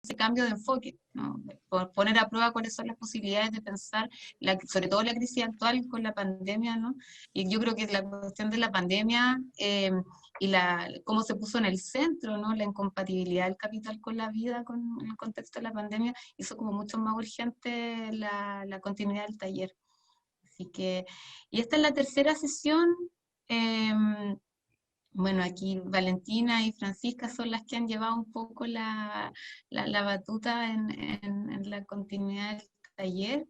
ese cambio de enfoque, ¿no? Por poner a prueba cuáles son las posibilidades de pensar, sobre todo la crisis actual con la pandemia, ¿no? Y yo creo que la cuestión de la pandemia y cómo se puso en el centro, ¿no? La incompatibilidad del capital con la vida, con el contexto de la pandemia, hizo como mucho más urgente la continuidad del taller. Así que, y esta es la tercera sesión. Bueno, aquí Valentina y Francisca son las que han llevado un poco la batuta en la continuidad del taller.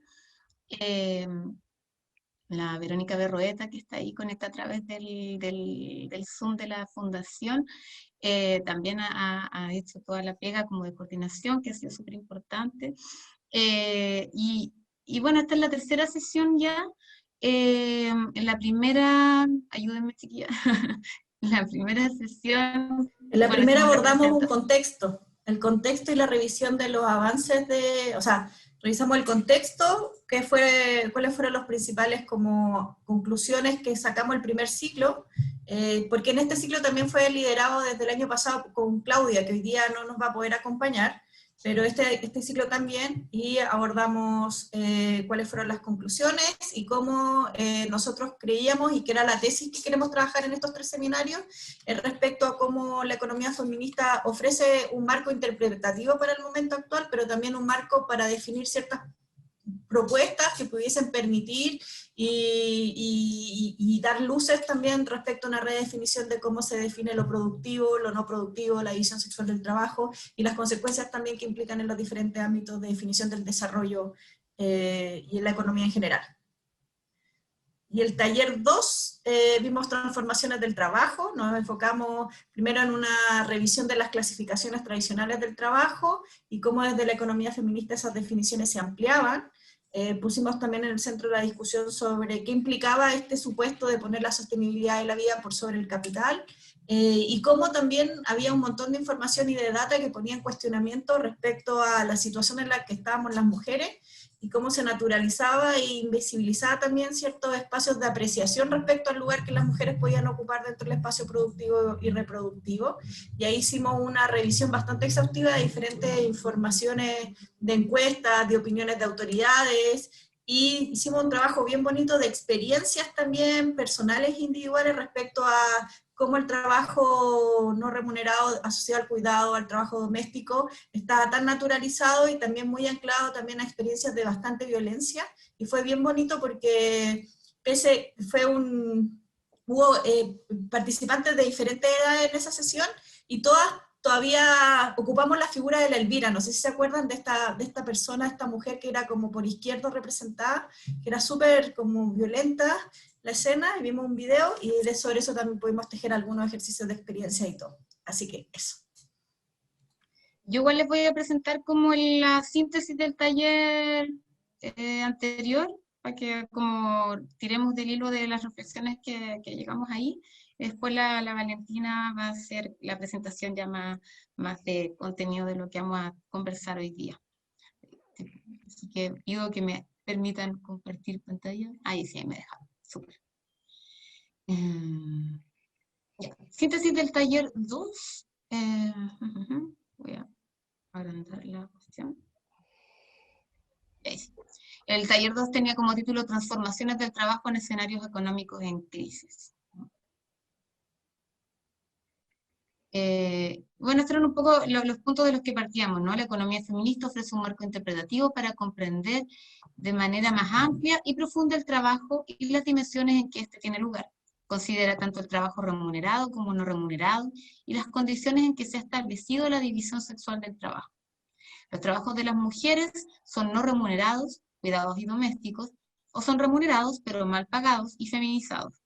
La Verónica Berroeta, que está ahí conectada a través del Zoom de la Fundación, también ha hecho toda la pega como de coordinación, que ha sido súper importante. Y bueno, esta es la tercera sesión ya. En la primera, ayúdenme chiquilla, en la primera sesión, En la bueno, primera hicimos la abordamos un presentación. contexto, el contexto y la revisión de los avances o sea, revisamos el contexto, cuáles fueron los principales como conclusiones que sacamos el primer ciclo, porque en este ciclo también fue liderado desde el año pasado con Claudia, que hoy día no nos va a poder acompañar, pero este ciclo también, y abordamos cuáles fueron las conclusiones y cómo nosotros creíamos, y que era la tesis que queremos trabajar en estos 3 seminarios, respecto a cómo la economía feminista ofrece un marco interpretativo para el momento actual, pero también un marco para definir ciertas propuestas que pudiesen permitir y dar luces también respecto a una redefinición de cómo se define lo productivo, lo no productivo, la división sexual del trabajo, y las consecuencias también que implican en los diferentes ámbitos de definición del desarrollo y en la economía en general. Y el taller 2, vimos transformaciones del trabajo, nos enfocamos primero en una revisión de las clasificaciones tradicionales del trabajo y cómo desde la economía feminista esas definiciones se ampliaban. Pusimos también en el centro de la discusión sobre qué implicaba este supuesto de poner la sostenibilidad de la vida por sobre el capital, y cómo también había un montón de información y de data que ponía en cuestionamiento respecto a la situación en la que estábamos las mujeres, y cómo se naturalizaba e invisibilizaba también ciertos espacios de apreciación respecto al lugar que las mujeres podían ocupar dentro del espacio productivo y reproductivo. Y ahí hicimos una revisión bastante exhaustiva de diferentes informaciones de encuestas, de opiniones de autoridades, y hicimos un trabajo bien bonito de experiencias también personales e individuales respecto a cómo el trabajo no remunerado asociado al cuidado, al trabajo doméstico, está tan naturalizado y también muy anclado también a experiencias de bastante violencia, y fue bien bonito porque hubo participantes de diferentes edades en esa sesión, y todas todavía ocupamos la figura de la Elvira. No sé si se acuerdan de esta persona, esta mujer que era como por izquierdo representada, que era súper como violenta la escena, y vimos un video, y sobre eso también pudimos tejer algunos ejercicios de experiencia y todo. Así que eso. Yo igual les voy a presentar como la síntesis del taller anterior, para que como tiremos del hilo de las reflexiones que llegamos ahí. Después la Valentina va a hacer la presentación ya más de contenido de lo que vamos a conversar hoy día. Así que pido que me permitan compartir pantalla. Ahí sí, me dejaron. Súper. Ya. Síntesis del taller 2. Voy a agrandar la cuestión. El taller 2 tenía como título Transformaciones del trabajo en escenarios económicos en crisis. Bueno, estos eran un poco los puntos de los que partíamos, ¿no? La economía feminista ofrece un marco interpretativo para comprender de manera más amplia y profunda el trabajo y las dimensiones en que éste tiene lugar. Considera tanto el trabajo remunerado como no remunerado y las condiciones en que se ha establecido la división sexual del trabajo. Los trabajos de las mujeres son no remunerados, cuidados y domésticos, o son remunerados pero mal pagados y feminizados.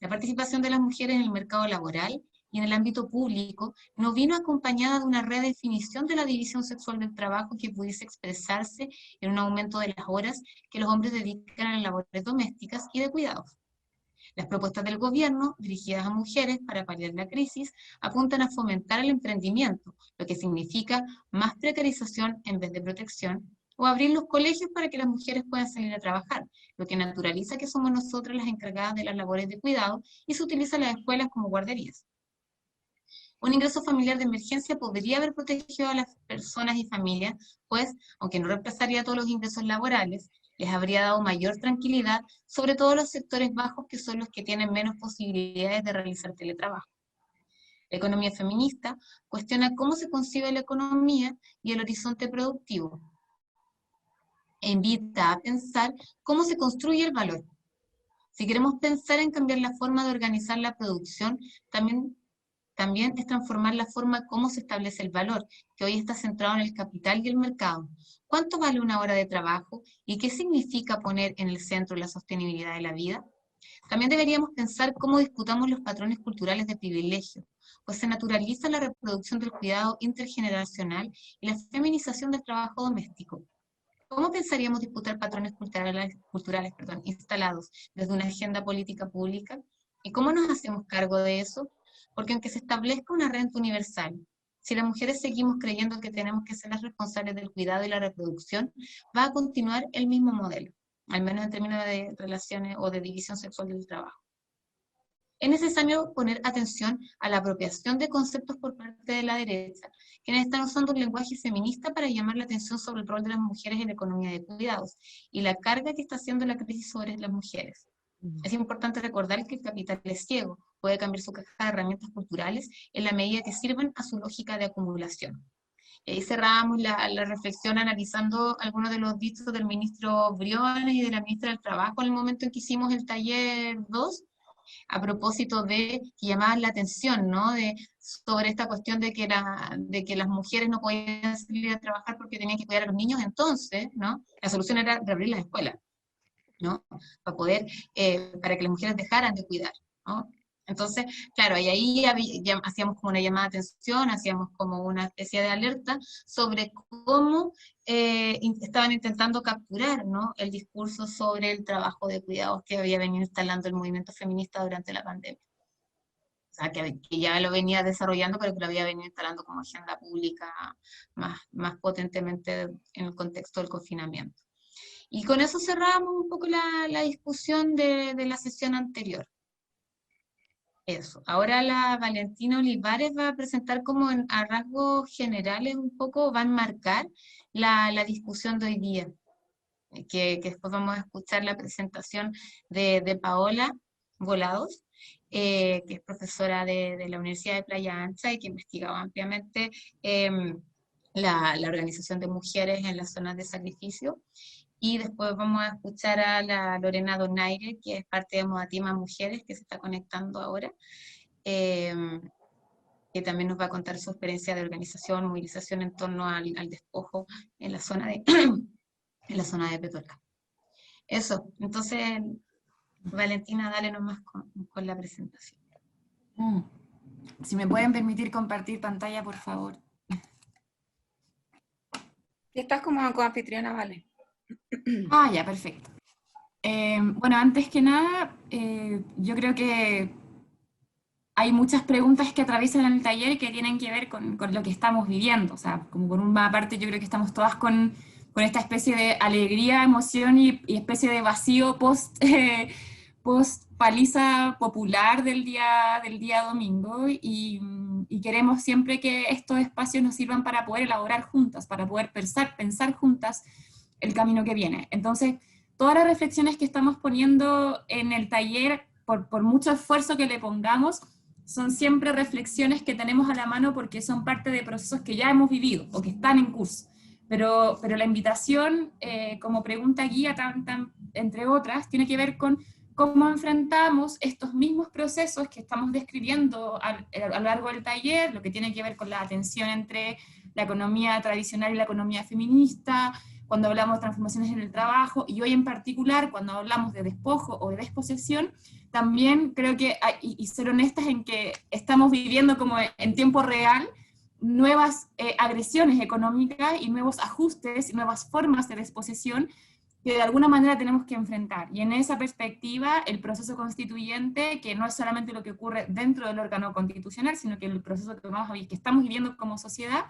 La participación de las mujeres en el mercado laboral y en el ámbito público no vino acompañada de una redefinición de la división sexual del trabajo que pudiese expresarse en un aumento de las horas que los hombres dedican a las labores domésticas y de cuidados. Las propuestas del gobierno, dirigidas a mujeres para paliar la crisis, apuntan a fomentar el emprendimiento, lo que significa más precarización en vez de protección, o abrir los colegios para que las mujeres puedan salir a trabajar, lo que naturaliza que somos nosotras las encargadas de las labores de cuidado y se utiliza las escuelas como guarderías. Un ingreso familiar de emergencia podría haber protegido a las personas y familias, pues, aunque no reemplazaría todos los ingresos laborales, les habría dado mayor tranquilidad, sobre todo los sectores bajos, que son los que tienen menos posibilidades de realizar teletrabajo. La economía feminista cuestiona cómo se concibe la economía y el horizonte productivo, e invita a pensar cómo se construye el valor. Si queremos pensar en cambiar la forma de organizar la producción, también es transformar la forma como se establece el valor, que hoy está centrado en el capital y el mercado. ¿Cuánto vale una hora de trabajo y qué significa poner en el centro la sostenibilidad de la vida? También deberíamos pensar cómo disputamos los patrones culturales de privilegio, pues se naturaliza la reproducción del cuidado intergeneracional y la feminización del trabajo doméstico. ¿Cómo pensaríamos disputar patrones culturales instalados desde una agenda política pública? ¿Y cómo nos hacemos cargo de eso? Porque aunque se establezca una renta universal, si las mujeres seguimos creyendo que tenemos que ser las responsables del cuidado y la reproducción, va a continuar el mismo modelo, al menos en términos de relaciones o de división sexual del trabajo. Es necesario poner atención a la apropiación de conceptos por parte de la derecha, quienes están usando un lenguaje feminista para llamar la atención sobre el rol de las mujeres en la economía de cuidados y la carga que está haciendo la crisis sobre las mujeres. Es importante recordar que el capital es ciego, puede cambiar su caja de herramientas culturales en la medida que sirvan a su lógica de acumulación. Y ahí cerramos la reflexión analizando algunos de los dichos del ministro Briones y de la ministra del Trabajo en el momento en que hicimos el taller 2, a propósito de que llamaban la atención, ¿no? Sobre esta cuestión de que las mujeres no podían salir a trabajar porque tenían que cuidar a los niños. Entonces, ¿no? La solución era reabrir las escuelas, ¿no? Para que las mujeres dejaran de cuidar, ¿no? Entonces, claro, y ahí ya hacíamos como una llamada de atención, hacíamos como una especie de alerta sobre cómo estaban intentando capturar, ¿no? El discurso sobre el trabajo de cuidados que había venido instalando el movimiento feminista durante la pandemia. O sea, que ya lo venía desarrollando, pero que lo había venido instalando como agenda pública más potentemente en el contexto del confinamiento. Y con eso cerramos un poco la discusión de la sesión anterior. Eso. Ahora la Valentina Olivares va a presentar como a rasgos generales un poco, va a enmarcar la discusión de hoy día, que después vamos a escuchar la presentación de Paola Volados, que es profesora de la Universidad de Playa Ancha y que investigaba ampliamente la organización de mujeres en las zonas de sacrificio. Y después vamos a escuchar a la Lorena Donaire, que es parte de Modatima Mujeres, que se está conectando ahora, que también nos va a contar su experiencia de organización, movilización en torno al despojo en la zona de Petorca. Eso, entonces, Valentina, dale nomás con la presentación. Si me pueden permitir compartir pantalla, por favor. Estás como coanfitriona, vale. Ya, perfecto. Bueno, antes que nada, yo creo que hay muchas preguntas que atraviesan el taller y que tienen que ver con lo que estamos viviendo. O sea, como por una parte yo creo que estamos todas con esta especie de alegría, emoción y especie de vacío post paliza popular del día domingo, y queremos siempre que estos espacios nos sirvan para poder elaborar juntas, para poder pensar juntas el camino que viene. Entonces, todas las reflexiones que estamos poniendo en el taller, por mucho esfuerzo que le pongamos, son siempre reflexiones que tenemos a la mano porque son parte de procesos que ya hemos vivido o que están en curso. Pero la invitación, como pregunta guía, entre otras, tiene que ver con cómo enfrentamos estos mismos procesos que estamos describiendo a lo largo del taller, lo que tiene que ver con la tensión entre la economía tradicional y la economía feminista, cuando hablamos de transformaciones en el trabajo, y hoy en particular, cuando hablamos de despojo o de desposesión, también creo que, y ser honestas en que estamos viviendo como en tiempo real, nuevas agresiones económicas y nuevos ajustes, nuevas formas de desposesión que de alguna manera tenemos que enfrentar. Y en esa perspectiva, el proceso constituyente, que no es solamente lo que ocurre dentro del órgano constitucional, sino que el proceso que estamos viviendo como sociedad,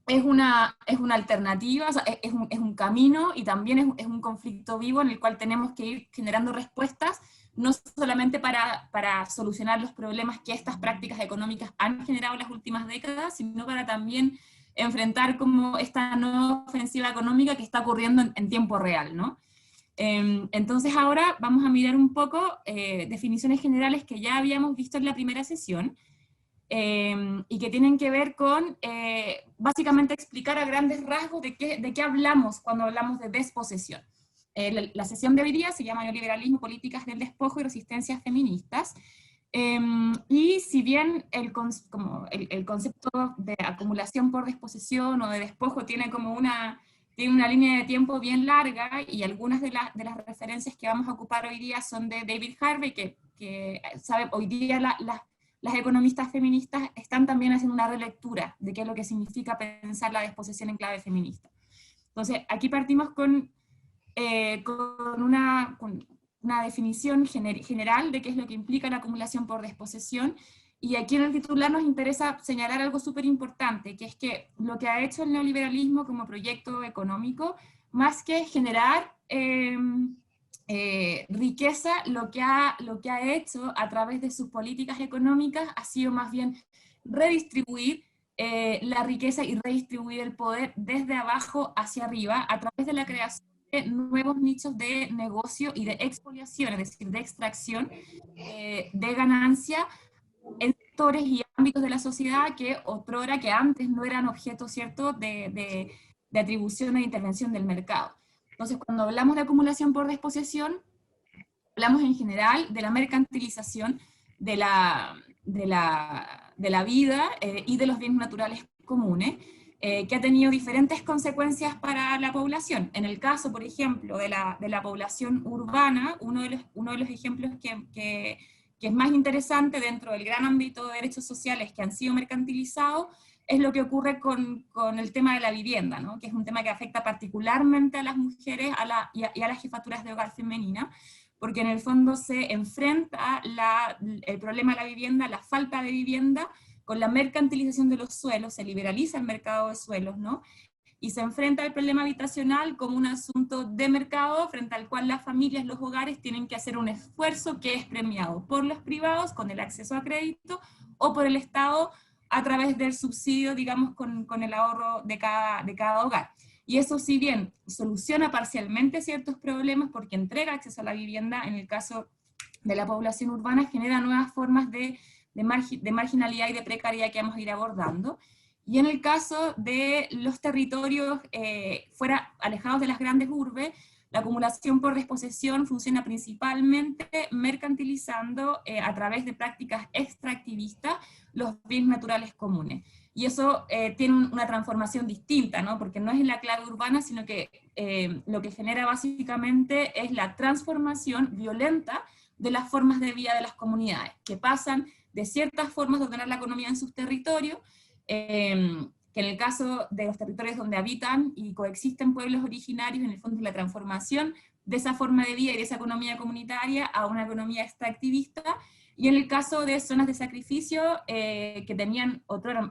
es una alternativa, o sea, es un camino, y también es un conflicto vivo en el cual tenemos que ir generando respuestas no solamente para solucionar los problemas que estas prácticas económicas han generado en las últimas décadas, sino para también enfrentar como esta nueva ofensiva económica que está ocurriendo en tiempo real, ¿no? Entonces ahora vamos a mirar un poco definiciones generales que ya habíamos visto en la primera sesión, y que tienen que ver con básicamente explicar a grandes rasgos de qué hablamos cuando hablamos de desposesión. La sesión de hoy día se llama Neoliberalismo, Políticas del Despojo y Resistencias Feministas, y si bien el concepto de acumulación por desposesión o de despojo tiene como una línea de tiempo bien larga, y algunas de las referencias que vamos a ocupar hoy día son de David Harvey, que sabe, hoy día las economistas feministas están también haciendo una relectura de qué es lo que significa pensar la desposesión en clave feminista. Entonces, aquí partimos con una definición general de qué es lo que implica la acumulación por desposesión, y aquí en el titular nos interesa señalar algo súper importante, que es que lo que ha hecho el neoliberalismo como proyecto económico, más que generar riqueza, lo que ha hecho a través de sus políticas económicas ha sido más bien redistribuir la riqueza y redistribuir el poder desde abajo hacia arriba a través de la creación de nuevos nichos de negocio y de expoliación, es decir, de extracción de ganancia en sectores y ámbitos de la sociedad que antes no eran objeto, ¿cierto?, de atribución e intervención del mercado. Entonces, cuando hablamos de acumulación por desposesión, hablamos en general de la mercantilización de la vida y de los bienes naturales comunes, que ha tenido diferentes consecuencias para la población. En el caso, por ejemplo, de la población urbana, uno de los ejemplos que es más interesante dentro del gran ámbito de derechos sociales que han sido mercantilizados, es lo que ocurre con el tema de la vivienda, ¿no? Que es un tema que afecta particularmente a las mujeres y a las jefaturas de hogar femenina, porque en el fondo se enfrenta el problema de la vivienda, la falta de vivienda, con la mercantilización de los suelos, se liberaliza el mercado de suelos, ¿no? Y se enfrenta el problema habitacional como un asunto de mercado frente al cual las familias, los hogares tienen que hacer un esfuerzo que es premiado por los privados con el acceso a crédito o por el Estado a través del subsidio, digamos, con el ahorro de cada hogar. Y eso, si bien soluciona parcialmente ciertos problemas porque entrega acceso a la vivienda, en el caso de la población urbana genera nuevas formas de marginalidad y de precariedad que vamos a ir abordando. Y en el caso de los territorios alejados de las grandes urbes, la acumulación por desposesión funciona principalmente mercantilizando a través de prácticas extractivistas los bienes naturales comunes. Y eso tiene una transformación distinta, ¿no? Porque no es en la clave urbana, sino que lo que genera básicamente es la transformación violenta de las formas de vida de las comunidades, que pasan de ciertas formas de ordenar la economía en sus territorios, que en el caso de los territorios donde habitan y coexisten pueblos originarios, en el fondo es la transformación de esa forma de vida y de esa economía comunitaria a una economía extractivista, y en el caso de zonas de sacrificio, que tenían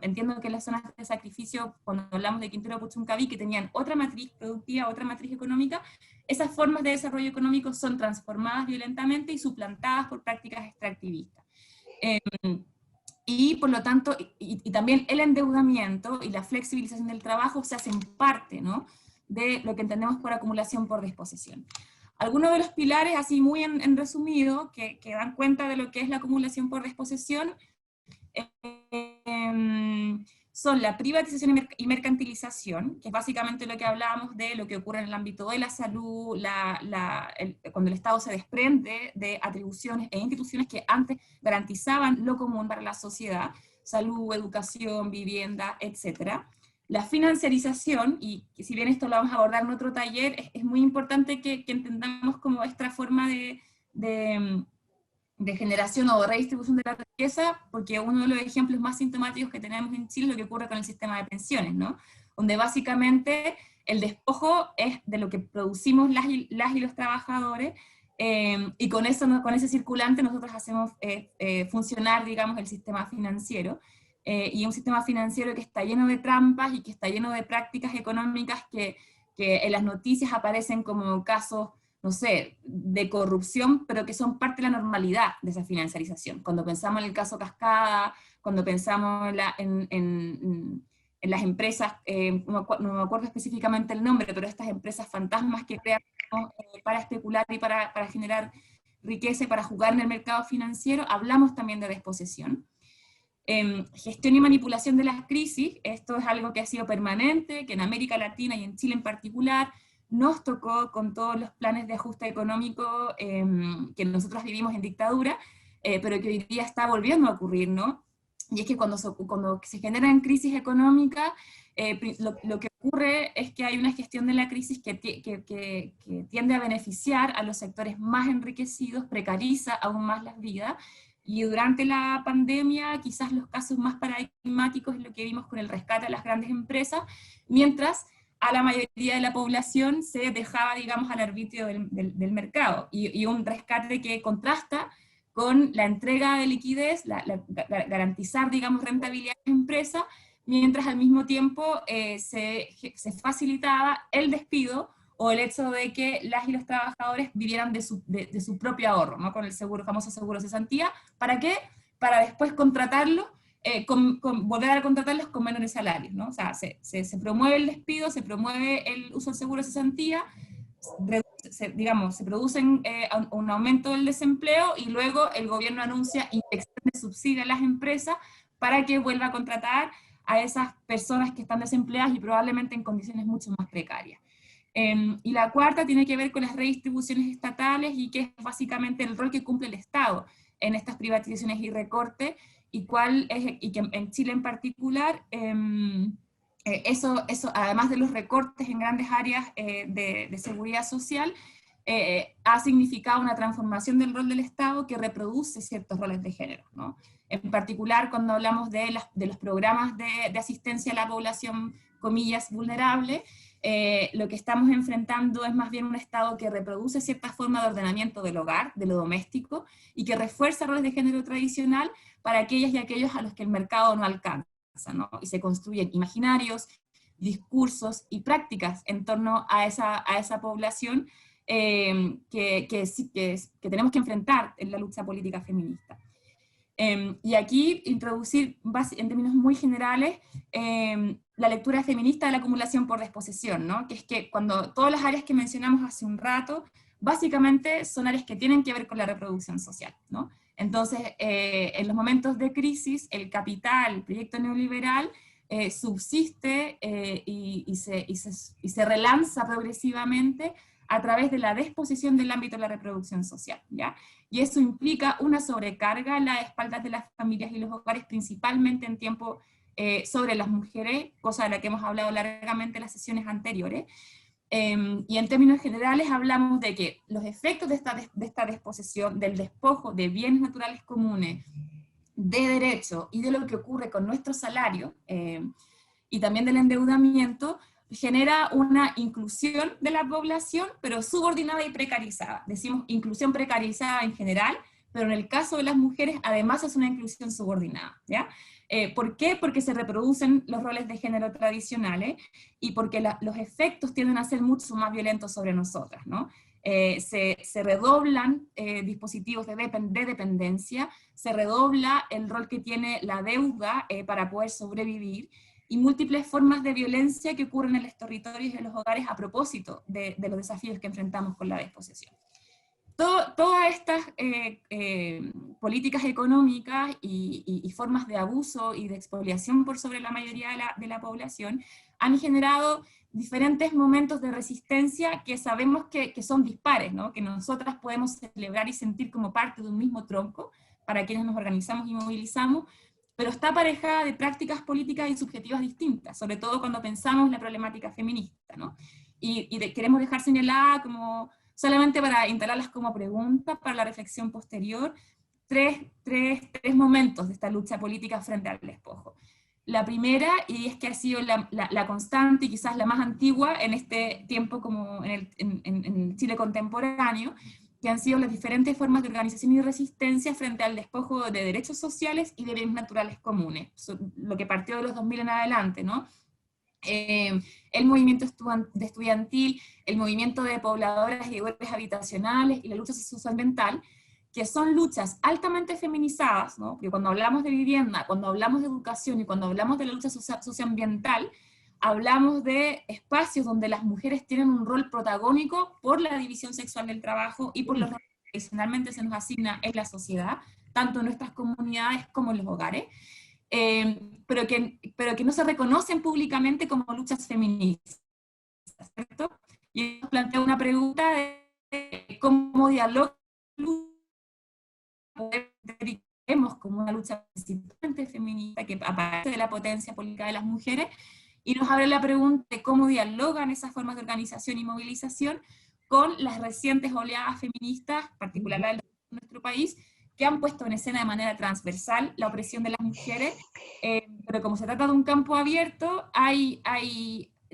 entiendo que las zonas de sacrificio, cuando hablamos de Quintero Puchuncaví, que tenían otra matriz productiva, otra matriz económica, esas formas de desarrollo económico son transformadas violentamente y suplantadas por prácticas extractivistas. Y por lo tanto, y también el endeudamiento y la flexibilización del trabajo se hacen parte, ¿no?, de lo que entendemos por acumulación por desposesión. Algunos de los pilares, así muy en resumido, que dan cuenta de lo que es la acumulación por desposesión, son la privatización y mercantilización, que es básicamente lo que hablábamos de lo que ocurre en el ámbito de la salud, cuando el Estado se desprende de atribuciones e instituciones que antes garantizaban lo común para la sociedad, salud, educación, vivienda, etc. La financiarización, y si bien esto lo vamos a abordar en otro taller, es muy importante que entendamos como esta forma de generación o de redistribución de la riqueza, porque uno de los ejemplos más sintomáticos que tenemos en Chile es lo que ocurre con el sistema de pensiones, ¿no? Donde básicamente el despojo es de lo que producimos las y los trabajadores, y con ese circulante nosotros hacemos funcionar, digamos, el sistema financiero, y un sistema financiero que está lleno de trampas y que está lleno de prácticas económicas que en las noticias aparecen como casos no sé, de corrupción, pero que son parte de la normalidad de esa financiarización. Cuando pensamos en el caso Cascada, cuando pensamos en las empresas, no me acuerdo específicamente el nombre, pero estas empresas fantasmas que crean para especular y para generar riqueza y para jugar en el mercado financiero, hablamos también de desposesión. Gestión y manipulación de las crisis, esto es algo que ha sido permanente, que en América Latina y en Chile en particular, nos tocó con todos los planes de ajuste económico que nosotros vivimos en dictadura, pero que hoy día está volviendo a ocurrir, ¿no? Y es que cuando se generan crisis económicas, lo que ocurre es que hay una gestión de la crisis que tiende a beneficiar a los sectores más enriquecidos, precariza aún más las vidas, y durante la pandemia quizás los casos más paradigmáticos es lo que vimos con el rescate a las grandes empresas, mientras a la mayoría de la población se dejaba, digamos, al arbitrio del mercado, y un rescate que contrasta con la entrega de liquidez, garantizar, digamos, rentabilidad de la empresa, mientras al mismo tiempo se facilitaba el despido o el hecho de que las y los trabajadores vivieran de su propio ahorro, ¿no? Con el famoso seguro cesantía. ¿Para qué? Para después contratarlos, volver a contratarlos con menores salarios, ¿no? O sea, se promueve el despido, se promueve el uso del seguro cesantía, se produce un aumento del desempleo, y luego el gobierno anuncia inyección de subsidio a las empresas para que vuelva a contratar a esas personas que están desempleadas y probablemente en condiciones mucho más precarias. Y la cuarta tiene que ver con las redistribuciones estatales, y que es básicamente el rol que cumple el Estado en estas privatizaciones y recortes, y que en Chile en particular, eso, además de los recortes en grandes áreas de seguridad social, ha significado una transformación del rol del Estado que reproduce ciertos roles de género, ¿no? En particular, cuando hablamos de los programas de asistencia a la población, comillas, vulnerable, lo que estamos enfrentando es más bien un Estado que reproduce cierta forma de ordenamiento del hogar, de lo doméstico, y que refuerza roles de género tradicional para aquellas y aquellos a los que el mercado no alcanza, ¿no? Y se construyen imaginarios, discursos y prácticas en torno a esa población que tenemos que enfrentar en la lucha política feminista. Y aquí introducir, en términos muy generales, la lectura feminista de la acumulación por desposesión, ¿no? Que es que cuando todas las áreas que mencionamos hace un rato, básicamente son áreas que tienen que ver con la reproducción social, ¿no? Entonces, en los momentos de crisis, el capital, el proyecto neoliberal, subsiste y se relanza progresivamente a través de la desposesión del ámbito de la reproducción social, ¿ya? Y eso implica una sobrecarga en las espaldas de las familias y los hogares, principalmente en tiempo sobre las mujeres, cosa de la que hemos hablado largamente en las sesiones anteriores. Y en términos generales hablamos de que los efectos de esta desposesión, del despojo de bienes naturales comunes, de derecho y de lo que ocurre con nuestro salario, y también del endeudamiento, genera una inclusión de la población, pero subordinada y precarizada. Decimos inclusión precarizada en general, pero en el caso de las mujeres además es una inclusión subordinada, ¿ya? ¿Por qué? Porque se reproducen los roles de género tradicionales, y porque los efectos tienden a ser mucho más violentos sobre nosotras, ¿no? Se redoblan dispositivos de dependencia, se redobla el rol que tiene la deuda para poder sobrevivir, y múltiples formas de violencia que ocurren en los territorios y en los hogares a propósito de los desafíos que enfrentamos con la desposesión. Todas estas políticas económicas y formas de abuso y de expoliación por sobre la mayoría de la población han generado diferentes momentos de resistencia que sabemos que son dispares, ¿no? Que nosotras podemos celebrar y sentir como parte de un mismo tronco, para quienes nos organizamos y movilizamos, pero está aparejada de prácticas políticas y subjetivas distintas, sobre todo cuando pensamos la problemática feminista, ¿no? Queremos dejar señalada, como solamente para instalarlas como pregunta para la reflexión posterior, tres momentos de esta lucha política frente al despojo. La primera, y es que ha sido la constante y quizás la más antigua en este tiempo como en el Chile contemporáneo, que han sido las diferentes formas de organización y resistencia frente al despojo de derechos sociales y de bienes naturales comunes, lo que partió de los 2000 en adelante, ¿no? el movimiento estudiantil, el movimiento de pobladoras y hogares habitacionales y la lucha socioambiental, que son luchas altamente feminizadas, ¿no? Porque cuando hablamos de vivienda, cuando hablamos de educación y cuando hablamos de la lucha socioambiental, hablamos de espacios donde las mujeres tienen un rol protagónico por la división sexual del trabajo y por los roles que tradicionalmente se nos asigna en la sociedad, tanto en nuestras comunidades como en los hogares, pero que no se reconocen públicamente como luchas feministas, ¿cierto? Y nos plantea una pregunta de cómo dialogar como una lucha principalmente feminista que aparece de la potencia política de las mujeres, y nos abre la pregunta de cómo dialogan esas formas de organización y movilización con las recientes oleadas feministas, particularmente en nuestro país, que han puesto en escena de manera transversal la opresión de las mujeres, pero como se trata de un campo abierto,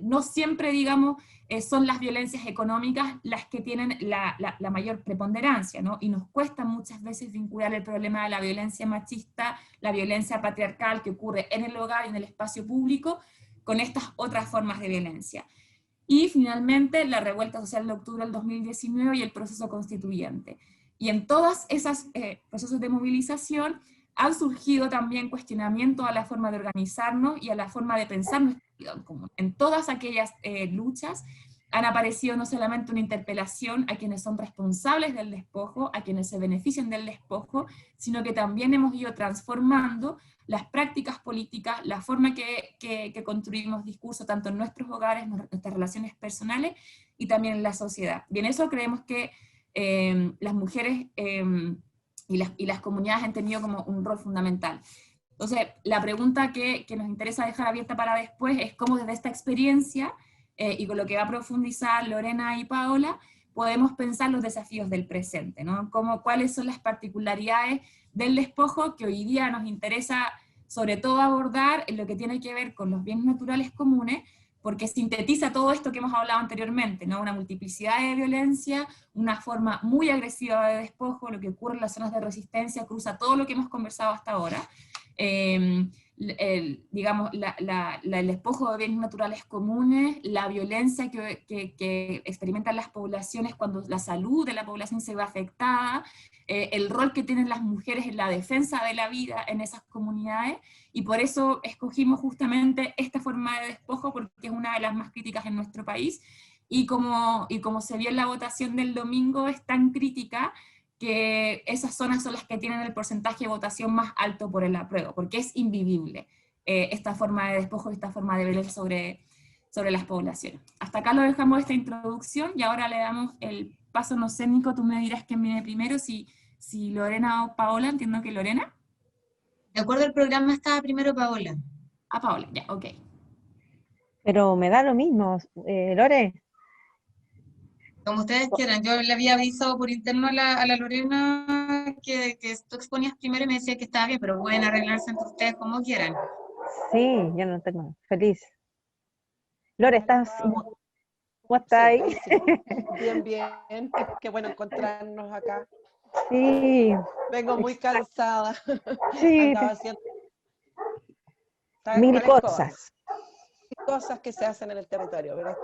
no siempre, digamos, son las violencias económicas las que tienen la mayor preponderancia, ¿no? Y nos cuesta muchas veces vincular el problema de la violencia machista, la violencia patriarcal que ocurre en el hogar y en el espacio público, con estas otras formas de violencia. Y finalmente la revuelta social de octubre del 2019 y el proceso constituyente. Y en todas esas procesos de movilización han surgido también cuestionamientos a la forma de organizarnos y a la forma de pensar nuestra vida en común. En todas aquellas luchas han aparecido no solamente una interpelación a quienes son responsables del despojo, a quienes se benefician del despojo, sino que también hemos ido transformando las prácticas políticas, la forma que construimos discurso tanto en nuestros hogares, nuestras relaciones personales y también en la sociedad. Y en eso creemos que las mujeres y las comunidades han tenido como un rol fundamental. Entonces, la pregunta que nos interesa dejar abierta para después es cómo desde esta experiencia, y con lo que va a profundizar Lorena y Paola, podemos pensar los desafíos del presente, ¿no? Cuáles son las particularidades del despojo que hoy día nos interesa sobre todo abordar en lo que tiene que ver con los bienes naturales comunes, porque sintetiza todo esto que hemos hablado anteriormente, ¿no? Una multiplicidad de violencia, una forma muy agresiva de despojo, lo que ocurre en las zonas de resistencia cruza todo lo que hemos conversado hasta ahora. Digamos, el despojo de bienes naturales comunes, la violencia que experimentan las poblaciones cuando la salud de la población se ve afectada, el rol que tienen las mujeres en la defensa de la vida en esas comunidades, y por eso escogimos justamente esta forma de despojo, porque es una de las más críticas en nuestro país, y como se vio en la votación del domingo, es tan crítica que esas zonas son las que tienen el porcentaje de votación más alto por el apruebo, porque es invivible esta forma de despojo y esta forma de violencia sobre las poblaciones. Hasta acá lo dejamos esta introducción, y ahora le damos el paso, no sé, Nico, tú me dirás quién viene primero, si Lorena o Paola. Entiendo que Lorena. De acuerdo al programa estaba primero Paola. Ah, Paola, ya, ok. Pero me da lo mismo, Lore. Como ustedes quieran. Yo le había avisado por interno a la Lorena que tú exponías primero y me decía que estaba bien, pero pueden arreglarse entre ustedes como quieran. Sí, yo no tengo. Feliz. Lore, ¿cómo estás ahí? Sí. Bien, bien. Qué bueno encontrarnos acá. Sí. Vengo muy cansada. Sí, Andaba haciendo mil cosas. Cosas que se hacen en el territorio, pero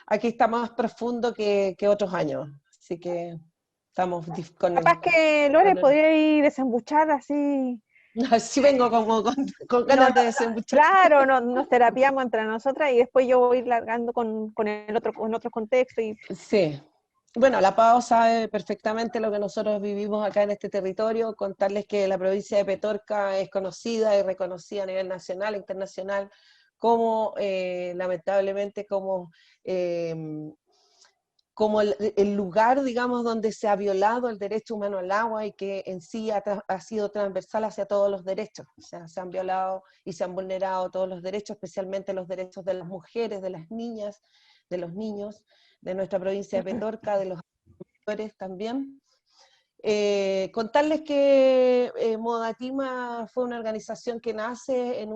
aquí está más profundo que otros años. Así que estamos con Capaz que Lore podría ir desembuchar así. Así vengo como con ganas de desembuchar. Claro, nos terapiamos entre nosotras y después yo voy a ir largando con otro contexto. Sí. Bueno, la Pao sabe perfectamente lo que nosotros vivimos acá en este territorio, contarles que la provincia de Petorca es conocida y reconocida a nivel nacional e internacional como, lamentablemente, como el lugar, digamos, donde se ha violado el derecho humano al agua y que en sí ha sido transversal hacia todos los derechos. O sea, se han violado y se han vulnerado todos los derechos, especialmente los derechos de las mujeres, de las niñas, de los niños, de nuestra provincia de Petorca, de los agricultores también. Contarles que Modatima fue una organización que nace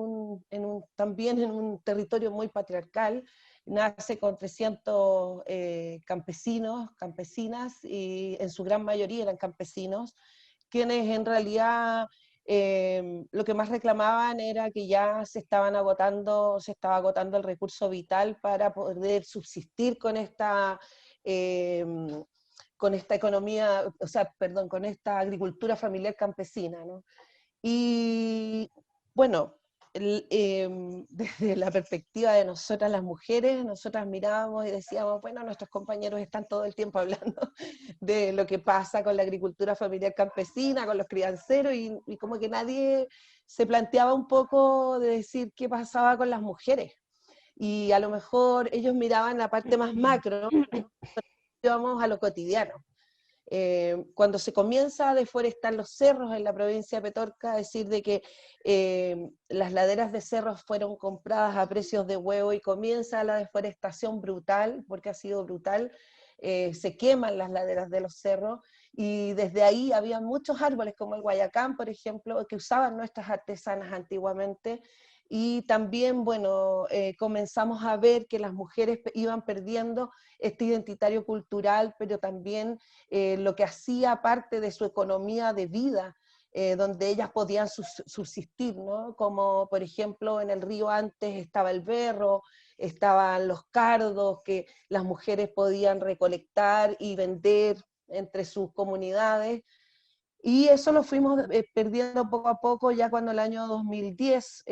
también en un territorio muy patriarcal. Nace con 300 campesinos, campesinas, y en su gran mayoría eran campesinos, quienes en realidad lo que más reclamaban era que ya se estaba agotando el recurso vital para poder subsistir con esta economía, o sea, perdón, con esta agricultura familiar campesina, ¿no? Y bueno, desde la perspectiva de nosotras las mujeres, nosotras mirábamos y decíamos, bueno, nuestros compañeros están todo el tiempo hablando de lo que pasa con la agricultura familiar campesina, con los crianceros, y como que nadie se planteaba un poco de decir qué pasaba con las mujeres. Y a lo mejor ellos miraban la parte más macro, y íbamos a lo cotidiano. Cuando se comienza a deforestar los cerros en la provincia de Petorca, decir de que las laderas de cerros fueron compradas a precios de huevo y comienza la deforestación brutal, porque ha sido brutal, se queman las laderas de los cerros, y desde ahí había muchos árboles como el guayacán, por ejemplo, que usaban nuestras artesanas antiguamente. Y también, bueno, comenzamos a ver que las mujeres iban perdiendo este identitario cultural, pero también lo que hacía parte de su economía de vida, donde ellas podían subsistir, ¿no? Como por ejemplo en el río antes estaba el berro, estaban los cardos que las mujeres podían recolectar y vender entre sus comunidades. Y eso lo fuimos perdiendo poco a poco, ya cuando el año 2010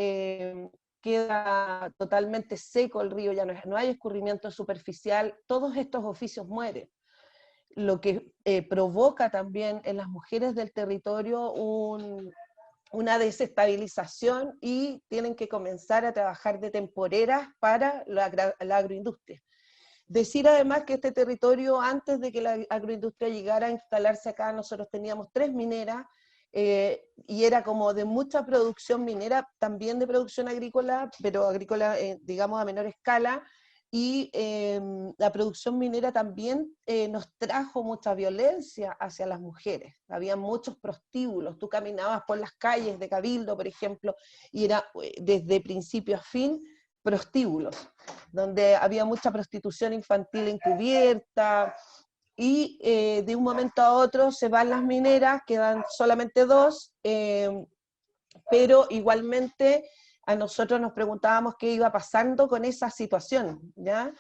queda totalmente seco el río, ya no hay escurrimiento superficial, todos estos oficios mueren, lo que provoca también en las mujeres del territorio una desestabilización, y tienen que comenzar a trabajar de temporeras para la agroindustria. Decir además que este territorio, antes de que la agroindustria llegara a instalarse acá, nosotros teníamos 3 mineras, y era como de mucha producción minera, también de producción agrícola, pero agrícola, digamos, a menor escala, y la producción minera también nos trajo mucha violencia hacia las mujeres. Había muchos prostíbulos, tú caminabas por las calles de Cabildo, por ejemplo, y era desde principio a fin prostíbulos, donde había mucha prostitución infantil encubierta, y de un momento a otro se van las mineras, quedan solamente 2, pero igualmente a nosotros nos preguntábamos qué iba pasando con esa situación, ¿ya?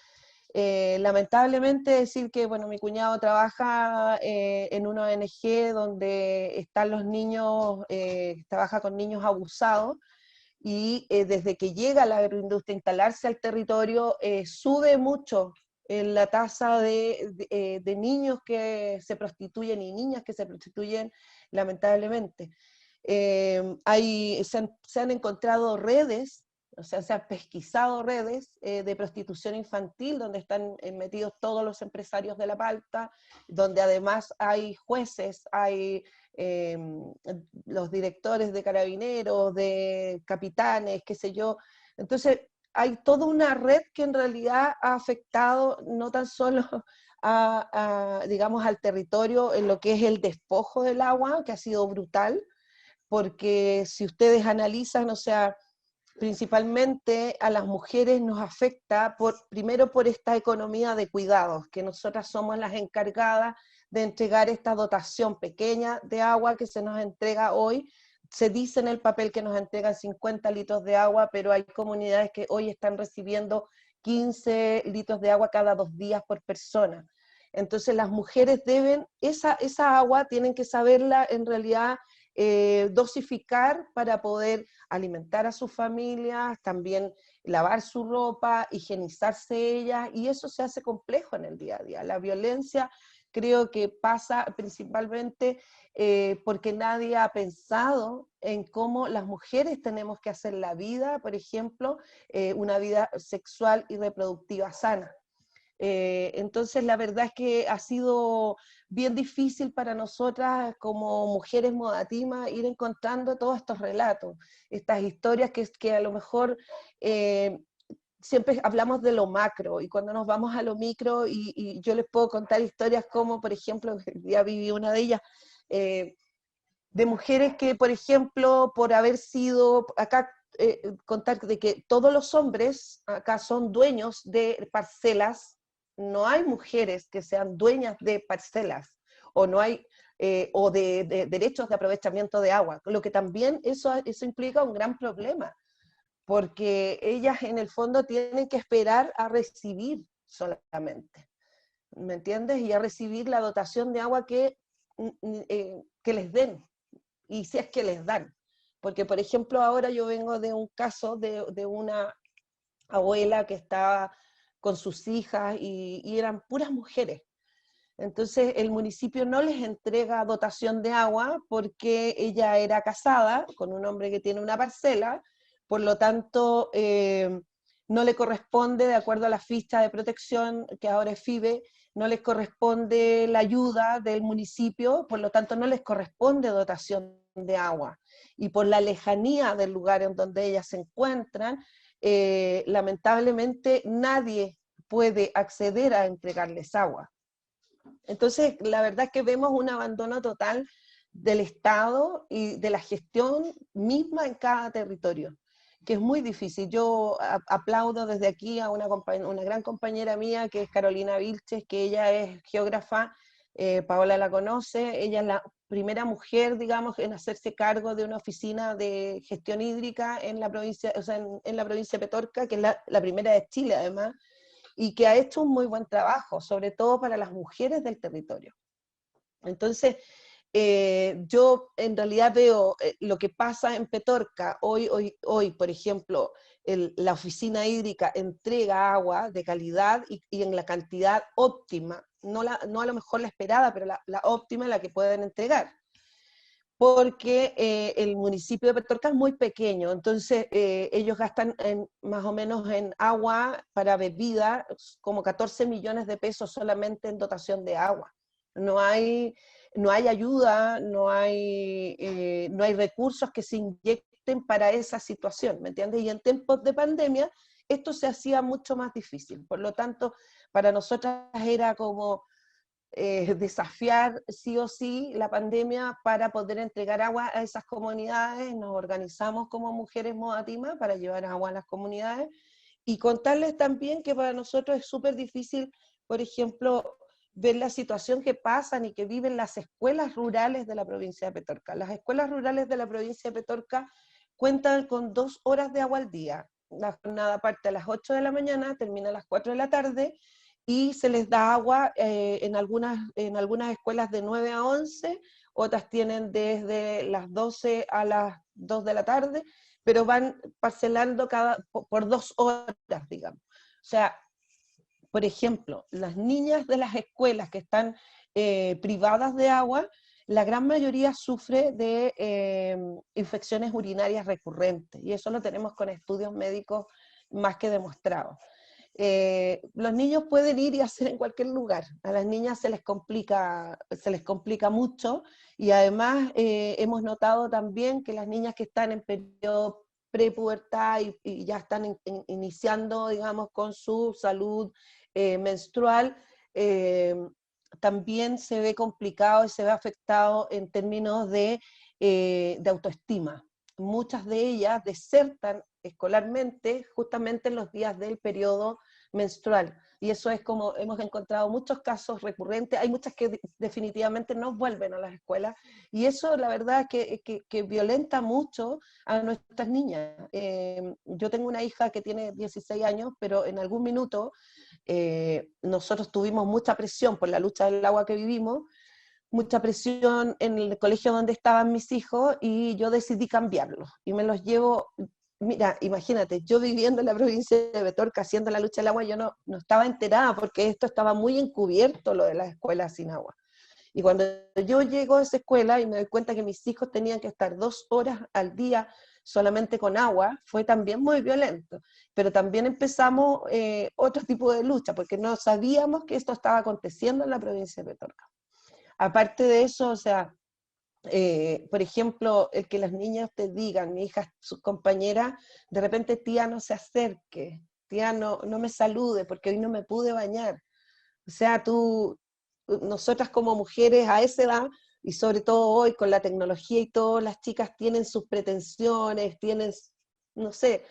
Lamentablemente decir que, bueno, mi cuñado trabaja en una ONG donde están los niños, trabaja con niños abusados, y desde que llega la agroindustria a instalarse al territorio, sube mucho la tasa de niños que se prostituyen y niñas que se prostituyen, lamentablemente. Se han encontrado redes, o sea, se han pesquisado redes de prostitución infantil, donde están metidos todos los empresarios de la palta, donde además hay jueces, hay los directores de carabineros, de capitanes, qué sé yo. Entonces, hay toda una red que en realidad ha afectado no tan solo digamos, al territorio en lo que es el despojo del agua, que ha sido brutal, porque si ustedes analizan, o sea, principalmente a las mujeres nos afecta primero por esta economía de cuidados, que nosotras somos las encargadas de entregar esta dotación pequeña de agua que se nos entrega hoy. Se dice en el papel que nos entregan 50 litros de agua, pero hay comunidades que hoy están recibiendo 15 litros de agua cada 2 días por persona. Entonces las mujeres deben, esa agua tienen que saberla en realidad dosificar para poder alimentar a sus familias, también lavar su ropa, higienizarse ellas, y eso se hace complejo en el día a día. La violencia creo que pasa principalmente porque nadie ha pensado en cómo las mujeres tenemos que hacer la vida, por ejemplo, una vida sexual y reproductiva sana. Entonces la verdad es que ha sido bien difícil para nosotras como mujeres modatima ir encontrando todos estos relatos, estas historias que a lo mejor siempre hablamos de lo macro, y cuando nos vamos a lo micro, y yo les puedo contar historias como, por ejemplo, ya viví una de ellas, de mujeres que, por ejemplo, por haber sido, acá contar de que todos los hombres acá son dueños de parcelas, no hay mujeres que sean dueñas de parcelas, o no hay, o de derechos de aprovechamiento de agua, lo que también eso implica un gran problema, porque ellas en el fondo tienen que esperar a recibir solamente, ¿me entiendes? Y a recibir la dotación de agua que les den, y si es que les dan. Porque, por ejemplo, ahora yo vengo de un caso de una abuela que estaba con sus hijas y eran puras mujeres. Entonces el municipio no les entrega dotación de agua porque ella era casada con un hombre que tiene una parcela, por lo tanto no le corresponde, de acuerdo a la ficha de protección, que ahora es FIBE, no les corresponde la ayuda del municipio, por lo tanto no les corresponde dotación de agua. Y por la lejanía del lugar en donde ellas se encuentran, lamentablemente nadie puede acceder a entregarles agua. Entonces, la verdad es que vemos un abandono total del Estado y de la gestión misma en cada territorio, que es muy difícil. Yo aplaudo desde aquí a una gran compañera mía, que es Carolina Vilches, que ella es geógrafa, Paola la conoce, ella es la primera mujer, digamos, en hacerse cargo de una oficina de gestión hídrica en la provincia, o sea, en la provincia de Petorca, que es la primera de Chile además, y que ha hecho un muy buen trabajo, sobre todo para las mujeres del territorio. Entonces, yo en realidad veo lo que pasa en Petorca, hoy por ejemplo, la oficina hídrica entrega agua de calidad y en la cantidad óptima, no a lo mejor la esperada, pero la óptima, la que pueden entregar. Porque el municipio de Petorca es muy pequeño, entonces ellos gastan más o menos en agua para bebida como 14 millones de pesos solamente en dotación de agua. No hay ayuda, no hay recursos que se inyecten para esa situación, ¿me entiendes? Y en tiempos de pandemia esto se hacía mucho más difícil, por lo tanto para nosotras era como desafiar sí o sí la pandemia para poder entregar agua a esas comunidades. Nos organizamos como Mujeres Modatima para llevar agua a las comunidades y contarles también que para nosotros es súper difícil, por ejemplo, ver la situación que pasan y que viven las escuelas rurales de la provincia de Petorca. Las escuelas rurales de la provincia de Petorca cuentan con 2 horas de agua al día. La jornada parte a las 8 de la mañana, termina a las 4 de la tarde, y se les da agua en algunas escuelas de 9 a 11, otras tienen desde las 12 a las 2 de la tarde, pero van parcelando por 2 horas, digamos. O sea, por ejemplo, las niñas de las escuelas que están privadas de agua, la gran mayoría sufre de infecciones urinarias recurrentes, y eso lo tenemos con estudios médicos más que demostrados. Los niños pueden ir y hacer en cualquier lugar, a las niñas se les complica mucho, y además hemos notado también que las niñas que están en periodo prepubertad y ya están iniciando, digamos, con su salud menstrual, también se ve complicado y se ve afectado en términos de autoestima. Muchas de ellas desertan escolarmente justamente en los días del periodo menstrual, y eso es como hemos encontrado muchos casos recurrentes. Hay muchas que definitivamente no vuelven a las escuelas, y eso la verdad que violenta mucho a nuestras niñas. Yo tengo una hija que tiene 16 años, pero en algún minuto nosotros tuvimos mucha presión por la lucha del agua que vivimos, mucha presión en el colegio donde estaban mis hijos, y yo decidí cambiarlos y me los llevo. Mira, imagínate, yo viviendo en la provincia de Petorca haciendo la lucha del agua, yo no estaba enterada porque esto estaba muy encubierto, lo de las escuelas sin agua. Y cuando yo llego a esa escuela y me doy cuenta que mis hijos tenían que estar 2 horas al día solamente con agua, fue también muy violento. Pero también empezamos otro tipo de lucha, porque no sabíamos que esto estaba aconteciendo en la provincia de Petorca. Aparte de eso, o sea, por ejemplo, el que las niñas te digan, mi hija, sus compañeras, de repente, tía, no se acerque, tía, no me salude porque hoy no me pude bañar. O sea, nosotras como mujeres a esa edad, y sobre todo hoy con la tecnología y todo, las chicas tienen sus pretensiones, tienen, no sé,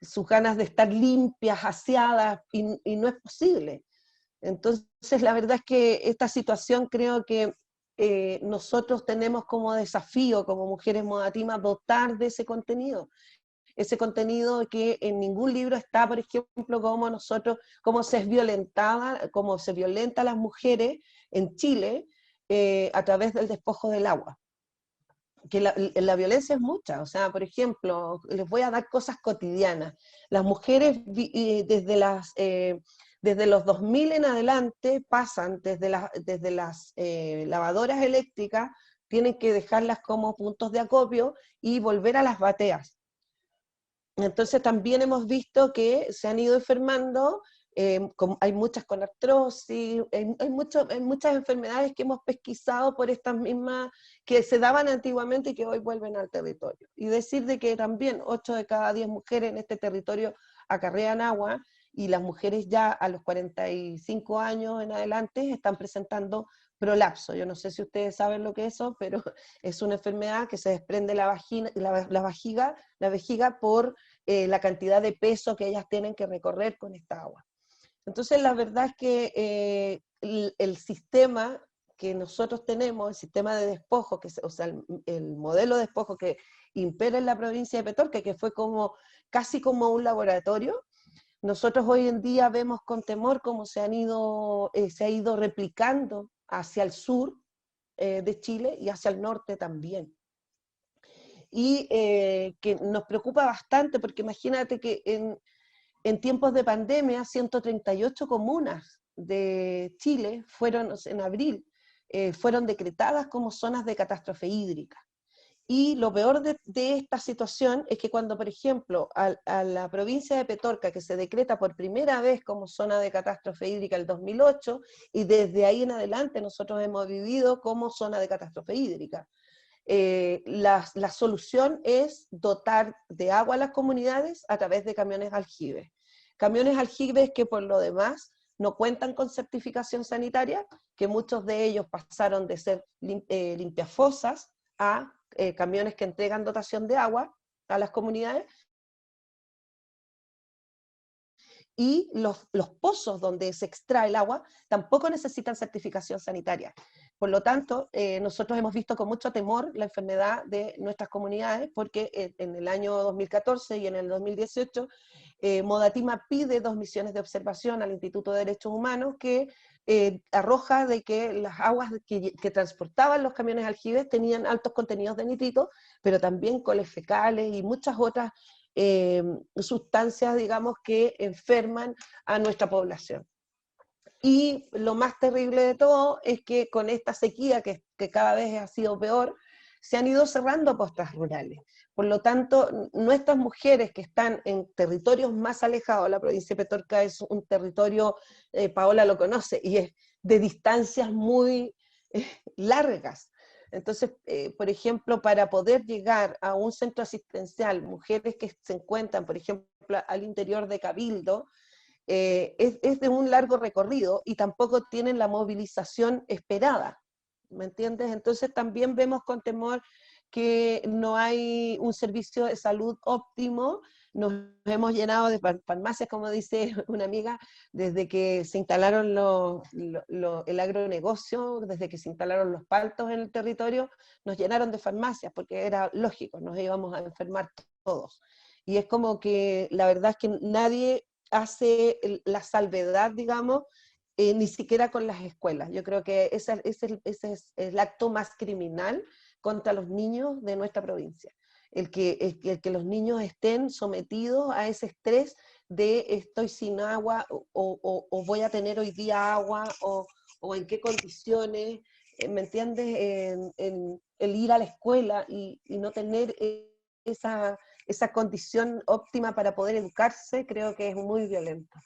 sus ganas de estar limpias, aseadas, y no es posible. Entonces, la verdad es que esta situación creo que nosotros tenemos como desafío, como mujeres Modatima, dotar de ese contenido que en ningún libro está, por ejemplo, cómo se violenta a las mujeres en Chile a través del despojo del agua. Que la violencia es mucha, o sea, por ejemplo, les voy a dar cosas cotidianas. Las mujeres desde los 2000 en adelante pasan desde las lavadoras eléctricas, tienen que dejarlas como puntos de acopio y volver a las bateas. Entonces también hemos visto que se han ido enfermando, hay muchas con artrosis, hay muchas enfermedades que hemos pesquisado por estas mismas, que se daban antiguamente y que hoy vuelven al territorio. Y decir de que también 8 de cada 10 mujeres en este territorio acarrean agua, y las mujeres ya a los 45 años en adelante están presentando prolapso. Yo no sé si ustedes saben lo que es eso, pero es una enfermedad que se desprende la vejiga por la cantidad de peso que ellas tienen que recorrer con esta agua. Entonces la verdad es que el sistema que nosotros tenemos, el sistema de despojo, o sea, el modelo de despojo que impera en la provincia de Petorca, que fue casi como un laboratorio, nosotros hoy en día vemos con temor cómo se ha ido replicando hacia el sur de Chile y hacia el norte también. Y que nos preocupa bastante, porque imagínate que en tiempos de pandemia, 138 comunas de Chile en abril, fueron decretadas como zonas de catástrofe hídrica. Y lo peor de esta situación es que cuando, por ejemplo, a la provincia de Petorca, que se decreta por primera vez como zona de catástrofe hídrica el 2008, y desde ahí en adelante nosotros hemos vivido como zona de catástrofe hídrica, la solución es dotar de agua a las comunidades a través de camiones aljibes. Camiones aljibes que por lo demás no cuentan con certificación sanitaria, que muchos de ellos pasaron de ser limpiafosas a camiones que entregan dotación de agua a las comunidades, y los pozos donde se extrae el agua tampoco necesitan certificación sanitaria. Por lo tanto, nosotros hemos visto con mucho temor la enfermedad de nuestras comunidades, porque en el año 2014 y en el 2018, Modatima pide 2 misiones de observación al Instituto de Derechos Humanos que arroja de que las aguas que transportaban los camiones aljibes tenían altos contenidos de nitrito, pero también coles fecales y muchas otras sustancias, digamos, que enferman a nuestra población. Y lo más terrible de todo es que con esta sequía, que cada vez ha sido peor, se han ido cerrando postas rurales. Por lo tanto, nuestras mujeres que están en territorios más alejados, la provincia de Petorca es un territorio, Paola lo conoce, y es de distancias muy largas. Entonces, por ejemplo, para poder llegar a un centro asistencial, mujeres que se encuentran, por ejemplo, al interior de Cabildo, es de un largo recorrido y tampoco tienen la movilización esperada, ¿me entiendes? Entonces también vemos con temor que no hay un servicio de salud óptimo. Nos hemos llenado de farmacias, como dice una amiga, desde que se instalaron el agronegocio, desde que se instalaron los paltos en el territorio, nos llenaron de farmacias, porque era lógico, nos íbamos a enfermar todos. Y es como que la verdad es que nadie hace la salvedad, digamos, ni siquiera con las escuelas. Yo creo que ese es el acto más criminal contra los niños de nuestra provincia. El que los niños estén sometidos a ese estrés de estoy sin agua, o voy a tener hoy día agua, o en qué condiciones, ¿me entiendes? El ir a la escuela y no tener esa condición óptima para poder educarse, creo que es muy violento.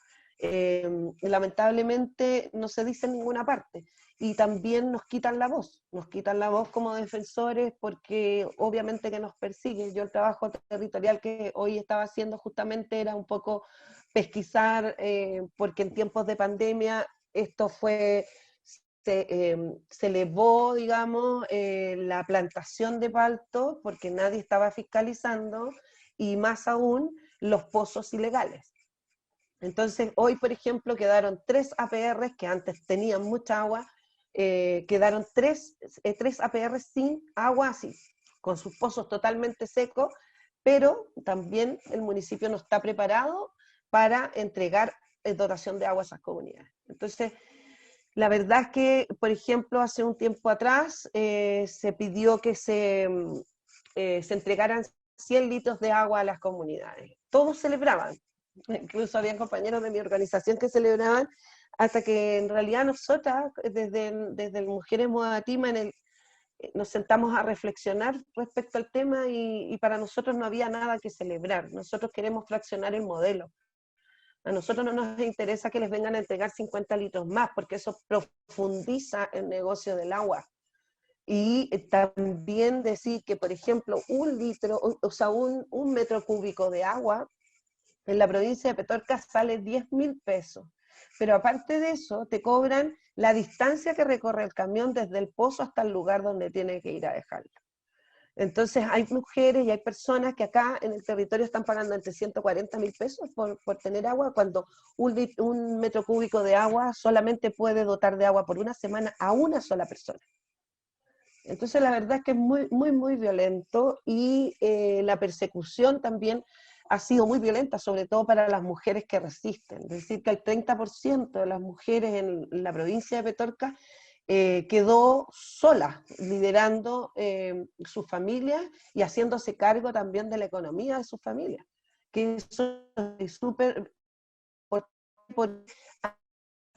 Lamentablemente no se dice en ninguna parte, y también nos quitan la voz como defensores, porque obviamente que nos persigue. Yo el trabajo territorial que hoy estaba haciendo justamente era un poco pesquisar, porque en tiempos de pandemia esto se elevó, digamos, la plantación de palto, porque nadie estaba fiscalizando, y más aún los pozos ilegales. Entonces hoy, por ejemplo, quedaron 3 APRs que antes tenían mucha agua quedaron tres APR sin agua, así, con sus pozos totalmente secos, pero también el municipio no está preparado para entregar dotación de agua a esas comunidades. Entonces, la verdad es que, por ejemplo, hace un tiempo atrás se pidió que se entregaran 100 litros de agua a las comunidades. Todos celebraban, incluso había compañeros de mi organización que celebraban, hasta que en realidad nosotras, desde Mujeres Modatima, nos sentamos a reflexionar respecto al tema y para nosotros no había nada que celebrar. Nosotros queremos fraccionar el modelo. A nosotros no nos interesa que les vengan a entregar 50 litros más, porque eso profundiza el negocio del agua. Y también decir que, por ejemplo, un litro, o sea, un metro cúbico de agua, en la provincia de Petorca sale 10.000 pesos. Pero aparte de eso, te cobran la distancia que recorre el camión desde el pozo hasta el lugar donde tiene que ir a dejarlo. Entonces hay mujeres y hay personas que acá en el territorio están pagando entre 140.000 pesos por tener agua, cuando un metro cúbico de agua solamente puede dotar de agua por una semana a una sola persona. Entonces la verdad es que es muy, muy, muy violento, y la persecución también ha sido muy violenta, sobre todo para las mujeres que resisten. Es decir, que el 30% de las mujeres en la provincia de Petorca quedó sola, liderando sus familias y haciéndose cargo también de la economía de sus familias. Que eso es súper,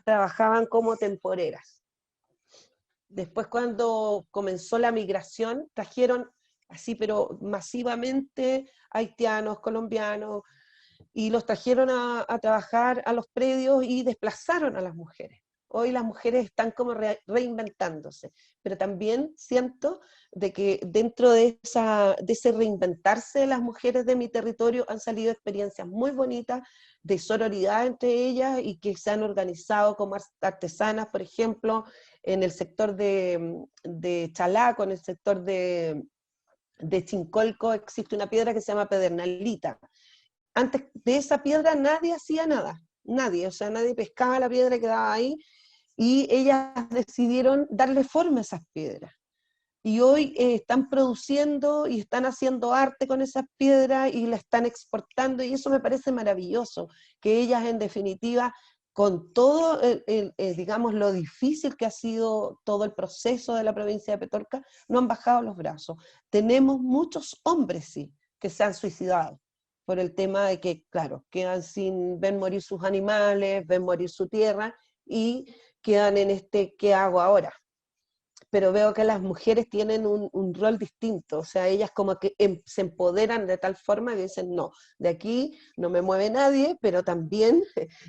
trabajaban como temporeras. Después, cuando comenzó la migración, trajeron así, pero masivamente, haitianos, colombianos, y los trajeron a trabajar a los predios y desplazaron a las mujeres. Hoy las mujeres están como reinventándose, pero también siento de que dentro de ese reinventarse de las mujeres de mi territorio han salido experiencias muy bonitas de sororidad entre ellas, y que se han organizado como artesanas, por ejemplo, en el sector de Chalaco, en el sector de Chincolco, existe una piedra que se llama pedernalita. Antes de esa piedra nadie hacía nada, nadie, o sea, nadie pescaba la piedra que quedaba ahí, y ellas decidieron darle forma a esas piedras. Y hoy están produciendo y están haciendo arte con esas piedras y la están exportando, y eso me parece maravilloso, que ellas en definitiva, con todo, digamos, lo difícil que ha sido todo el proceso de la provincia de Petorca, no han bajado los brazos. Tenemos muchos hombres, sí, que se han suicidado por el tema de que, claro, quedan sin, ven morir sus animales, ven morir su tierra, y quedan en ¿qué hago ahora? Pero veo que las mujeres tienen un rol distinto, o sea, ellas como que se empoderan de tal forma que dicen, no, de aquí no me mueve nadie, pero también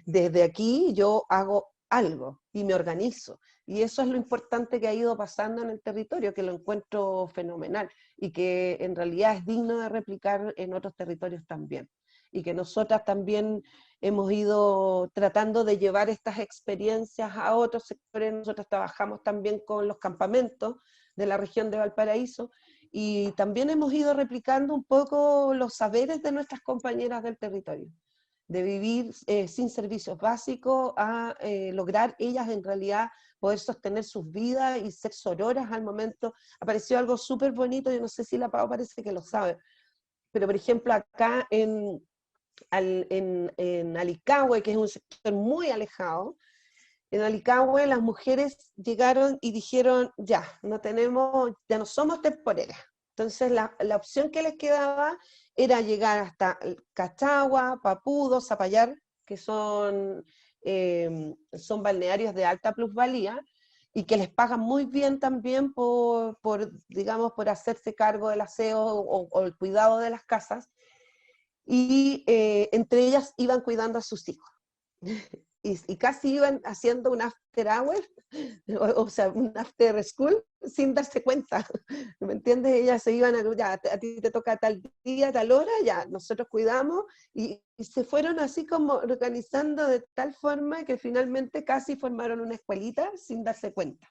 desde aquí yo hago algo y me organizo. Y eso es lo importante que ha ido pasando en el territorio, que lo encuentro fenomenal, y que en realidad es digno de replicar en otros territorios también. Y que nosotras también hemos ido tratando de llevar estas experiencias a otros sectores. Nosotros trabajamos también con los campamentos de la región de Valparaíso, y también hemos ido replicando un poco los saberes de nuestras compañeras del territorio, de vivir sin servicios básicos a lograr ellas en realidad poder sostener sus vidas y ser sororas al momento. Apareció algo súper bonito, yo no sé si la Pau parece que lo sabe, pero por ejemplo acá en Alicahue, que es un sector muy alejado, en Alicahue las mujeres llegaron y dijeron, ya no somos temporeras. Entonces la opción que les quedaba era llegar hasta Cachagua, Papudo, Zapallar, que son balnearios de alta plusvalía, y que les pagan muy bien también digamos, por hacerse cargo del aseo o el cuidado de las casas, y entre ellas iban cuidando a sus hijos. Y casi iban haciendo un after hour, o sea, un after school, sin darse cuenta, ¿me entiendes? Ellas se iban ya, a ti te toca tal día, tal hora, ya, nosotros cuidamos, y se fueron así como organizando de tal forma que finalmente casi formaron una escuelita sin darse cuenta,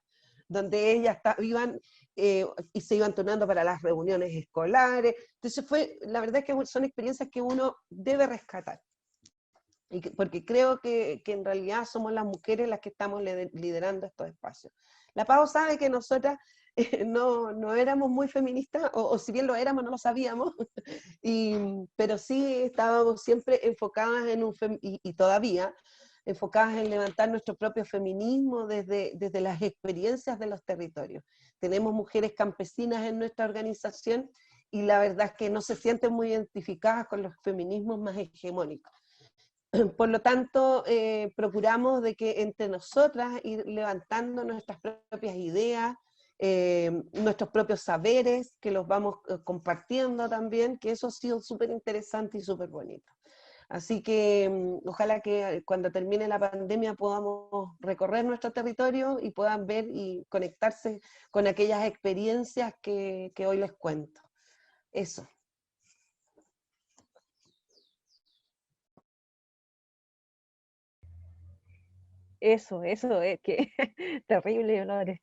donde ellas iban y se iban turnando para las reuniones escolares. Entonces la verdad es que son experiencias que uno debe rescatar. porque creo que en realidad somos las mujeres las que estamos liderando estos espacios. La Pau sabe que nosotras no éramos muy feministas, o si bien lo éramos, no lo sabíamos, pero sí estábamos siempre enfocadas y todavía enfocadas en levantar nuestro propio feminismo desde las experiencias de los territorios. Tenemos mujeres campesinas en nuestra organización y la verdad es que no se sienten muy identificadas con los feminismos más hegemónicos. Por lo tanto, procuramos de que entre nosotras ir levantando nuestras propias ideas, nuestros propios saberes, que los vamos compartiendo también, que eso ha sido súper interesante y súper bonito. Así que ojalá que cuando termine la pandemia podamos recorrer nuestro territorio y puedan ver y conectarse con aquellas experiencias que hoy les cuento. Eso. Eso, es que terrible, Dolores.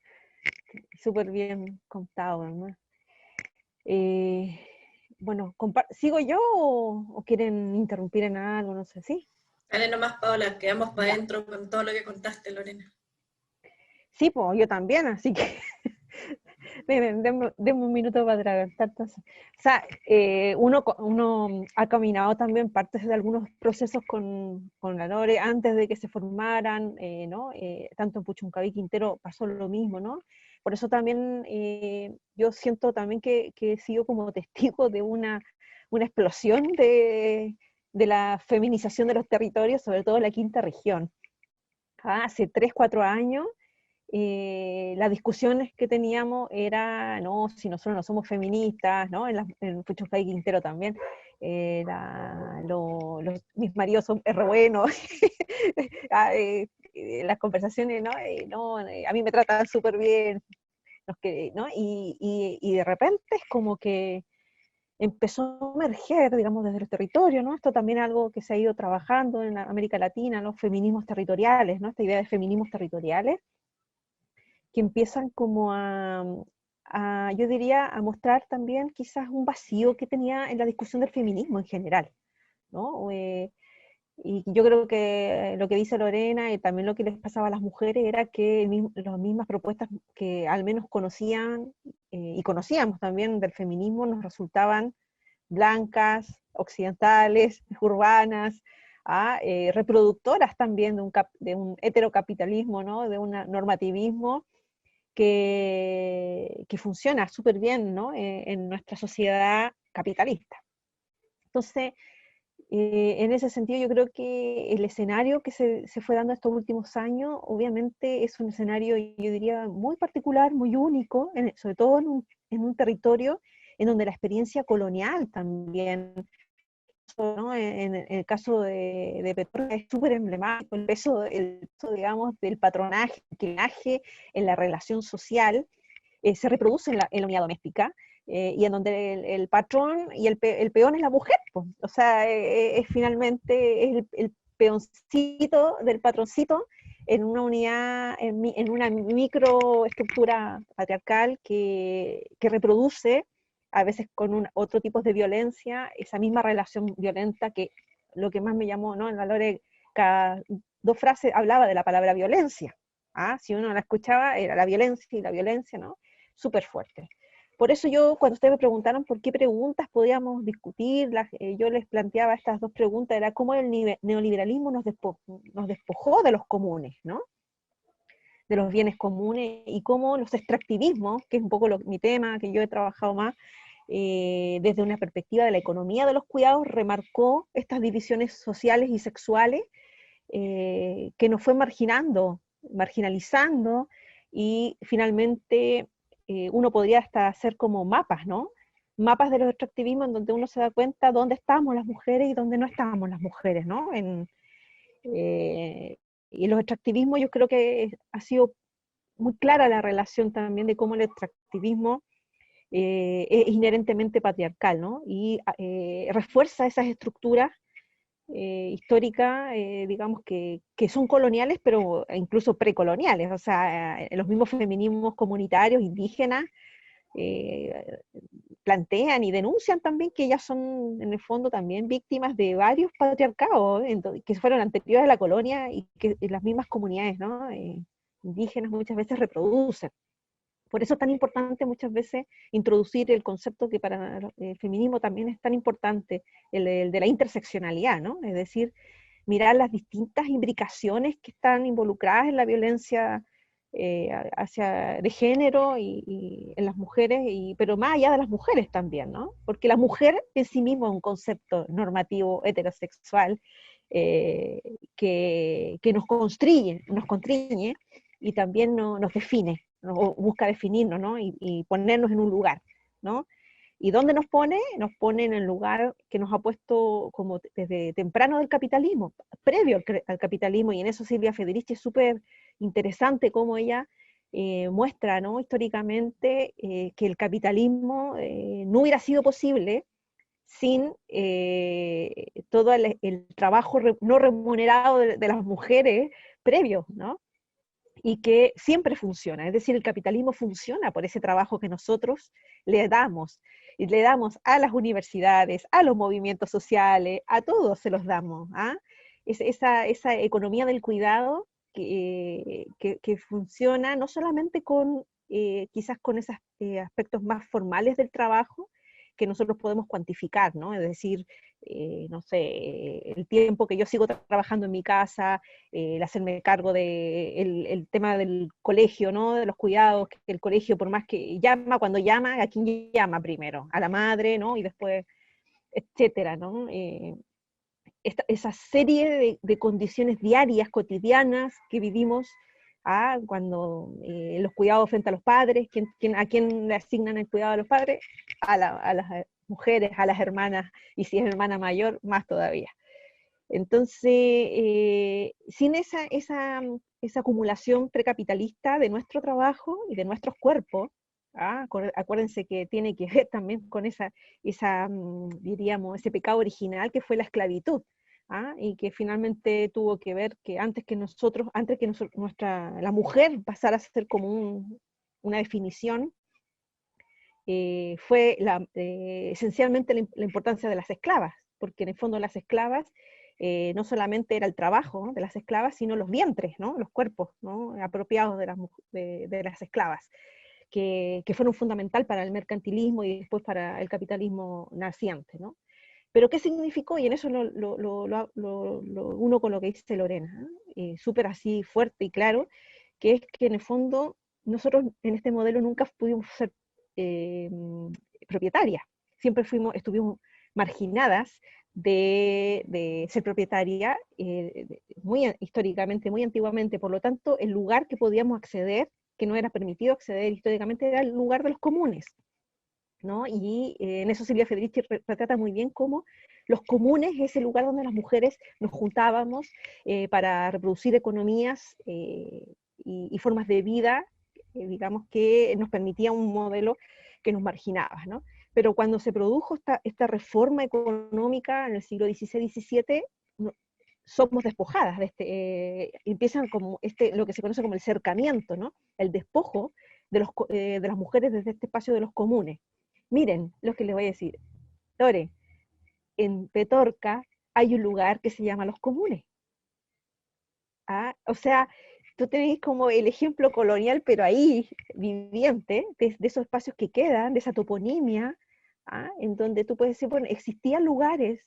Súper bien contado, ¿no? Bueno, ¿sigo yo o quieren interrumpir en algo? No sé, ¿sí? Dale nomás, Paola, quedamos para Ya. adentro con todo lo que contaste, Lorena. Sí, pues yo también, así que denme un minuto para atragantar. O sea, uno ha caminado también partes de algunos procesos con la Lore antes de que se formaran, ¿no? Tanto en Puchuncaví Quintero pasó lo mismo, ¿no? Por eso también yo siento también que he sido como testigo de una explosión de la feminización de los territorios, sobre todo en la quinta región. Hace 3, 4 años, las discusiones que teníamos era, no, si nosotros no somos feministas, ¿no? En Puchuncaví Quintero también, mis maridos son re buenos, las conversaciones, ¿no? A mí me tratan súper bien, ¿no? Y de repente es como que empezó a emerger, digamos, desde los territorios, ¿no? Esto también es algo que se ha ido trabajando en América Latina, los feminismos territoriales, ¿no? Esta idea de feminismos territoriales, que empiezan como yo diría, a mostrar también quizás un vacío que tenía en la discusión del feminismo en general, ¿no? Y yo creo que lo que dice Lorena y también lo que les pasaba a las mujeres era que las mismas propuestas que al menos conocían y conocíamos también del feminismo nos resultaban blancas, occidentales, urbanas, reproductoras también de un heterocapitalismo, ¿no? De un normativismo que funciona súper bien, ¿no? En nuestra sociedad capitalista. Entonces, en ese sentido yo creo que el escenario que se fue dando estos últimos años, obviamente es un escenario, yo diría, muy particular, muy único, sobre todo en un territorio en donde la experiencia colonial también, ¿no? En el caso de Petorca es súper emblemático, el peso, digamos, del patronaje en la relación social se reproduce en la unidad doméstica, y en donde el patrón y el peón es la mujer, pues. O sea, finalmente es el peoncito del patroncito en una unidad, en una microestructura patriarcal que reproduce, a veces con otro tipo de violencia, esa misma relación violenta que lo que más me llamó, ¿no? En la Lore, cada 2 frases hablaba de la palabra violencia. Si uno la escuchaba, era la violencia y la violencia, ¿no? Súper fuerte. Por eso yo, cuando ustedes me preguntaron por qué preguntas podíamos discutir, yo les planteaba estas 2 preguntas, era cómo el neoliberalismo nos despojó de los comunes, ¿no? De los bienes comunes, y cómo los extractivismos, que es un poco mi tema, que yo he trabajado más, desde una perspectiva de la economía de los cuidados, remarcó estas divisiones sociales y sexuales que nos fue marginalizando, y finalmente uno podría hasta hacer como mapas, ¿no? Mapas de los extractivismos en donde uno se da cuenta dónde estábamos las mujeres y dónde no estábamos las mujeres, ¿no? Y los extractivismos, yo creo que ha sido muy clara la relación también de cómo el extractivismo es inherentemente patriarcal, ¿no? Y refuerza esas estructuras históricas, digamos, que son coloniales, pero incluso precoloniales. O sea, los mismos feminismos comunitarios, indígenas, plantean y denuncian también que ellas son, en el fondo, también víctimas de varios patriarcados, que fueron anteriores a la colonia y que las mismas comunidades, ¿no? Indígenas muchas veces reproducen. Por eso es tan importante muchas veces introducir el concepto que para el feminismo también es tan importante, el de la interseccionalidad, ¿no? Es decir, mirar las distintas imbricaciones que están involucradas en la violencia de género y en las mujeres, pero más allá de las mujeres también, ¿no? Porque la mujer en sí misma es un concepto normativo heterosexual que nos constriñe y también nos define, o busca definirnos, ¿no? Y ponernos en un lugar, ¿no? ¿Y dónde nos pone? Nos pone en el lugar que nos ha puesto como desde temprano del capitalismo, previo al capitalismo, y en eso Silvia Federici es súper interesante cómo ella muestra, ¿no? Históricamente que el capitalismo no hubiera sido posible sin todo el trabajo no remunerado de las mujeres previos, ¿no? Y que siempre funciona, es decir, el capitalismo funciona por ese trabajo que nosotros le damos, y le damos a las universidades, a los movimientos sociales, a todos se los damos, ¿ah? Esa economía del cuidado que funciona no solamente con, quizás con esos aspectos más formales del trabajo, que nosotros podemos cuantificar, ¿no? Es decir, no sé, el tiempo que yo sigo trabajando en mi casa, el hacerme cargo el tema del colegio, ¿no? De los cuidados, que el colegio, por más que llama, cuando llama, ¿a quién llama primero? A la madre, ¿no? Y después, etcétera, ¿no? Esa serie de condiciones diarias, cotidianas que vivimos, cuando los cuidados frente a los padres, ¿a quién le asignan el cuidado a los padres? A las mujeres, a las hermanas, y si es hermana mayor, más todavía. Entonces, sin esa acumulación precapitalista de nuestro trabajo y de nuestros cuerpos, acuérdense que tiene que ver también con diríamos, ese pecado original que fue la esclavitud, y que finalmente tuvo que ver que la mujer pasara a ser como una definición, fue esencialmente la importancia de las esclavas, porque en el fondo las esclavas no solamente era el trabajo, ¿no?, de las esclavas, sino los vientres, ¿no?, los cuerpos, ¿no?, apropiados de las esclavas, que fueron fundamental para el mercantilismo y después para el capitalismo naciente, ¿no? Pero ¿qué significó? Y en eso lo uno con lo que dice Lorena, súper así fuerte y claro, que es que en el fondo nosotros en este modelo nunca pudimos ser propietarias, siempre estuvimos marginadas de ser propietaria, históricamente, muy antiguamente. Por lo tanto, el lugar que podíamos acceder, que no era permitido acceder históricamente, era el lugar de los comunes, ¿no? Y en eso Silvia Federici retrata muy bien cómo los comunes es el lugar donde las mujeres nos juntábamos para reproducir economías y formas de vida, digamos, que nos permitía un modelo que nos marginaba, ¿no? Pero cuando se produjo esta reforma económica en el siglo XVI-XVII, somos despojadas empiezan como lo que se conoce como el cercamiento, ¿no? El despojo de las mujeres desde este espacio de los comunes. Miren lo que les voy a decir. Lore, en Petorca hay un lugar que se llama Los Comunes. O sea, tú tenés como el ejemplo colonial, pero ahí, viviente, de esos espacios que quedan, de esa toponimia, en donde tú puedes decir, bueno, existían lugares,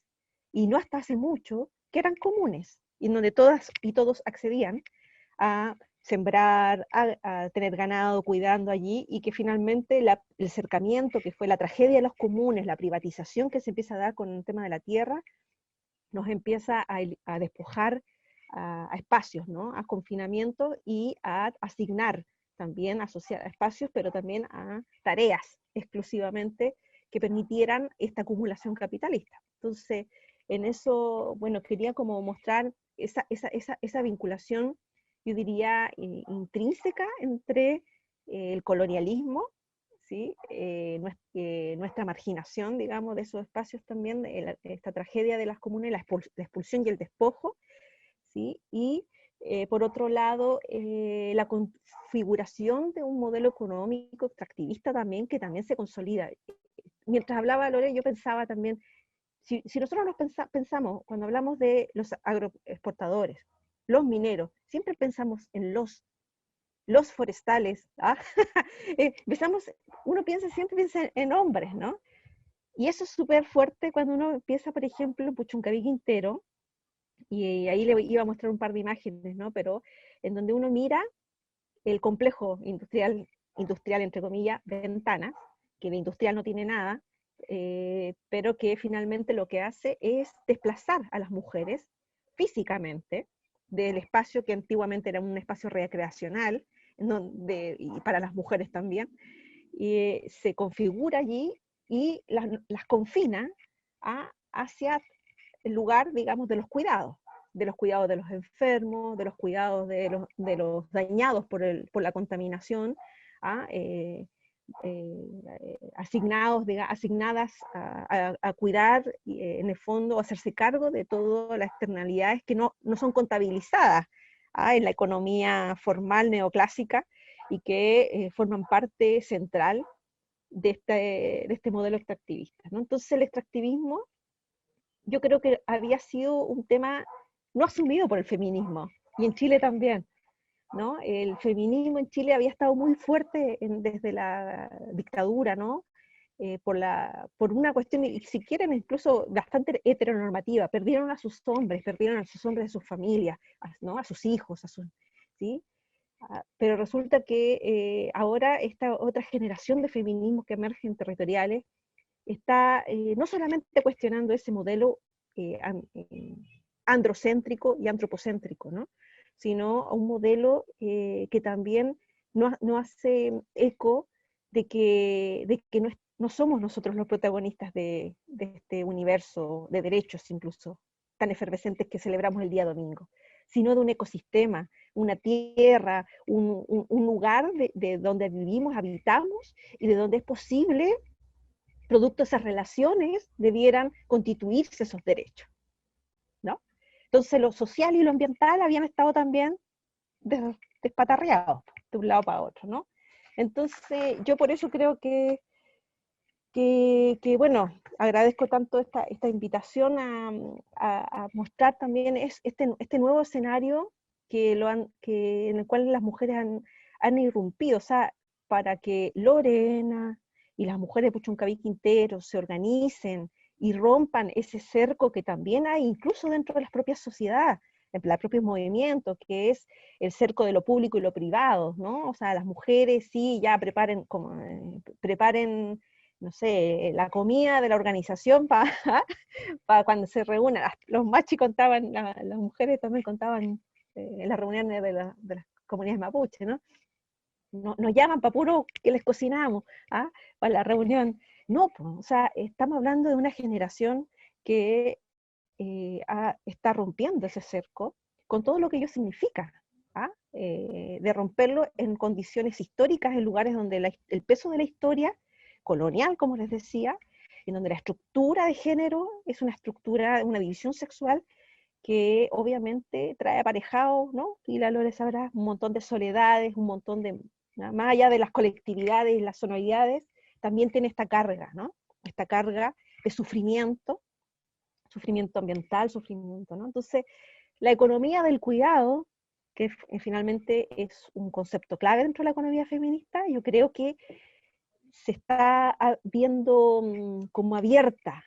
y no hasta hace mucho, que eran comunes, y en donde todas y todos accedían a sembrar, a tener ganado cuidando allí, y que finalmente el cercamiento, que fue la tragedia de los comunes, la privatización que se empieza a dar con el tema de la tierra, nos empieza a despojar a espacios, ¿no?, a confinamiento, y a asignar también, asociar a espacios, pero también a tareas exclusivamente que permitieran esta acumulación capitalista. Entonces, en eso, bueno, quería como mostrar esa vinculación, yo diría, intrínseca entre el colonialismo, ¿sí?, nuestra marginación, digamos, de esos espacios también, esta tragedia de las comunes, la expulsión y el despojo, ¿sí?, y por otro lado, la configuración de un modelo económico extractivista también, que también se consolida. Mientras hablaba Lore, yo pensaba también, si nosotros pensamos, cuando hablamos de los agroexportadores, los mineros, siempre pensamos en los forestales, ¿ah? Siempre piensa en hombres, ¿no? Y eso es súper fuerte cuando uno empieza, por ejemplo, en Puchuncaví Quintero, y ahí le iba a mostrar un par de imágenes, ¿no? Pero en donde uno mira el complejo industrial entre comillas, Ventanas, que de industrial no tiene nada, pero que finalmente lo que hace es desplazar a las mujeres físicamente del espacio que antiguamente era un espacio recreacional, y para las mujeres también, y se configura allí y las confina hacia el lugar, digamos, de los cuidados de los enfermos, de los cuidados de los dañados por la contaminación, asignadas a cuidar, en el fondo, hacerse cargo de todas las externalidades que no son contabilizadas en la economía formal neoclásica y que forman parte central de este modelo extractivista, ¿no? Entonces el extractivismo yo creo que había sido un tema no asumido por el feminismo, y en Chile también, ¿no? El feminismo en Chile había estado muy fuerte desde la dictadura, ¿no? Por una cuestión, y si quieren, incluso bastante heteronormativa. Perdieron a sus hombres de sus familias, ¿no? A sus hijos, ¿sí? Pero resulta que ahora esta otra generación de feminismos que emergen territoriales está no solamente cuestionando ese modelo androcéntrico y antropocéntrico, ¿no? Sino a un modelo que también no hace eco de que no somos nosotros los protagonistas de este universo de derechos incluso tan efervescentes que celebramos el día domingo, sino de un ecosistema, una tierra, un lugar de donde vivimos, habitamos, y de donde es posible, producto de esas relaciones, debieran constituirse esos derechos, ¿no? Entonces lo social y lo ambiental habían estado también despatarreados de un lado para otro, ¿no? Entonces yo por eso creo que bueno, agradezco tanto esta invitación a mostrar también este nuevo escenario en el cual las mujeres han irrumpido, o sea, para que Lorena y las mujeres de Puchuncaví Quintero se organicen y rompan ese cerco que también hay incluso dentro de las propias sociedades, en los propios movimientos, que es el cerco de lo público y lo privado, ¿no? O sea, las mujeres sí ya preparen no sé, la comida de la organización para cuando se reúnan. Los machis contaban, las mujeres también contaban en las reuniones de las comunidades mapuche, ¿no? Nos llaman para puro que les cocinamos, para la reunión. No, pues, o sea, estamos hablando de una generación que está rompiendo ese cerco con todo lo que ello significa, de romperlo en condiciones históricas, en lugares donde el peso de la historia colonial, como les decía, en donde la estructura de género es una división sexual que obviamente trae aparejado, ¿no? Y la Lore sabrá, un montón de soledades, un montón de, más allá de las colectividades y las sonoridades, también tiene esta carga, ¿no? Esta carga de sufrimiento ambiental, ¿no? Entonces, la economía del cuidado, que finalmente es un concepto clave dentro de la economía feminista, yo creo que se está viendo como abierta,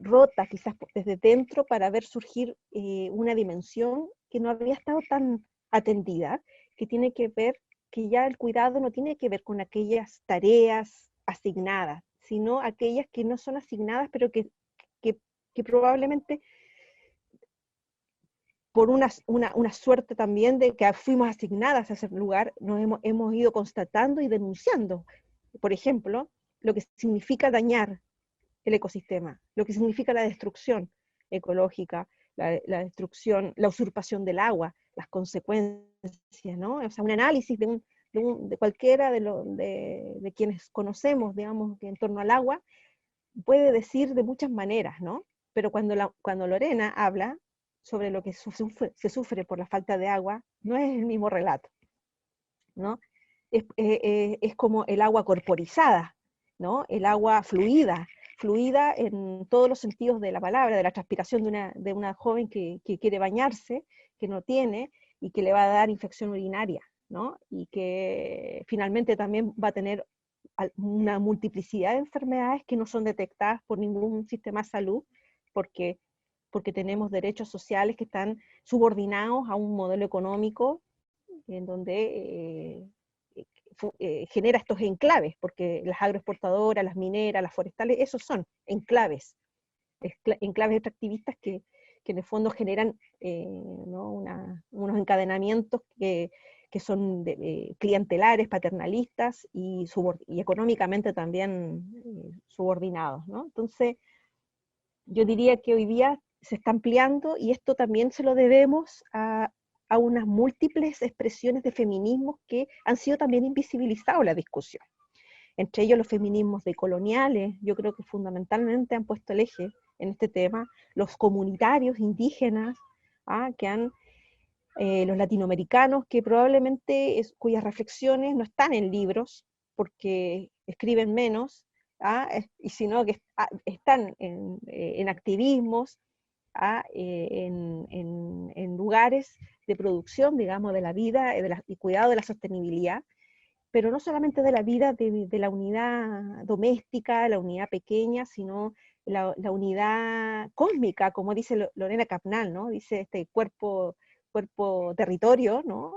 rota quizás desde dentro, para ver surgir una dimensión que no había estado tan atendida, que tiene que ver, que ya el cuidado no tiene que ver con aquellas tareas asignadas, sino aquellas que no son asignadas, pero que probablemente por una suerte también de que fuimos asignadas a ese lugar, hemos ido constatando y denunciando. Por ejemplo, lo que significa dañar el ecosistema, lo que significa la destrucción ecológica, la destrucción, la usurpación del agua, las consecuencias, ¿no? O sea, un análisis de cualquiera de quienes conocemos, digamos, que en torno al agua, puede decir de muchas maneras, ¿no? Pero cuando Lorena habla, sobre lo que se sufre por la falta de agua, no es el mismo relato, ¿no? Es como el agua corporizada, ¿no? El agua fluida en todos los sentidos de la palabra, de la transpiración de una joven que quiere bañarse, que no tiene, y que le va a dar infección urinaria, ¿no? Y que finalmente también va a tener una multiplicidad de enfermedades que no son detectadas por ningún sistema de salud, porque tenemos derechos sociales que están subordinados a un modelo económico en donde genera estos enclaves, porque las agroexportadoras, las mineras, las forestales, esos son enclaves extractivistas que en el fondo generan ¿no? unos encadenamientos que son clientelares, paternalistas y económicamente también subordinados, ¿no? Entonces, yo diría que hoy día se está ampliando, y esto también se lo debemos a unas múltiples expresiones de feminismos que han sido también invisibilizados en la discusión. Entre ellos los feminismos decoloniales, yo creo que fundamentalmente han puesto el eje en este tema, los comunitarios indígenas, los latinoamericanos, que probablemente cuyas reflexiones no están en libros, porque escriben menos, y sino que están en activismos, en lugares de producción, digamos, de la vida y cuidado de la sostenibilidad, pero no solamente de la vida de la unidad doméstica, la unidad pequeña, sino la unidad cósmica, como dice Lorena Capnal, ¿no? Dice este cuerpo-territorio, ¿no?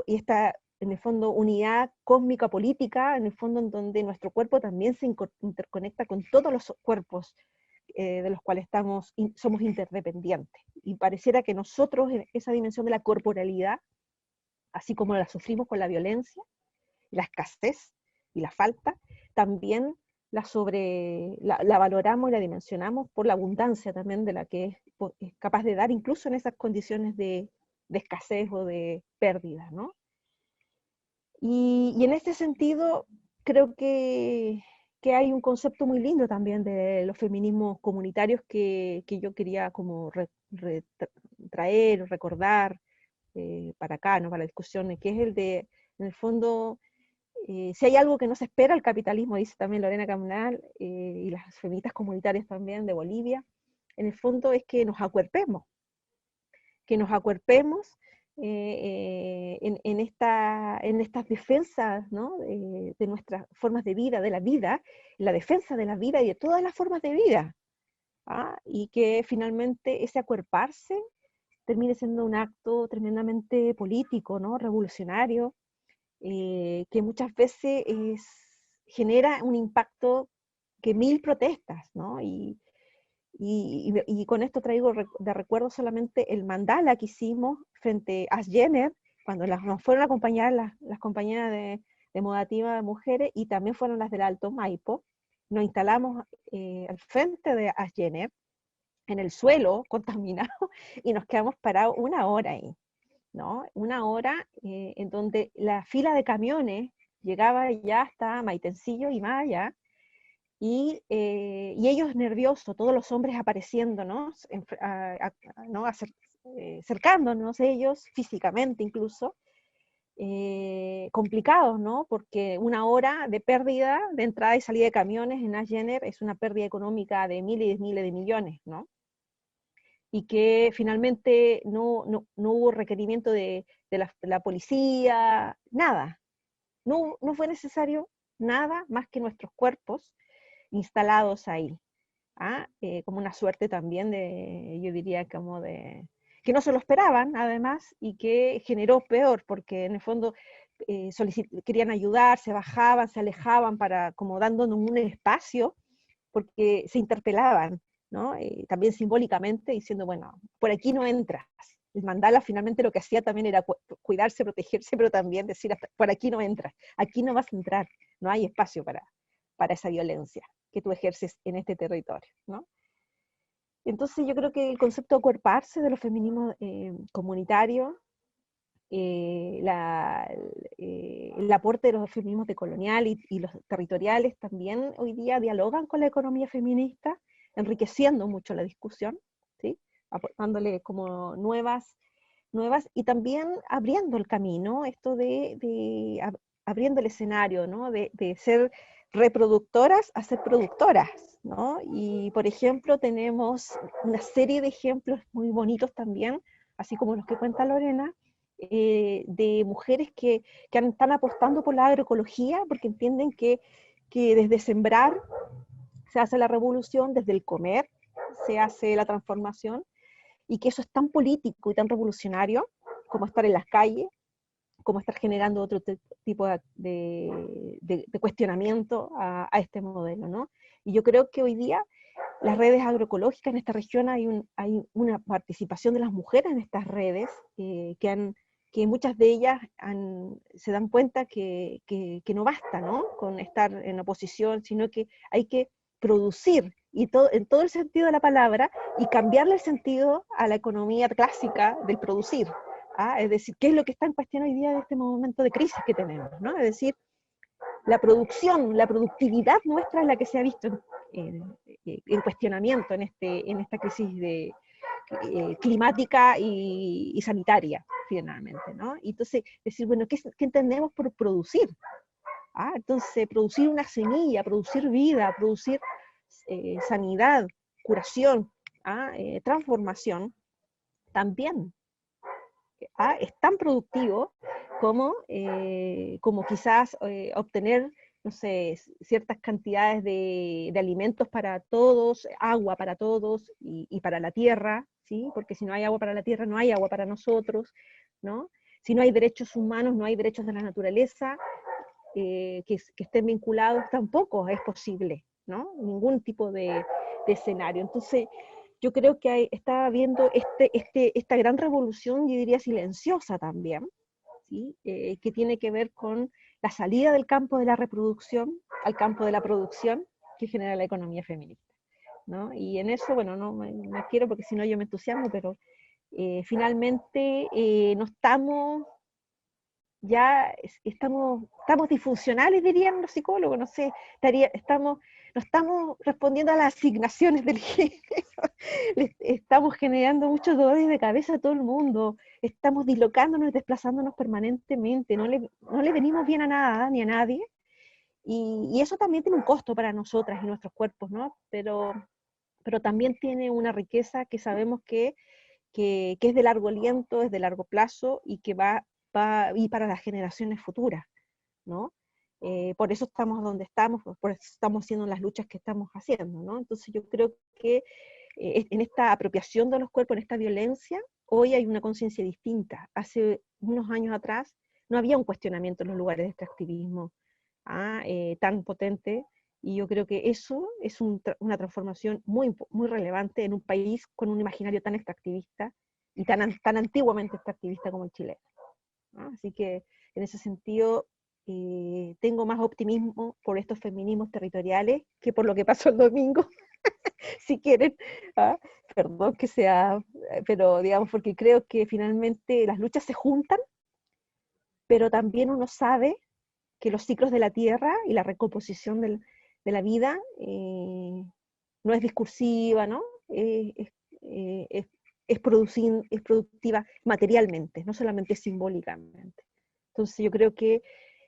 Y esta, en el fondo, unidad cósmica política, en el fondo en donde nuestro cuerpo también se interconecta con todos los cuerpos de los cuales somos interdependientes. Y pareciera que nosotros, en esa dimensión de la corporalidad, así como la sufrimos con la violencia, la escasez y la falta, también la valoramos y la dimensionamos por la abundancia también de la que es capaz de dar, incluso en esas condiciones de escasez o de pérdida, ¿no? Y en este sentido, creo que hay un concepto muy lindo también de los feminismos comunitarios que yo quería como traer o recordar para acá, ¿no? Para la discusión, que es el de, en el fondo, si hay algo que no se espera, el capitalismo, dice también Lorena Camnal, y las feministas comunitarias también de Bolivia, en el fondo es que nos acuerpemos en estas defensas, ¿no? De nuestras formas de vida, de la vida, la defensa de la vida y de todas las formas de vida, y que finalmente ese acuerparse termine siendo un acto tremendamente político, ¿no? Revolucionario, que muchas veces genera un impacto que 1000 protestas, ¿no? Y con esto traigo de recuerdo solamente el mandala que hicimos frente a Jenner, cuando nos fueron a acompañar las compañeras de Modativa de mujeres, y también fueron las del Alto Maipo. Nos instalamos al frente de Jenner, en el suelo contaminado, y nos quedamos parados 1 hora ahí, ¿no? 1 hora en donde la fila de camiones llegaba ya hasta Maitencillo y más allá, y ellos nerviosos, todos los hombres apareciéndonos, ¿no? Cercándonos ellos físicamente incluso, complicados, ¿no? Porque 1 hora de pérdida de entrada y salida de camiones en Jenner es una pérdida económica de miles y miles de millones, ¿no? Y que finalmente no hubo requerimiento de la policía, nada. No fue necesario nada más que nuestros cuerpos instalados ahí, como una suerte también yo diría como de, que no se lo esperaban además, y que generó peor, porque en el fondo querían ayudar, se bajaban, se alejaban, como dándonos un espacio, porque se interpelaban, ¿no? También simbólicamente, diciendo, bueno, por aquí no entras. El mandala finalmente lo que hacía también era cuidarse, protegerse, pero también decir, por aquí no entras, aquí no vas a entrar, no hay espacio para esa violencia que tú ejerces en este territorio, ¿no? Entonces yo creo que el concepto de acuerparse de los feminismos comunitarios, el aporte de los feminismos decoloniales y los territoriales también hoy día dialogan con la economía feminista, enriqueciendo mucho la discusión, ¿sí? aportándole como nuevas, y también abriendo el camino, esto abriendo el escenario, ¿no? De ser reproductoras a ser productoras, ¿no? Y, por ejemplo, tenemos una serie de ejemplos muy bonitos también, así como los que cuenta Lorena, de mujeres que están apostando por la agroecología, porque entienden que desde sembrar se hace la revolución, desde el comer se hace la transformación, y que eso es tan político y tan revolucionario como estar en las calles, como estar generando otro tipo de cuestionamiento a este modelo, ¿no? Y yo creo que hoy día las redes agroecológicas en esta región hay una participación de las mujeres en estas redes, que muchas de ellas se dan cuenta que no basta, ¿no? Con estar en oposición, sino que hay que producir, y en todo el sentido de la palabra, y cambiarle el sentido a la economía clásica del producir. Es decir, ¿qué es lo que está en cuestión hoy día de este momento de crisis que tenemos, ¿no? Es decir, la producción, la productividad nuestra es la que se ha visto en cuestionamiento en esta crisis climática y sanitaria, finalmente, ¿no? Y entonces, decir, bueno, ¿qué entendemos por producir? Entonces, producir una semilla, producir vida, producir sanidad, curación, transformación, también es tan productivo como quizás obtener, no sé, ciertas cantidades de alimentos para todos, agua para todos y para la tierra, ¿sí? Porque si no hay agua para la tierra, no hay agua para nosotros, ¿no? Si no hay derechos humanos, no hay derechos de la naturaleza que estén vinculados, tampoco es posible, ¿no? Ningún tipo de escenario. Entonces, yo creo que está habiendo esta gran revolución, yo diría silenciosa también, ¿sí? Que tiene que ver con la salida del campo de la reproducción al campo de la producción que genera la economía feminista, ¿no? Y en eso, bueno, no me quiero porque si no yo me entusiasmo, pero finalmente no estamos, ya estamos disfuncionales, dirían los psicólogos, no sé, no estamos respondiendo a las asignaciones del género, estamos generando muchos dolores de cabeza a todo el mundo, estamos dislocándonos y desplazándonos permanentemente, no le venimos bien a nada ni a nadie, y eso también tiene un costo para nosotras y nuestros cuerpos, ¿no? Pero también tiene una riqueza que sabemos que es de largo aliento, es de largo plazo y que va y para las generaciones futuras, ¿no? Por eso estamos donde estamos, por eso estamos haciendo las luchas que estamos haciendo, ¿no? Entonces yo creo que en esta apropiación de los cuerpos, en esta violencia, hoy hay una conciencia distinta. Hace unos años atrás no había un cuestionamiento en los lugares de extractivismo tan potente, y yo creo que eso es una transformación muy, muy relevante en un país con un imaginario tan extractivista y tan antiguamente extractivista como el chileno, ¿no? Así que en ese sentido tengo más optimismo por estos feminismos territoriales que por lo que pasó el domingo, si quieren, perdón que sea, pero digamos porque creo que finalmente las luchas se juntan, pero también uno sabe que los ciclos de la tierra y la recomposición de la vida no es discursiva, ¿no? Es productiva materialmente, no solamente simbólicamente. Entonces yo creo que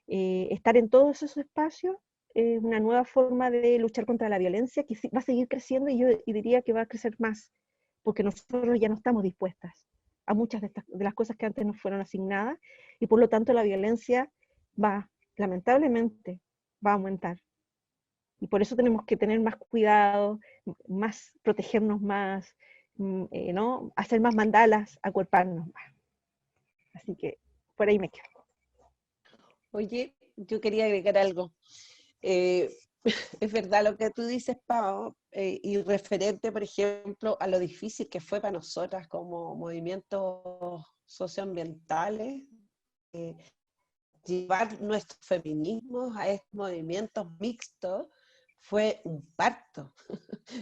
estar en todos esos espacios es una nueva forma de luchar contra la violencia que va a seguir creciendo, y yo diría que va a crecer más, porque nosotros ya no estamos dispuestas a muchas de las cosas que antes nos fueron asignadas, y por lo tanto la violencia lamentablemente, va a aumentar. Y por eso tenemos que tener más cuidado, protegernos más, ¿no? Hacer más mandalas, acuerparnos más. Así que por ahí me quedo. Oye, yo quería agregar algo. Es verdad lo que tú dices, Pao, y referente, por ejemplo, a lo difícil que fue para nosotras como movimientos socioambientales, llevar nuestros feminismos a estos movimientos mixtos fue un parto.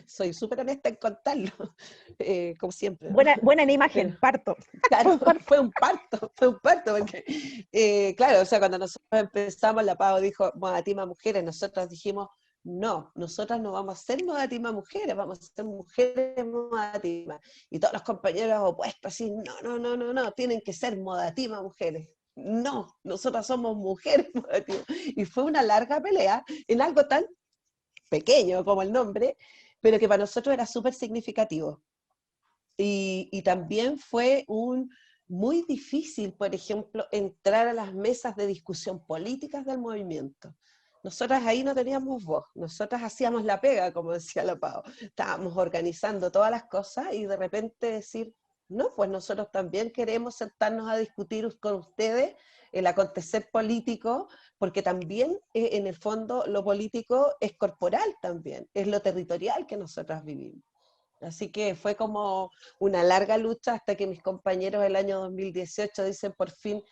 Soy súper honesta en contarlo, como siempre, ¿no? Buena en imagen, pero, parto. Claro, fue un parto, porque, claro, o sea, cuando nosotros empezamos, la Pau dijo, Modatima Mujeres, nosotros dijimos, no, nosotras no vamos a ser Modatima mujeres, vamos a ser mujeres Modatima. Y todos los compañeros opuestos así, no, tienen que ser Modatima mujeres. No, nosotras somos mujeres Modatima. Y fue una larga pelea en algo tan pequeño como el nombre, pero que para nosotros era súper significativo. Y también fue muy difícil, por ejemplo, entrar a las mesas de discusión políticas del movimiento. Nosotras ahí no teníamos voz, nosotras hacíamos la pega, como decía la Pau. Estábamos organizando todas las cosas y de repente decir, no, pues nosotros también queremos sentarnos a discutir con ustedes el acontecer político, porque también en el fondo lo político es corporal también, es lo territorial que nosotras vivimos. Así que fue como una larga lucha hasta que mis compañeros el año 2018 dicen por fin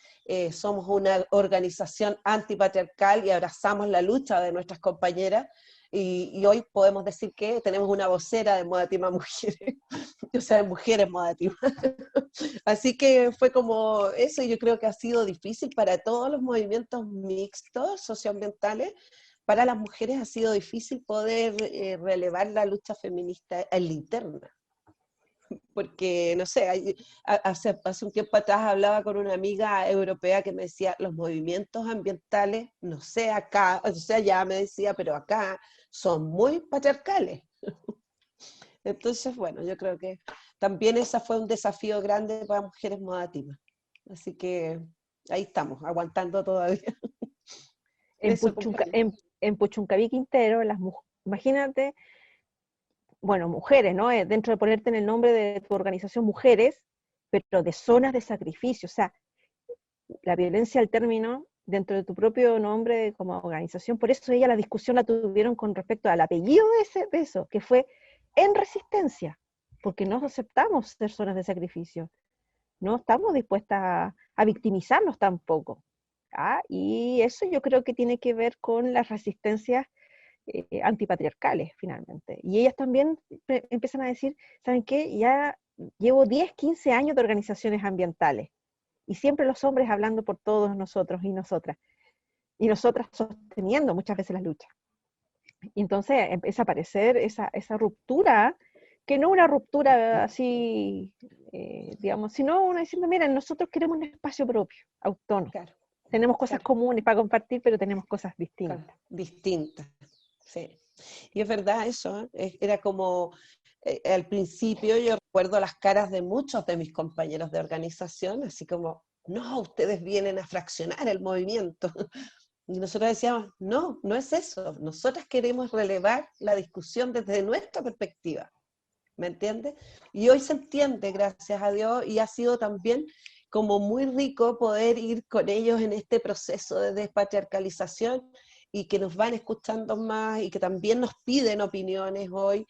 somos una organización antipatriarcal y abrazamos la lucha de nuestras compañeras y hoy podemos decir que tenemos una vocera de Modatima Mujeres, o sea, de mujeres Modatima. Así que fue como eso, y yo creo que ha sido difícil para todos los movimientos mixtos socioambientales. Para las mujeres ha sido difícil poder relevar la lucha feminista en la interna. Porque, no sé, hace un tiempo atrás hablaba con una amiga europea que me decía, los movimientos ambientales, no sé acá, o sea, ya me decía, pero acá son muy patriarcales. Entonces, bueno, yo creo que también ese fue un desafío grande para mujeres Modatima. Así que ahí estamos, aguantando todavía. En Puchuncaví, Quintero, imagínate, bueno, mujeres, ¿no? Dentro de ponerte en el nombre de tu organización, mujeres, pero de zonas de sacrificio, o sea, la violencia al término dentro de tu propio nombre como organización, por eso ella la discusión la tuvieron con respecto al apellido de eso, que fue en resistencia, porque no aceptamos ser zonas de sacrificio, no estamos dispuestas a victimizarnos tampoco. Y eso yo creo que tiene que ver con las resistencias antipatriarcales, finalmente. Y ellas también empiezan a decir, ¿saben qué? Ya llevo 10, 15 años de organizaciones ambientales, y siempre los hombres hablando por todos nosotros y nosotras sosteniendo muchas veces las luchas. Y entonces empieza a aparecer esa ruptura, que no una ruptura así, digamos, sino una diciendo, miren, nosotros queremos un espacio propio, autónomo. Claro. Tenemos cosas comunes para compartir, pero tenemos cosas distintas. Claro, distintas, sí. Y es verdad eso, era como, al principio yo recuerdo las caras de muchos de mis compañeros de organización, así como, no, ustedes vienen a fraccionar el movimiento. Y nosotros decíamos, no, no es eso, nosotras queremos relevar la discusión desde nuestra perspectiva, ¿me entiendes? Y hoy se entiende, gracias a Dios, y ha sido también como muy rico poder ir con ellos en este proceso de despatriarcalización y que nos van escuchando más y que también nos piden opiniones hoy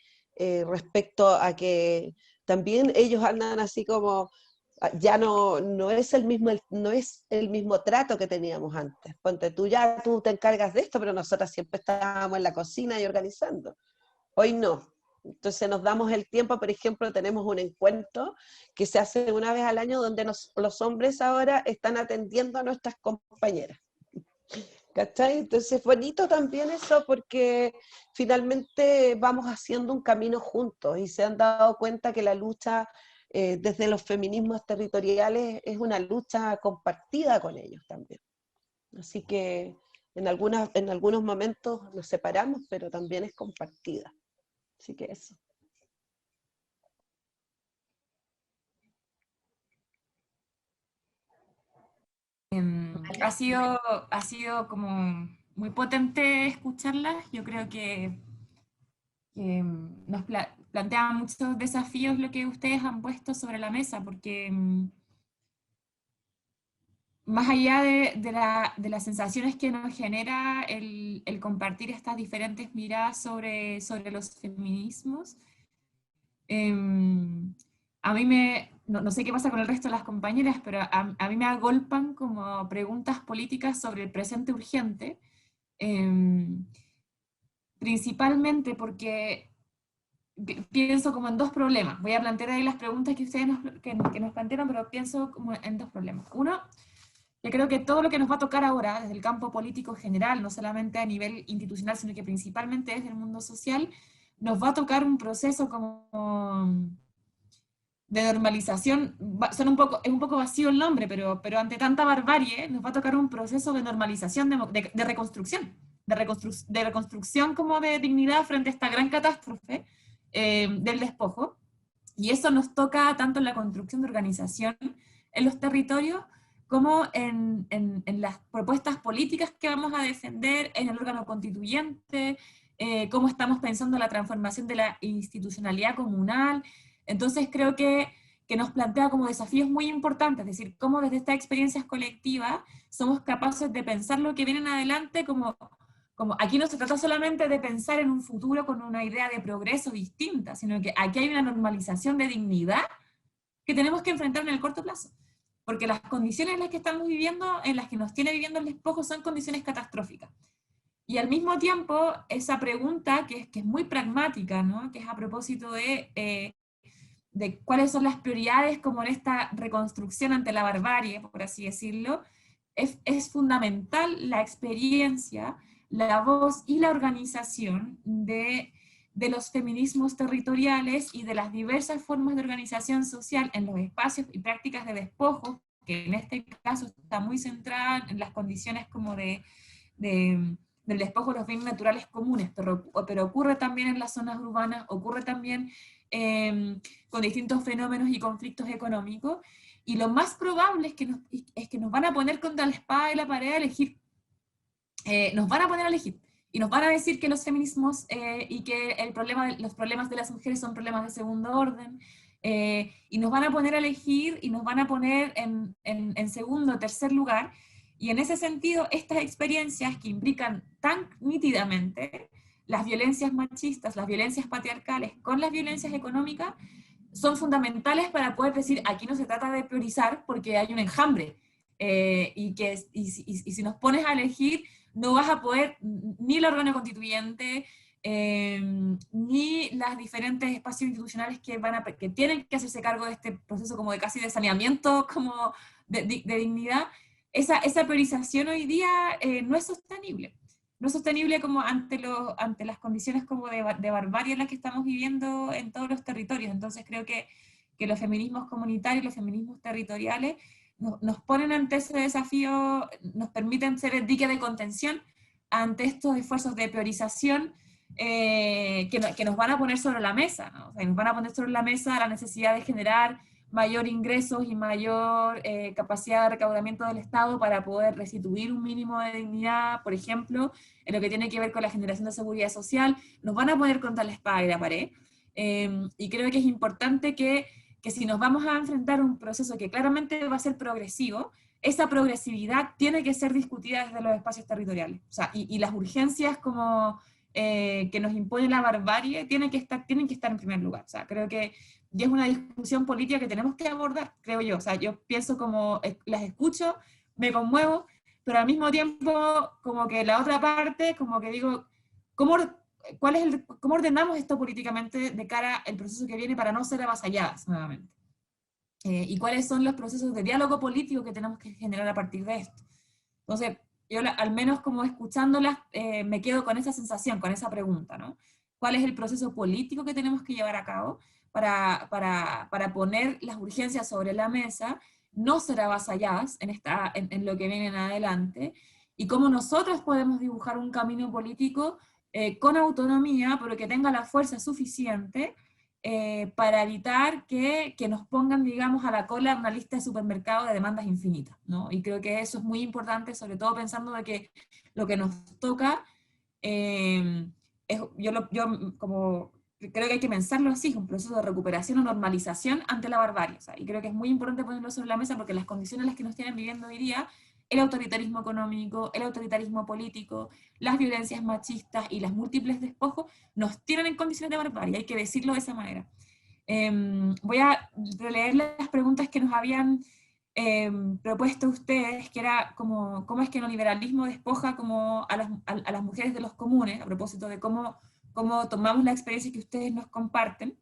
respecto a que también ellos andan así como, ya no es el mismo trato que teníamos antes. Ponte tú te encargas de esto, pero nosotras siempre estábamos en la cocina y organizando. Hoy no. Entonces nos damos el tiempo, por ejemplo, tenemos un encuentro que se hace una vez al año donde los hombres ahora están atendiendo a nuestras compañeras. ¿Cachai? Entonces es bonito también eso porque finalmente vamos haciendo un camino juntos y se han dado cuenta que la lucha desde los feminismos territoriales es una lucha compartida con ellos también. Así que en algunos momentos nos separamos, pero también es compartida. Así que eso. Ha sido como muy potente escucharlas. Yo creo que nos plantea muchos desafíos lo que ustedes han puesto sobre la mesa, porque más allá de las sensaciones que nos genera el compartir estas diferentes miradas sobre los feminismos, a mí no sé qué pasa con el resto de las compañeras, pero a mí me agolpan como preguntas políticas sobre el presente urgente, principalmente porque pienso como en dos problemas. Voy a plantear ahí las preguntas que ustedes nos plantearon, pero pienso como en dos problemas. Uno, que creo que todo lo que nos va a tocar ahora, desde el campo político general, no solamente a nivel institucional, sino que principalmente desde el mundo social, nos va a tocar un proceso como de normalización. Es un poco vacío el nombre, pero ante tanta barbarie nos va a tocar un proceso de normalización, de reconstrucción, de reconstrucción como de dignidad frente a esta gran catástrofe del despojo. Y eso nos toca tanto en la construcción de organización en los territorios, como en las propuestas políticas que vamos a defender, en el órgano constituyente, cómo estamos pensando la transformación de la institucionalidad comunal. Entonces creo que nos plantea como desafíos muy importantes, es decir, cómo desde estas experiencias colectivas somos capaces de pensar lo que viene en adelante como aquí no se trata solamente de pensar en un futuro con una idea de progreso distinta, sino que aquí hay una normalización de dignidad que tenemos que enfrentar en el corto plazo. Porque las condiciones en las que estamos viviendo, en las que nos tiene viviendo el despojo, son condiciones catastróficas. Y al mismo tiempo, esa pregunta, que es muy pragmática, ¿no? Que es a propósito de cuáles son las prioridades como en esta reconstrucción ante la barbarie, por así decirlo, es fundamental la experiencia, la voz y la organización de los feminismos territoriales y de las diversas formas de organización social en los espacios y prácticas de despojo, que en este caso está muy centrada en las condiciones como del despojo de los bienes naturales comunes, pero ocurre también en las zonas urbanas, ocurre también con distintos fenómenos y conflictos económicos, y lo más probable es que nos van a poner contra la espada y la pared a elegir. Nos van a poner a elegir, y nos van a decir que los feminismos y que los problemas de las mujeres son problemas de segundo orden, y nos van a poner a elegir, y nos van a poner en segundo o tercer lugar, y en ese sentido, estas experiencias que implican tan nítidamente las violencias machistas, las violencias patriarcales con las violencias económicas, son fundamentales para poder decir, aquí no se trata de priorizar porque hay un enjambre, y si nos pones a elegir, no vas a poder, ni el órgano constituyente, ni las diferentes espacios institucionales que tienen que hacerse cargo de este proceso como de casi de saneamiento, como de dignidad, esa priorización hoy día no es sostenible. No es sostenible como ante las condiciones como de barbarie en las que estamos viviendo en todos los territorios. Entonces creo que los feminismos comunitarios, los feminismos territoriales, nos ponen ante ese desafío, nos permiten ser el dique de contención ante estos esfuerzos de priorización que nos van a poner sobre la mesa, ¿no? O sea, nos van a poner sobre la mesa la necesidad de generar mayor ingresos y mayor capacidad de recaudamiento del Estado para poder restituir un mínimo de dignidad, por ejemplo, en lo que tiene que ver con la generación de seguridad social. Nos van a poner contra la espada y la pared, y creo que es importante que si nos vamos a enfrentar a un proceso que claramente va a ser progresivo, esa progresividad tiene que ser discutida desde los espacios territoriales. O sea, y las urgencias como que nos impone la barbarie tienen que estar en primer lugar. O sea, creo que ya es una discusión política que tenemos que abordar, creo yo. O sea, yo pienso como, las escucho, me conmuevo, pero al mismo tiempo como que la otra parte, como que digo, ¿cómo ordenamos esto políticamente de cara al proceso que viene para no ser avasalladas nuevamente? Y cuáles son los procesos de diálogo político que tenemos que generar a partir de esto. Entonces, yo al menos como escuchándolas, me quedo con esa sensación, con esa pregunta, ¿no? ¿Cuál es el proceso político que tenemos que llevar a cabo para poner las urgencias sobre la mesa, no ser avasalladas en lo que viene en adelante, y cómo nosotros podemos dibujar un camino político con autonomía, pero que tenga la fuerza suficiente para evitar que nos pongan, digamos, a la cola una lista de supermercados de demandas infinitas, ¿no? Y creo que eso es muy importante, sobre todo pensando de que lo que nos toca, como creo que hay que pensarlo así, es un proceso de recuperación o normalización ante la barbarie. O sea, y creo que es muy importante ponerlo sobre la mesa porque las condiciones en las que nos tienen viviendo hoy día, el autoritarismo económico, el autoritarismo político, las violencias machistas y las múltiples despojos nos tienen en condiciones de barbarie, hay que decirlo de esa manera. Voy a releer las preguntas que nos habían propuesto ustedes, que era como, ¿cómo es que el neoliberalismo despoja como a las mujeres de los comunes? A propósito de cómo tomamos la experiencia que ustedes nos comparten.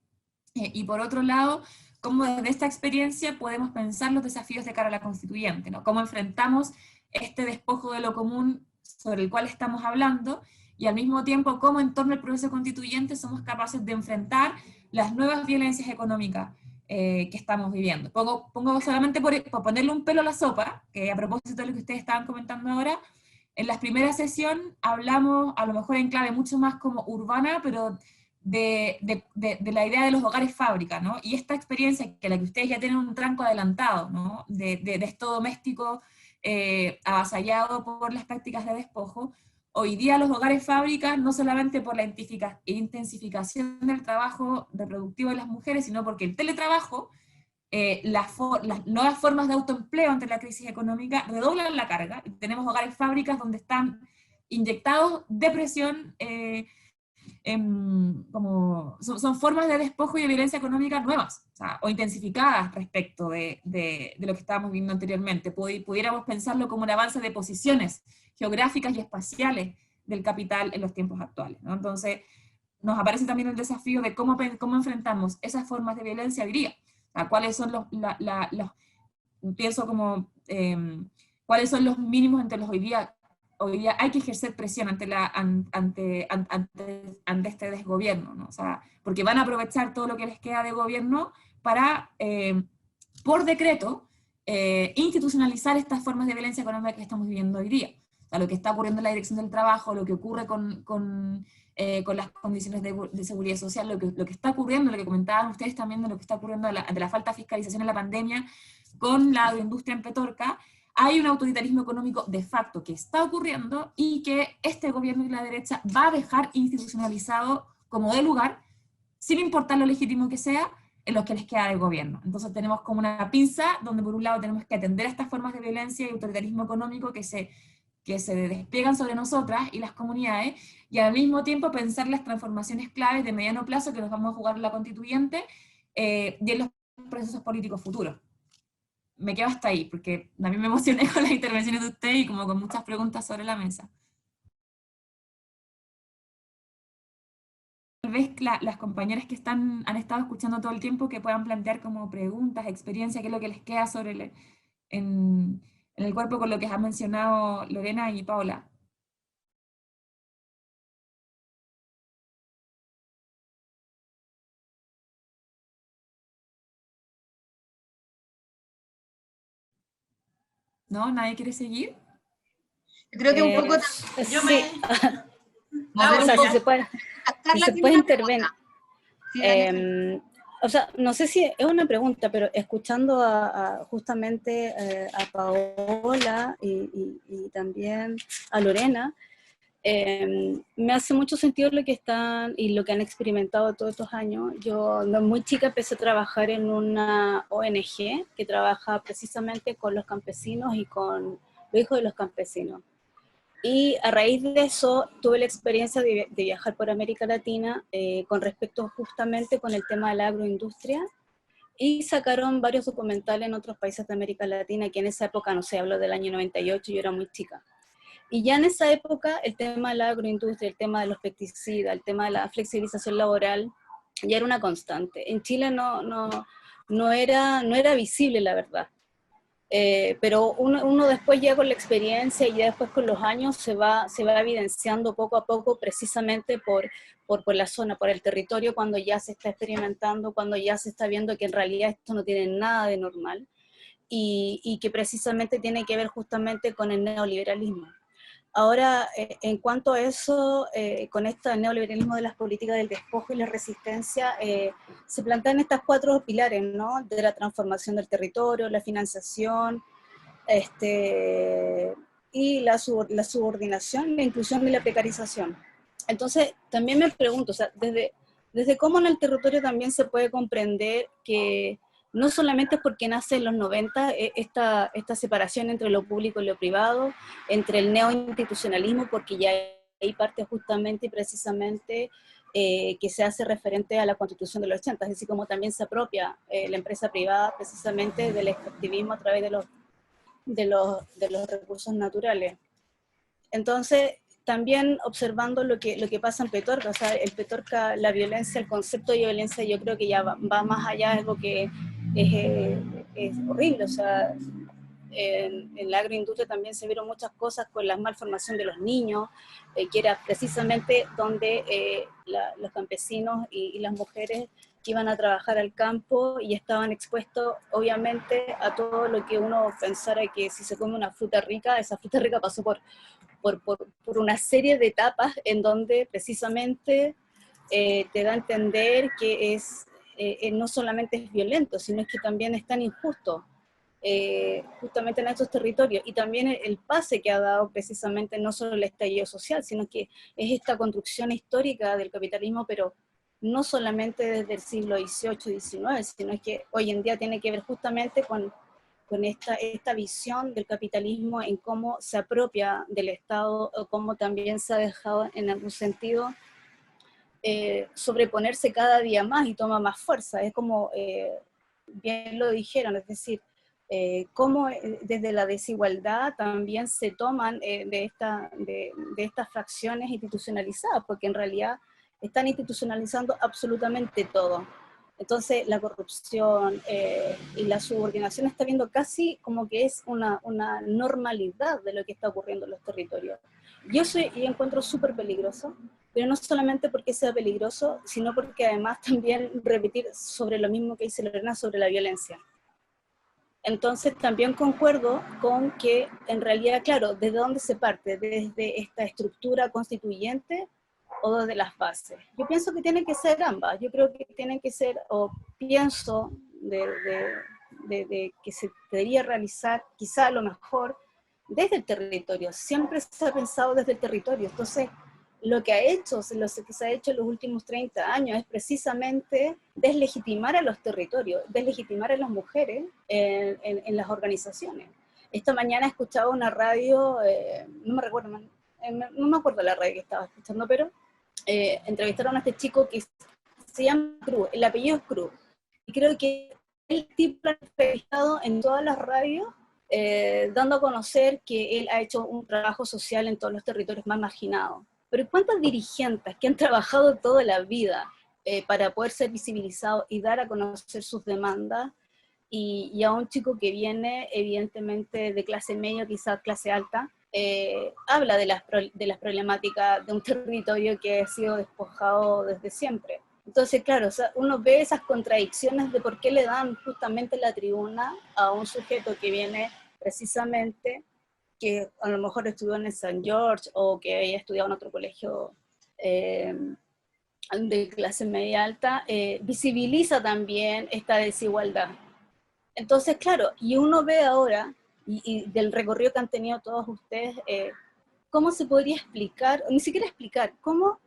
Y por otro lado, cómo desde esta experiencia podemos pensar los desafíos de cara a la constituyente, ¿no? Cómo enfrentamos este despojo de lo común sobre el cual estamos hablando, y al mismo tiempo cómo en torno al proceso constituyente somos capaces de enfrentar las nuevas violencias económicas que estamos viviendo. Pongo solamente por ponerle un pelo a la sopa, que a propósito de lo que ustedes estaban comentando ahora, en la primera sesión hablamos, a lo mejor en clave mucho más como urbana, pero de la idea de los hogares fábrica, ¿no? Y esta experiencia, que la que ustedes ya tienen un tranco adelantado, ¿no? De esto doméstico avasallado por las prácticas de despojo, hoy día los hogares fábricas, no solamente por la intensificación del trabajo reproductivo de las mujeres, sino porque el teletrabajo, las nuevas formas de autoempleo ante la crisis económica redoblan la carga. Tenemos hogares fábricas donde están inyectados de presión, son formas de despojo y de violencia económica nuevas, o intensificadas respecto de lo que estábamos viendo anteriormente. Pudiéramos pensarlo como un avance de posiciones geográficas y espaciales del capital en los tiempos actuales, ¿no? Entonces, nos aparece también el desafío de cómo enfrentamos esas formas de violencia hoy día. ¿Cuáles son cuáles son los mínimos entre los hoy día hay que ejercer presión ante este desgobierno, ¿no? O sea, porque van a aprovechar todo lo que les queda de gobierno para, por decreto, institucionalizar estas formas de violencia económica que estamos viviendo hoy día. O sea, lo que está ocurriendo en la dirección del trabajo, lo que ocurre con las condiciones de seguridad social, lo que está ocurriendo, lo que comentaban ustedes también de lo que está ocurriendo de la falta de fiscalización en la pandemia con la agroindustria en Petorca. Hay un autoritarismo económico de facto que está ocurriendo y que este gobierno y la derecha va a dejar institucionalizado como de lugar, sin importar lo legítimo que sea, en los que les queda del gobierno. Entonces tenemos como una pinza donde por un lado tenemos que atender a estas formas de violencia y autoritarismo económico que se despliegan sobre nosotras y las comunidades, y al mismo tiempo pensar las transformaciones claves de mediano plazo que nos vamos a jugar en la constituyente y en los procesos políticos futuros. Me quedo hasta ahí, porque a mí me emocioné con las intervenciones de usted y como con muchas preguntas sobre la mesa. Tal vez las compañeras que han estado escuchando todo el tiempo que puedan plantear como preguntas, experiencias, qué es lo que les queda sobre en el cuerpo con lo que han mencionado Lorena y Paola. ¿No? ¿Nadie quiere seguir? Yo creo que un poco Yo Sí, mover o sea, un poco. si se puede Carla tiene una intervenir. pregunta. Sí, dale. O sea, no sé si es una pregunta, pero escuchando justamente a Paola y también a Lorena, me hace mucho sentido lo que están y lo que han experimentado todos estos años. Yo, de muy chica, empecé a trabajar en una ONG que trabaja precisamente con los campesinos y con los hijos de los campesinos. Y a raíz de eso tuve la experiencia de viajar por América Latina con respecto justamente con el tema de la agroindustria, y sacaron varios documentales en otros países de América Latina, que en esa época, no sé, hablo del año 98, yo era muy chica. Y ya en esa época el tema de la agroindustria, el tema de los pesticidas, el tema de la flexibilización laboral, ya era una constante. En Chile no era visible, la verdad. Pero uno después ya con la experiencia y ya después con los años se va evidenciando poco a poco, precisamente por la zona, por el territorio, cuando ya se está experimentando, cuando ya se está viendo que en realidad esto no tiene nada de normal y que precisamente tiene que ver justamente con el neoliberalismo. Ahora, en cuanto a eso, con este neoliberalismo de las políticas del despojo y la resistencia, se plantean estas 4 pilares, ¿no? De la transformación del territorio, la financiación, y la subordinación, la inclusión y la precarización. Entonces, también me pregunto, o sea, desde cómo en el territorio también se puede comprender que no solamente es porque nace en los 90 esta separación entre lo público y lo privado, entre el neoinstitucionalismo, porque ya hay parte justamente y precisamente que se hace referente a la Constitución de los 80, así como también se apropia la empresa privada precisamente del extractivismo a través de los recursos naturales. Entonces, también observando lo que pasa en Petorca, o sea, el Petorca, la violencia, el concepto de violencia, yo creo que ya va más allá, es algo que es horrible. O sea, en la agroindustria también se vieron muchas cosas con la malformación de los niños, que era precisamente donde los campesinos y las mujeres iban a trabajar al campo y estaban expuestos obviamente a todo lo que uno pensara que si se come una fruta rica, esa fruta rica pasó por una serie de etapas en donde precisamente te da a entender que no solamente es violento, sino es que también es tan injusto. Justamente en estos territorios, y también el pase que ha dado precisamente no solo el estallido social, sino que es esta construcción histórica del capitalismo, pero no solamente desde el siglo XVIII, XIX, sino es que hoy en día tiene que ver justamente con esta visión del capitalismo en cómo se apropia del Estado, o cómo también se ha dejado en algún sentido sobreponerse cada día más y toma más fuerza. Es como, bien lo dijeron, es decir, cómo desde la desigualdad también se toman de estas fracciones institucionalizadas, porque en realidad están institucionalizando absolutamente todo. Entonces la corrupción y la subordinación está viendo casi como que es una normalidad de lo que está ocurriendo en los territorios. Yo encuentro súper peligroso, pero no solamente porque sea peligroso, sino porque además también repetir sobre lo mismo que dice Lorena sobre la violencia. Entonces también concuerdo con que en realidad, claro, ¿desde dónde se parte? ¿Desde esta estructura constituyente o desde las bases? Yo pienso que tienen que ser ambas. Yo creo que tienen que ser, o pienso de que se debería realizar quizá a lo mejor desde el territorio. Siempre se ha pensado desde el territorio. Entonces, lo que se ha hecho en los últimos 30 años es precisamente deslegitimar a los territorios, deslegitimar a las mujeres en las organizaciones. Esta mañana escuchaba una radio, no me acuerdo la radio que estaba escuchando, pero entrevistaron a este chico que se llama Cruz, el apellido es Cruz, y creo que el tipo ha entrevistado en todas las radios, dando a conocer que él ha hecho un trabajo social en todos los territorios más marginados. Pero ¿cuántas dirigentes que han trabajado toda la vida para poder ser visibilizados y dar a conocer sus demandas, y a un chico que viene evidentemente de clase media, quizás clase alta, habla de las problemáticas de un territorio que ha sido despojado desde siempre? Entonces, claro, o sea, uno ve esas contradicciones de por qué le dan justamente la tribuna a un sujeto que viene precisamente, que a lo mejor estudió en el St. George o que haya estudiado en otro colegio de clase media alta, visibiliza también esta desigualdad. Entonces, claro, y uno ve ahora, y del recorrido que han tenido todos ustedes, cómo se podría explicar, o ni siquiera explicar, cómo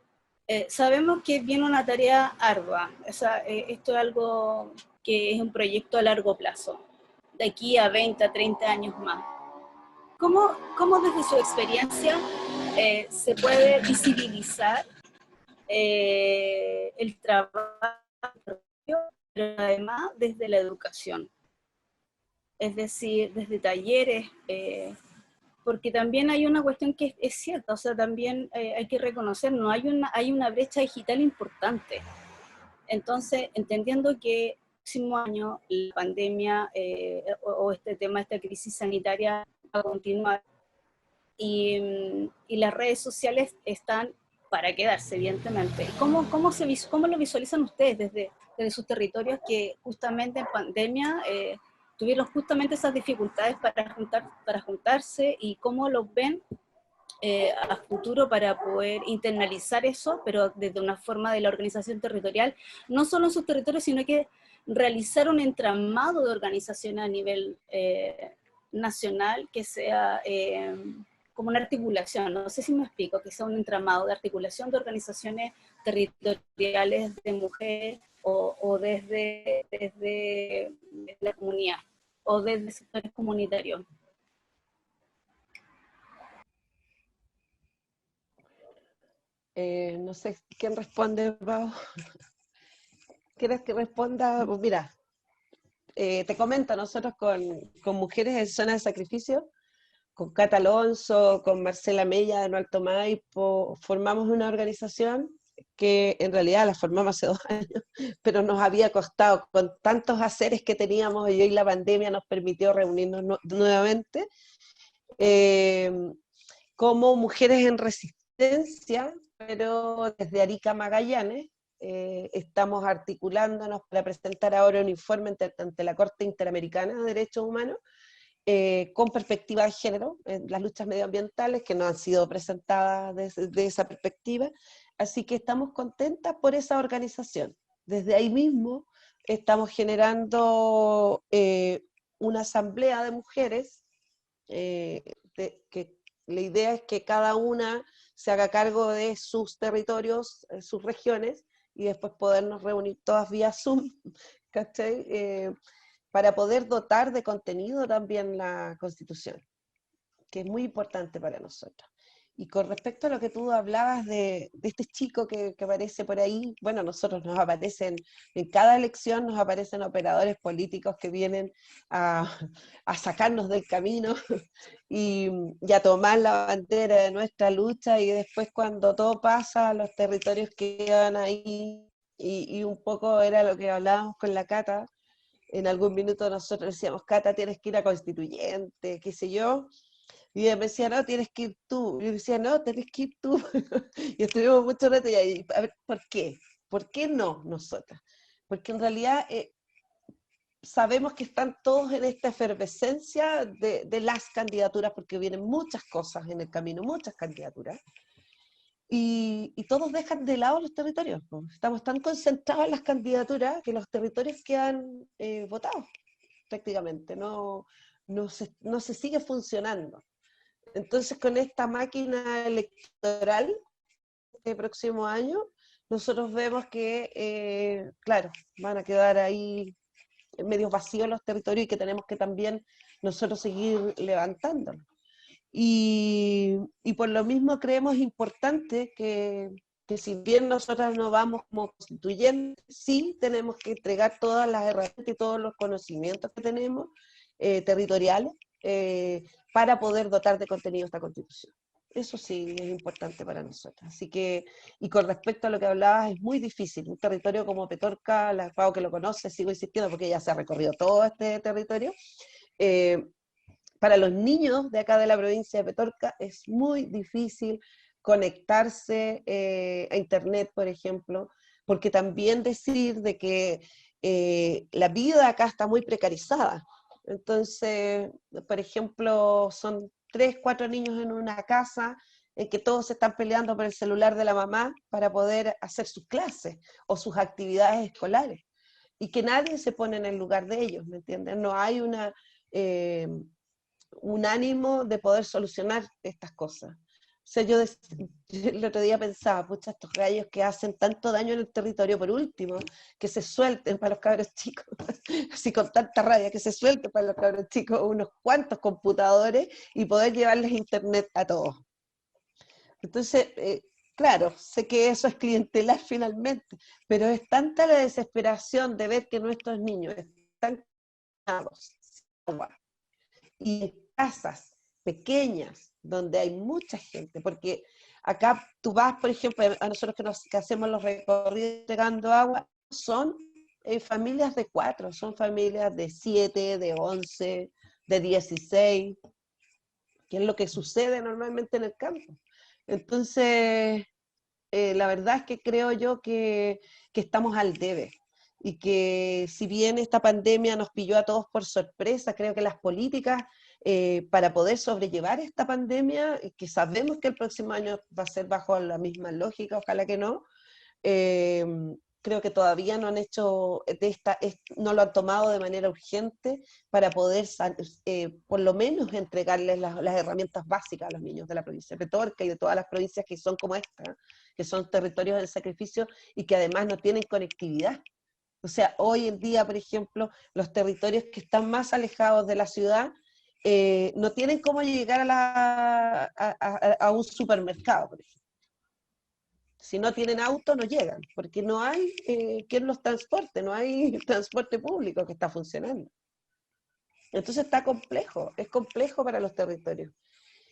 sabemos que viene una tarea ardua. O sea, esto es algo que es un proyecto a largo plazo, de aquí a 20, a 30 años más. ¿Cómo desde su experiencia se puede visibilizar el trabajo, pero además desde la educación? Es decir, desde talleres, porque también hay una cuestión que es cierta, o sea, también hay que reconocer, no hay una brecha digital importante. Entonces, entendiendo que el próximo año la pandemia o este tema, esta crisis sanitaria va a continuar, y las redes sociales están para quedarse, evidentemente. ¿Cómo lo visualizan ustedes desde sus territorios que justamente en pandemia tuvieron justamente esas dificultades para juntarse, y cómo los ven a futuro para poder internalizar eso, pero desde una forma de la organización territorial, no solo en sus territorios, sino que realizar un entramado de organización a nivel nacional que sea como una articulación, no sé si me explico, que sea un entramado de articulación de organizaciones territoriales de mujeres o desde la comunidad o desde sectores comunitarios. No sé quién responde, Pau. ¿Quieres que responda? Pues mira, te comento, nosotros con Mujeres en Zona de Sacrificio, con Cata Alonso, con Marcela Mella de No Alto Maipo, formamos una organización que en realidad la formamos hace 2 años, pero nos había costado con tantos haceres que teníamos y hoy la pandemia nos permitió reunirnos nuevamente, como Mujeres en Resistencia, pero desde Arica a Magallanes. Estamos articulándonos para presentar ahora un informe ante la Corte Interamericana de Derechos Humanos, con perspectiva de género, en las luchas medioambientales que no han sido presentadas desde esa perspectiva, así que estamos contentas por esa organización. Desde ahí mismo estamos generando una asamblea de mujeres, que la idea es que cada una se haga cargo de sus territorios, sus regiones, y después podernos reunir todas vía Zoom, ¿cachai? Para poder dotar de contenido también la Constitución, que es muy importante para nosotros. Y con respecto a lo que tú hablabas de este chico que aparece por ahí, bueno, a nosotros nos aparecen, en cada elección nos aparecen operadores políticos que vienen a sacarnos del camino y a tomar la bandera de nuestra lucha, y después cuando todo pasa, los territorios quedan ahí, y un poco era lo que hablábamos con la Cata. En algún minuto nosotros decíamos, Cata, tienes que ir a Constituyente, qué sé yo, y ella me decía, no, tienes que ir tú, y yo decía, no, tienes que ir tú, y estuvimos mucho rato, y ahí, a ver, ¿por qué? ¿Por qué no nosotras? Porque en realidad sabemos que están todos en esta efervescencia de las candidaturas, porque vienen muchas cosas en el camino, muchas candidaturas, y todos dejan de lado los territorios, ¿no? Estamos tan concentrados en las candidaturas que los territorios quedan votados prácticamente, no se sigue funcionando. Entonces, con esta máquina electoral del próximo año, nosotros vemos que, claro, van a quedar ahí medio vacíos los territorios, y que tenemos que también nosotros seguir levantándonos. Y por lo mismo creemos importante que si bien nosotras no vamos como constituyentes, sí tenemos que entregar todas las herramientas y todos los conocimientos que tenemos territoriales, para poder dotar de contenido esta Constitución. Eso sí es importante para nosotros. Así que, y con respecto a lo que hablabas, es muy difícil. Un territorio como Petorca, la Pau que lo conoce, sigo insistiendo porque ella se ha recorrido todo este territorio, para los niños de acá de la provincia de Petorca es muy difícil conectarse a internet, por ejemplo, porque también decir de que la vida acá está muy precarizada. Entonces, por ejemplo, son 3, 4 niños en una casa en que todos se están peleando por el celular de la mamá para poder hacer sus clases o sus actividades escolares, y que nadie se pone en el lugar de ellos, ¿me entienden? No hay un ánimo de poder solucionar estas cosas. O sea, yo el otro día pensaba, pucha, estos gallos que hacen tanto daño en el territorio, por último, que se suelten para los cabros chicos, así con tanta rabia, que se suelten para los cabros chicos unos cuantos computadores y poder llevarles internet a todos. Entonces, claro, sé que eso es clientelar finalmente, pero es tanta la desesperación de ver que nuestros niños están cansados, sin agua, y en casas pequeñas donde hay mucha gente, porque acá tú vas, por ejemplo, a nosotros que hacemos los recorridos entregando agua, son familias de 4, son familias de 7, de 11, de 16, que es lo que sucede normalmente en el campo. Entonces, la verdad es que creo yo que estamos al debe, y que si bien esta pandemia nos pilló a todos por sorpresa, creo que las políticas para poder sobrellevar esta pandemia, que sabemos que el próximo año va a ser bajo la misma lógica, ojalá que no, creo que todavía no han hecho no lo han tomado de manera urgente para poder por lo menos entregarles las herramientas básicas a los niños de la provincia de Petorca y de todas las provincias que son como esta, que son territorios del sacrificio y que además no tienen conectividad. O sea, hoy en día, por ejemplo, los territorios que están más alejados de la ciudad no tienen cómo llegar a un supermercado, por ejemplo. Si no tienen auto, no llegan, porque no hay quien los transporte, no hay transporte público que está funcionando. Entonces está complejo, es complejo para los territorios.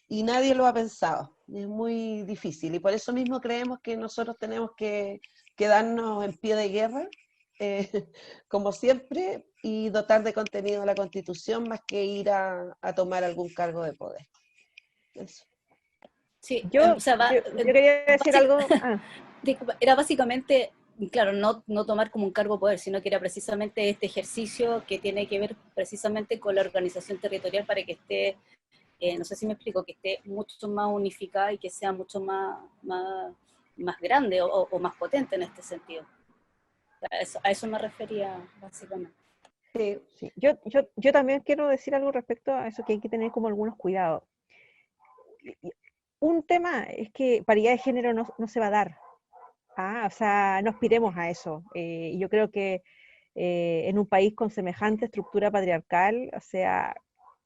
Y nadie lo ha pensado, Es muy difícil y por eso mismo creemos que nosotros tenemos que quedarnos en pie de guerra, como siempre, y dotar de contenido a la Constitución más que ir a tomar algún cargo de poder. Eso. Sí, Yo, o sea, yo quería decir algo. disculpa, era básicamente, claro, no tomar como un cargo de poder, sino que era precisamente este ejercicio que tiene que ver precisamente con la organización territorial para que esté, no sé si me explico, que esté mucho más unificada y que sea mucho más grande o más potente en este sentido. A eso me refería básicamente. Sí, sí. Yo también quiero decir algo respecto a eso, que hay que tener como algunos cuidados. Un tema es que paridad de género no se va a dar. O sea, no aspiremos a eso. Yo creo que en un país con semejante estructura patriarcal, o sea,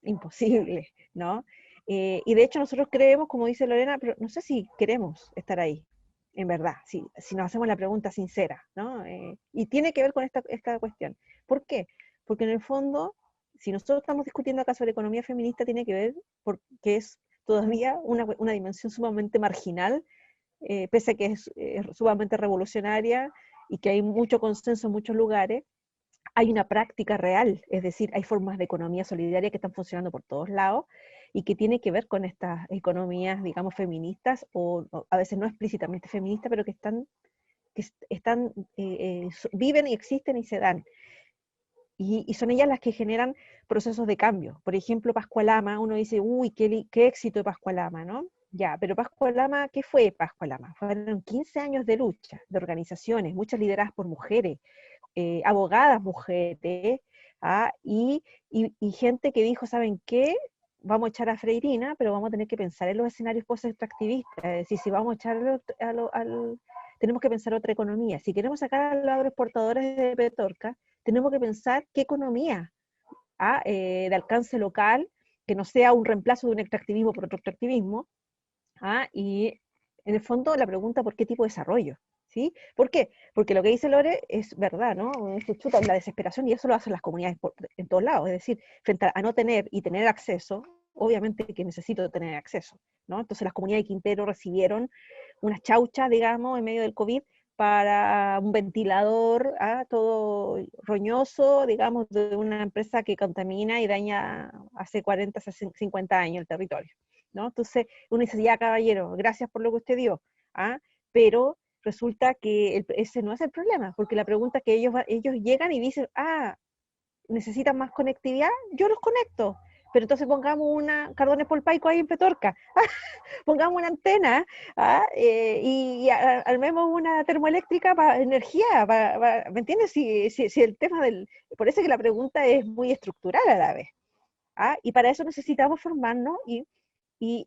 imposible, ¿no? Y de hecho nosotros creemos, como dice Lorena, pero no sé si queremos estar ahí, en verdad, si nos hacemos la pregunta sincera, ¿no? Y tiene que ver con esta cuestión. ¿Por qué? Porque en el fondo, si nosotros estamos discutiendo acá sobre economía feminista, tiene que ver porque es todavía una dimensión sumamente marginal, pese a que es sumamente revolucionaria y que hay mucho consenso en muchos lugares. Hay una práctica real, es decir, hay formas de economía solidaria que están funcionando por todos lados y que tiene que ver con estas economías, digamos, feministas, o a veces no explícitamente feministas, pero que viven y existen y se dan. Y son ellas las que generan procesos de cambio. Por ejemplo, Pascualama, uno dice, uy, qué éxito de Pascualama, ¿no? Ya, pero Pascualama, ¿qué fue Pascualama? Fueron 15 años de lucha, de organizaciones, muchas lideradas por mujeres, abogadas mujeres, y gente que dijo, ¿saben qué? Vamos a echar a Freirina, pero vamos a tener que pensar en los escenarios post-extractivistas, es decir, si vamos a echar tenemos que pensar otra economía. Si queremos sacar a los agroexportadores de Petorca, tenemos que pensar qué economía de alcance local, que no sea un reemplazo de un extractivismo por otro extractivismo, y en el fondo la pregunta, ¿por qué tipo de desarrollo? ¿Sí? ¿Por qué? Porque lo que dice Lore es verdad, ¿no? Se chuta la desesperación y eso lo hacen las comunidades en todos lados, es decir, frente a no tener y tener acceso, obviamente que necesito tener acceso, ¿no? Entonces las comunidades de Quintero recibieron unas chauchas, digamos, en medio del COVID para un ventilador, todo roñoso, digamos, de una empresa que contamina y daña hace 40, 50 años el territorio, ¿no? Entonces uno dice, ya caballero, gracias por lo que usted dio, pero resulta que ese no es el problema, porque la pregunta es que ellos llegan y dicen, necesitan más conectividad, yo los conecto, pero entonces pongamos una Cardones por Paico ahí en Petorca, pongamos una antena, y armemos una termoeléctrica para energía, ¿me entiendes? Si el tema por eso es que la pregunta es muy estructural a la vez, y para eso necesitamos formarnos y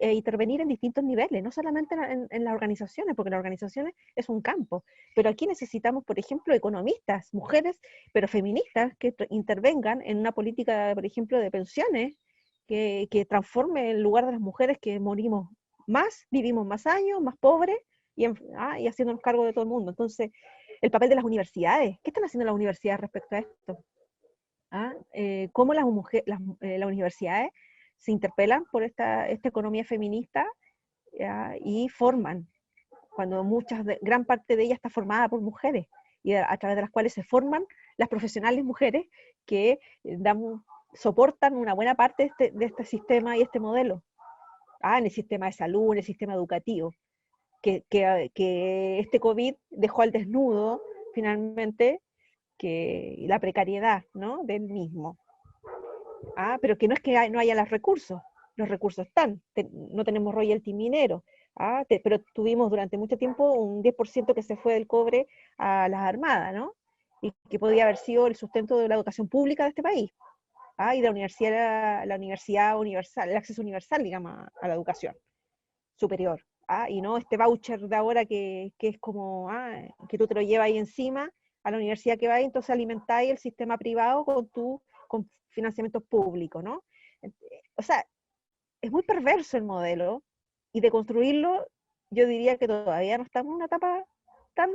intervenir en distintos niveles, no solamente en las organizaciones, porque las organizaciones es un campo, pero aquí necesitamos, por ejemplo, economistas, mujeres, pero feministas, que intervengan en una política, por ejemplo, de pensiones, que transforme el lugar de las mujeres que morimos más, vivimos más años, más pobres, y haciéndonos cargo de todo el mundo. Entonces, el papel de las universidades, ¿qué están haciendo las universidades respecto a esto? ¿Cómo las universidades se interpelan por esta economía feminista, y forman, cuando gran parte de ella está formada por mujeres, y a través de las cuales se forman las profesionales mujeres que soportan una buena parte de este sistema y este modelo, en el sistema de salud, en el sistema educativo, que este COVID dejó al desnudo, finalmente, que la precariedad, ¿no?, del mismo. Pero que no es que no haya los recursos están, no tenemos royalty minero, pero tuvimos durante mucho tiempo un 10% que se fue del cobre a las armadas, ¿no? Y que podía haber sido el sustento de la educación pública de este país, y la universidad universal, el acceso universal, digamos, a la educación superior, y no este voucher de ahora que es como, que tú te lo llevas ahí encima a la universidad que vas, y entonces alimentáis el sistema privado con financiamiento público, ¿no? O sea, es muy perverso el modelo, y de construirlo, yo diría que todavía no estamos en una etapa tan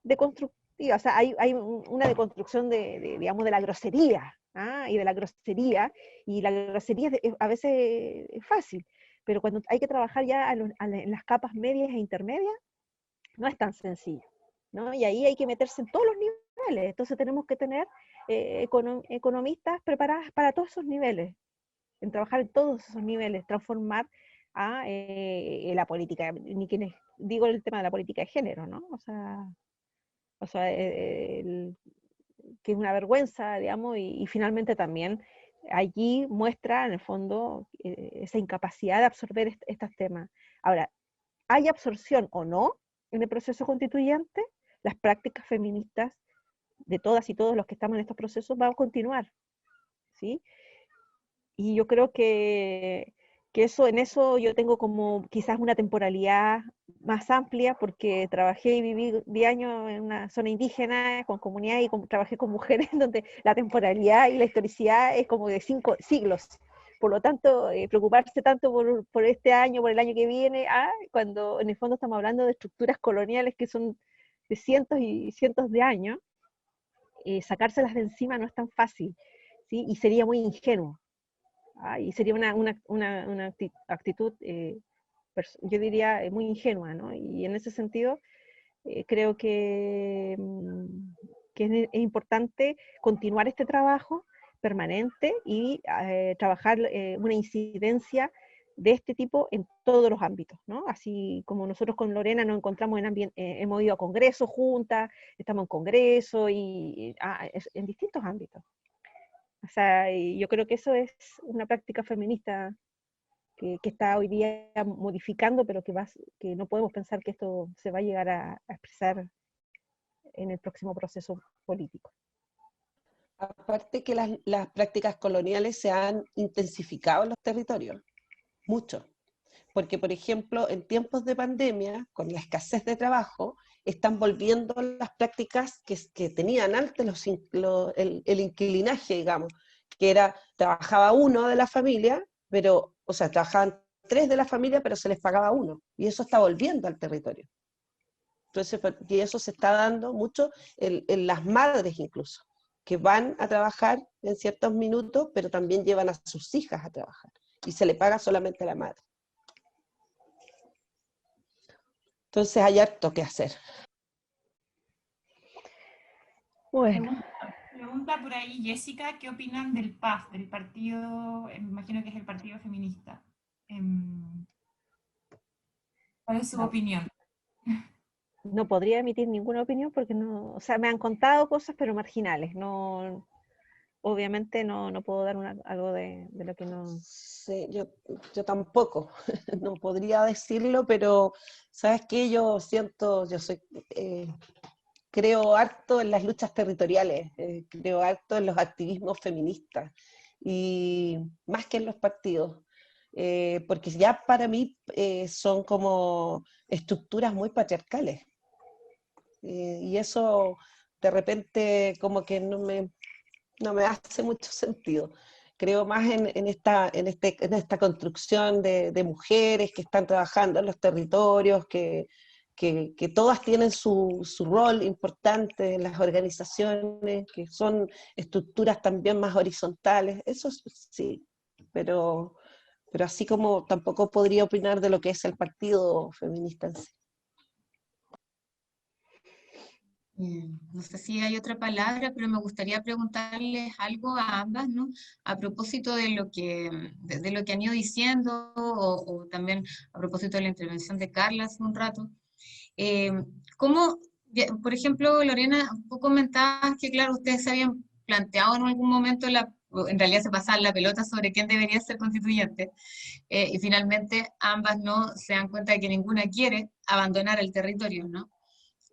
deconstructiva. O sea, hay una deconstrucción digamos, de la grosería, y de la grosería, y la grosería a veces es fácil, pero cuando hay que trabajar ya en las capas medias e intermedias, no es tan sencillo, ¿no? Y ahí hay que meterse en todos los niveles, entonces tenemos que tener economistas preparadas para todos esos niveles, en trabajar en todos esos niveles, transformar a la política, ni quienes digo el tema de la política de género, ¿no? O sea que es una vergüenza, digamos, y finalmente también allí muestra en el fondo esa incapacidad de absorber estos temas. Ahora, ¿hay absorción o no en el proceso constituyente? Las prácticas feministas de todas y todos los que estamos en estos procesos van a continuar, ¿sí? Y yo creo que en eso yo tengo como quizás una temporalidad más amplia, porque trabajé y viví 10 años en una zona indígena, con comunidad, y trabajé con mujeres, donde la temporalidad y la historicidad es como de 5 siglos. Por lo tanto, preocuparse tanto por este año, por el año que viene, cuando en el fondo estamos hablando de estructuras coloniales que son de cientos y cientos de años, sacárselas de encima no es tan fácil, ¿sí? Y sería muy ingenuo. Y sería una actitud, yo diría, muy ingenua, ¿no? Y en ese sentido, creo que es importante continuar este trabajo permanente y trabajar una incidencia de este tipo en todos los ámbitos, ¿no? Así como nosotros con Lorena nos encontramos hemos ido a congresos juntas, estamos en congreso y en distintos ámbitos. O sea, y yo creo que eso es una práctica feminista que está hoy día modificando, pero que no podemos pensar que esto se va a llegar a expresar en el próximo proceso político. Aparte que las prácticas coloniales se han intensificado en los territorios, mucho. Porque, por ejemplo, en tiempos de pandemia, con la escasez de trabajo, están volviendo las prácticas que tenían antes el inquilinaje, digamos, que era, trabajaba uno de la familia, pero, o sea, trabajaban 3 de la familia, pero se les pagaba uno, y eso está volviendo al territorio. Entonces, y eso se está dando mucho en las madres incluso, que van a trabajar en ciertos minutos, pero también llevan a sus hijas a trabajar, y se le paga solamente a la madre. Entonces hay harto que hacer. Bueno. Pregunta por ahí Jessica, ¿qué opinan del PAF, del partido, me imagino que es el partido feminista? ¿Cuál es su opinión? No podría emitir ninguna opinión porque no, o sea, me han contado cosas, pero marginales. No, obviamente no puedo dar algo de lo que no... Sí, yo tampoco, no podría decirlo, pero ¿sabes qué? Yo creo harto en las luchas territoriales, creo harto en los activismos feministas, y más que en los partidos, porque ya para mí son como estructuras muy patriarcales, y eso de repente como que no me hace mucho sentido. Creo más en esta construcción de mujeres que están trabajando en los territorios, que todas tienen su rol importante en las organizaciones, que son estructuras también más horizontales, eso sí, pero así como tampoco podría opinar de lo que es el partido feminista en sí. No sé si hay otra palabra, pero me gustaría preguntarles algo a ambas, ¿no? A propósito de lo que han ido diciendo, o también a propósito de la intervención de Carla hace un rato. ¿Cómo, por ejemplo, Lorena, tú comentabas que, claro, ustedes se habían planteado en algún momento, en realidad se pasaba la pelota sobre quién debería ser constituyente, y finalmente ambas no se dan cuenta de que ninguna quiere abandonar el territorio, ¿no?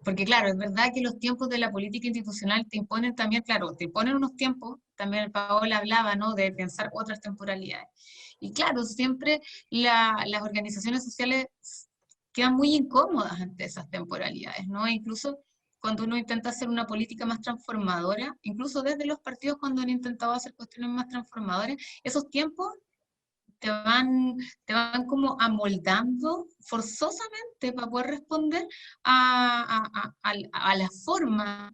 Porque claro, es verdad que los tiempos de la política institucional te imponen también, claro, te imponen unos tiempos, también Paola hablaba, ¿no?, de pensar otras temporalidades. Y claro, siempre las organizaciones sociales quedan muy incómodas ante esas temporalidades, ¿no? E incluso cuando uno intenta hacer una política más transformadora, incluso desde los partidos cuando han intentado hacer cuestiones más transformadoras, esos tiempos te van como amoldando forzosamente para poder responder a la forma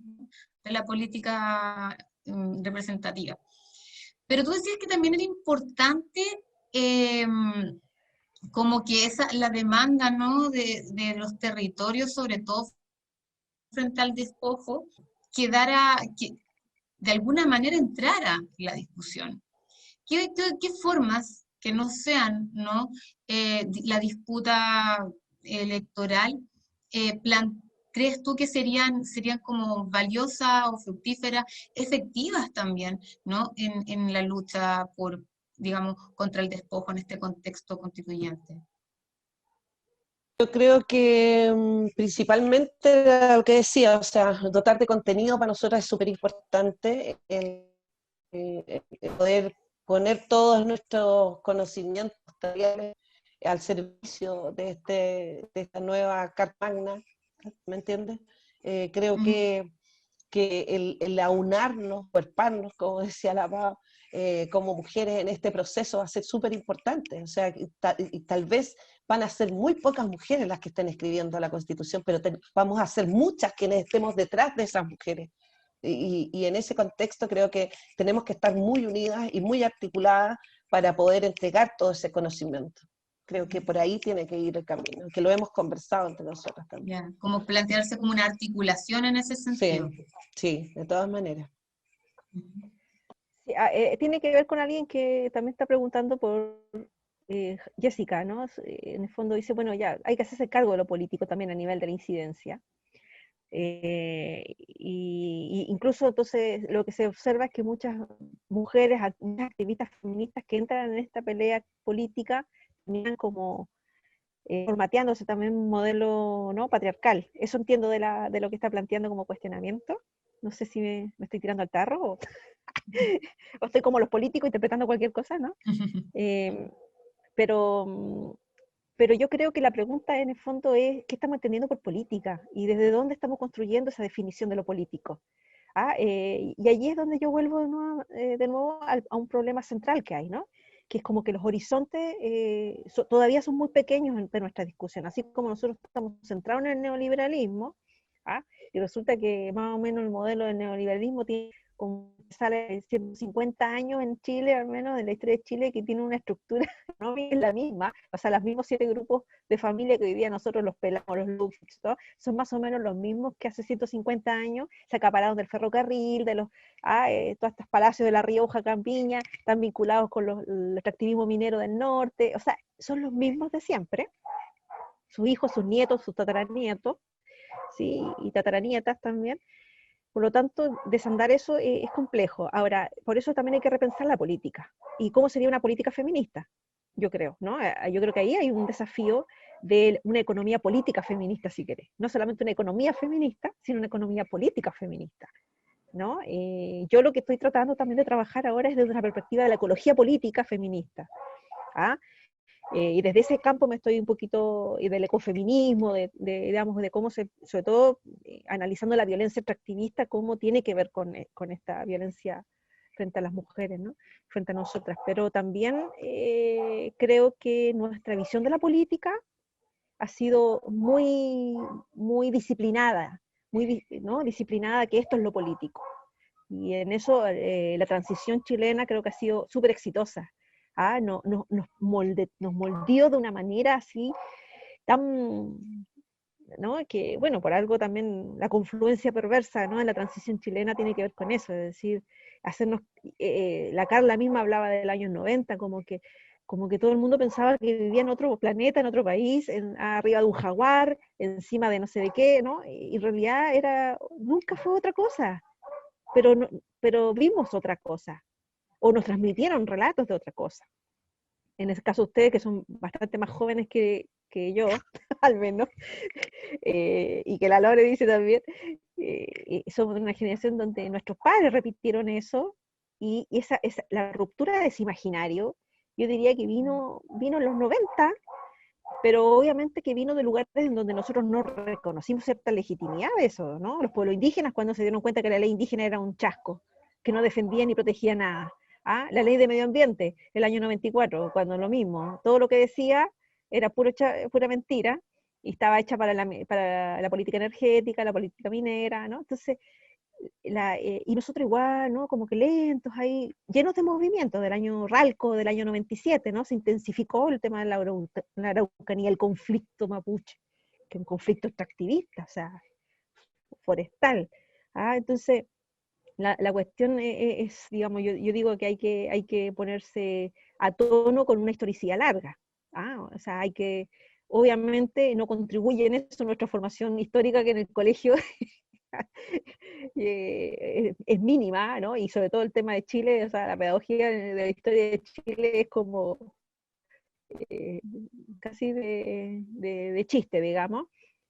de la política representativa. Pero tú decías que también era importante como que la demanda, ¿no? de los territorios, sobre todo frente al despojo, que de alguna manera entrara la discusión. ¿Qué formas que no sean, ¿no? La disputa electoral, crees tú que serían como valiosas o fructíferas, efectivas también, ¿no? en la lucha por, digamos, contra el despojo en este contexto constituyente? Yo creo que principalmente lo que decía, o sea, dotar de contenido para nosotros es súper importante, el poder poner todos nuestros conocimientos materiales al servicio de esta nueva Carta Magna, ¿me entiendes? Creo que el aunarnos, cuerparnos, como decía la Pau, como mujeres en este proceso va a ser súper importante. O sea, y tal vez van a ser muy pocas mujeres las que estén escribiendo la Constitución, pero vamos a ser muchas quienes estemos detrás de esas mujeres. Y en ese contexto creo que tenemos que estar muy unidas y muy articuladas para poder entregar todo ese conocimiento. Creo que por ahí tiene que ir el camino, que lo hemos conversado entre nosotras también. Ya, como plantearse como una articulación en ese sentido. Sí, sí, de todas maneras. Sí, tiene que ver con alguien que también está preguntando por Jessica, ¿no? En el fondo dice, bueno, ya hay que hacerse cargo de lo político también a nivel de la incidencia. Y incluso entonces lo que se observa es que muchas mujeres, muchas activistas feministas que entran en esta pelea política, terminan como formateándose también un modelo, ¿no?, patriarcal. Eso entiendo de lo que está planteando como cuestionamiento. No sé si me estoy tirando al tarro o, o estoy como los políticos interpretando cualquier cosa, ¿no? Pero yo creo que la pregunta en el fondo es, ¿qué estamos entendiendo por política? ¿Y desde dónde estamos construyendo esa definición de lo político? Y allí es donde yo vuelvo de nuevo a un problema central que hay, ¿no? Que es como que los horizontes todavía son muy pequeños de nuestra discusión, así como nosotros estamos centrados en el neoliberalismo, y resulta que más o menos el modelo del neoliberalismo sale 150 años en Chile, al menos en la historia de Chile, que tiene una estructura no es la misma, o sea, los mismos 7 grupos de familia que hoy día nosotros los pelamos, los lupis, ¿no? Son más o menos los mismos que hace 150 años se acapararon del ferrocarril, de todos estos palacios de La Rioja, Campiña, están vinculados con el extractivismo minero del norte, o sea, son los mismos de siempre, sus hijos, sus nietos, sus tataranietos, ¿sí? Y tataranietas también. Por lo tanto, desandar eso es complejo. Ahora, por eso también hay que repensar la política. ¿Y cómo sería una política feminista? Yo creo, ¿no? Yo creo que ahí hay un desafío de una economía política feminista, si querés. No solamente una economía feminista, sino una economía política feminista, ¿no? Yo lo que estoy tratando también de trabajar ahora es desde una perspectiva de la ecología política feminista. Y desde ese campo me estoy un poquito, y del ecofeminismo, digamos, de cómo sobre todo analizando la violencia extractivista, cómo tiene que ver con esta violencia frente a las mujeres, ¿no? Frente a nosotras. Pero también creo que nuestra visión de la política ha sido muy, muy disciplinada, ¿no? Disciplinada, que esto es lo político. Y en eso la transición chilena creo que ha sido súper exitosa. Nos moldeó de una manera así tan, ¿no? Que, bueno, por algo también la confluencia perversa, ¿no?, en la transición chilena tiene que ver con eso, es decir, hacernos, la Carla misma hablaba del año 90, como que todo el mundo pensaba que vivía en otro planeta, en otro país, arriba de un jaguar, encima de no sé de qué, ¿no? Y en realidad nunca fue otra cosa, pero vimos otra cosa, o nos transmitieron relatos de otra cosa. En ese caso ustedes, que son bastante más jóvenes que yo, al menos, y que la Lore dice también, somos de una generación donde nuestros padres repitieron eso, y la ruptura de ese imaginario, yo diría que vino en los 90, pero obviamente que vino de lugares en donde nosotros no reconocimos cierta legitimidad de eso, ¿no? Los pueblos indígenas, cuando se dieron cuenta que la ley indígena era un chasco, que no defendía ni protegía nada. La ley de medio ambiente, el año 94, cuando lo mismo, todo lo que decía era pura mentira, y estaba hecha para la política energética, la política minera, ¿no? Entonces, y nosotros igual, ¿no? Como que lentos ahí, llenos de movimiento del año Ralco, del año 97, ¿no? Se intensificó el tema de la Araucanía, el conflicto mapuche, que es un conflicto extractivista, o sea, forestal. Entonces, la cuestión es, digamos, yo digo que hay que ponerse a tono con una historicidad larga. O sea, obviamente no contribuye en eso nuestra formación histórica, que en el colegio es mínima, ¿no? Y sobre todo el tema de Chile, o sea, la pedagogía de la historia de Chile es como casi de chiste, digamos.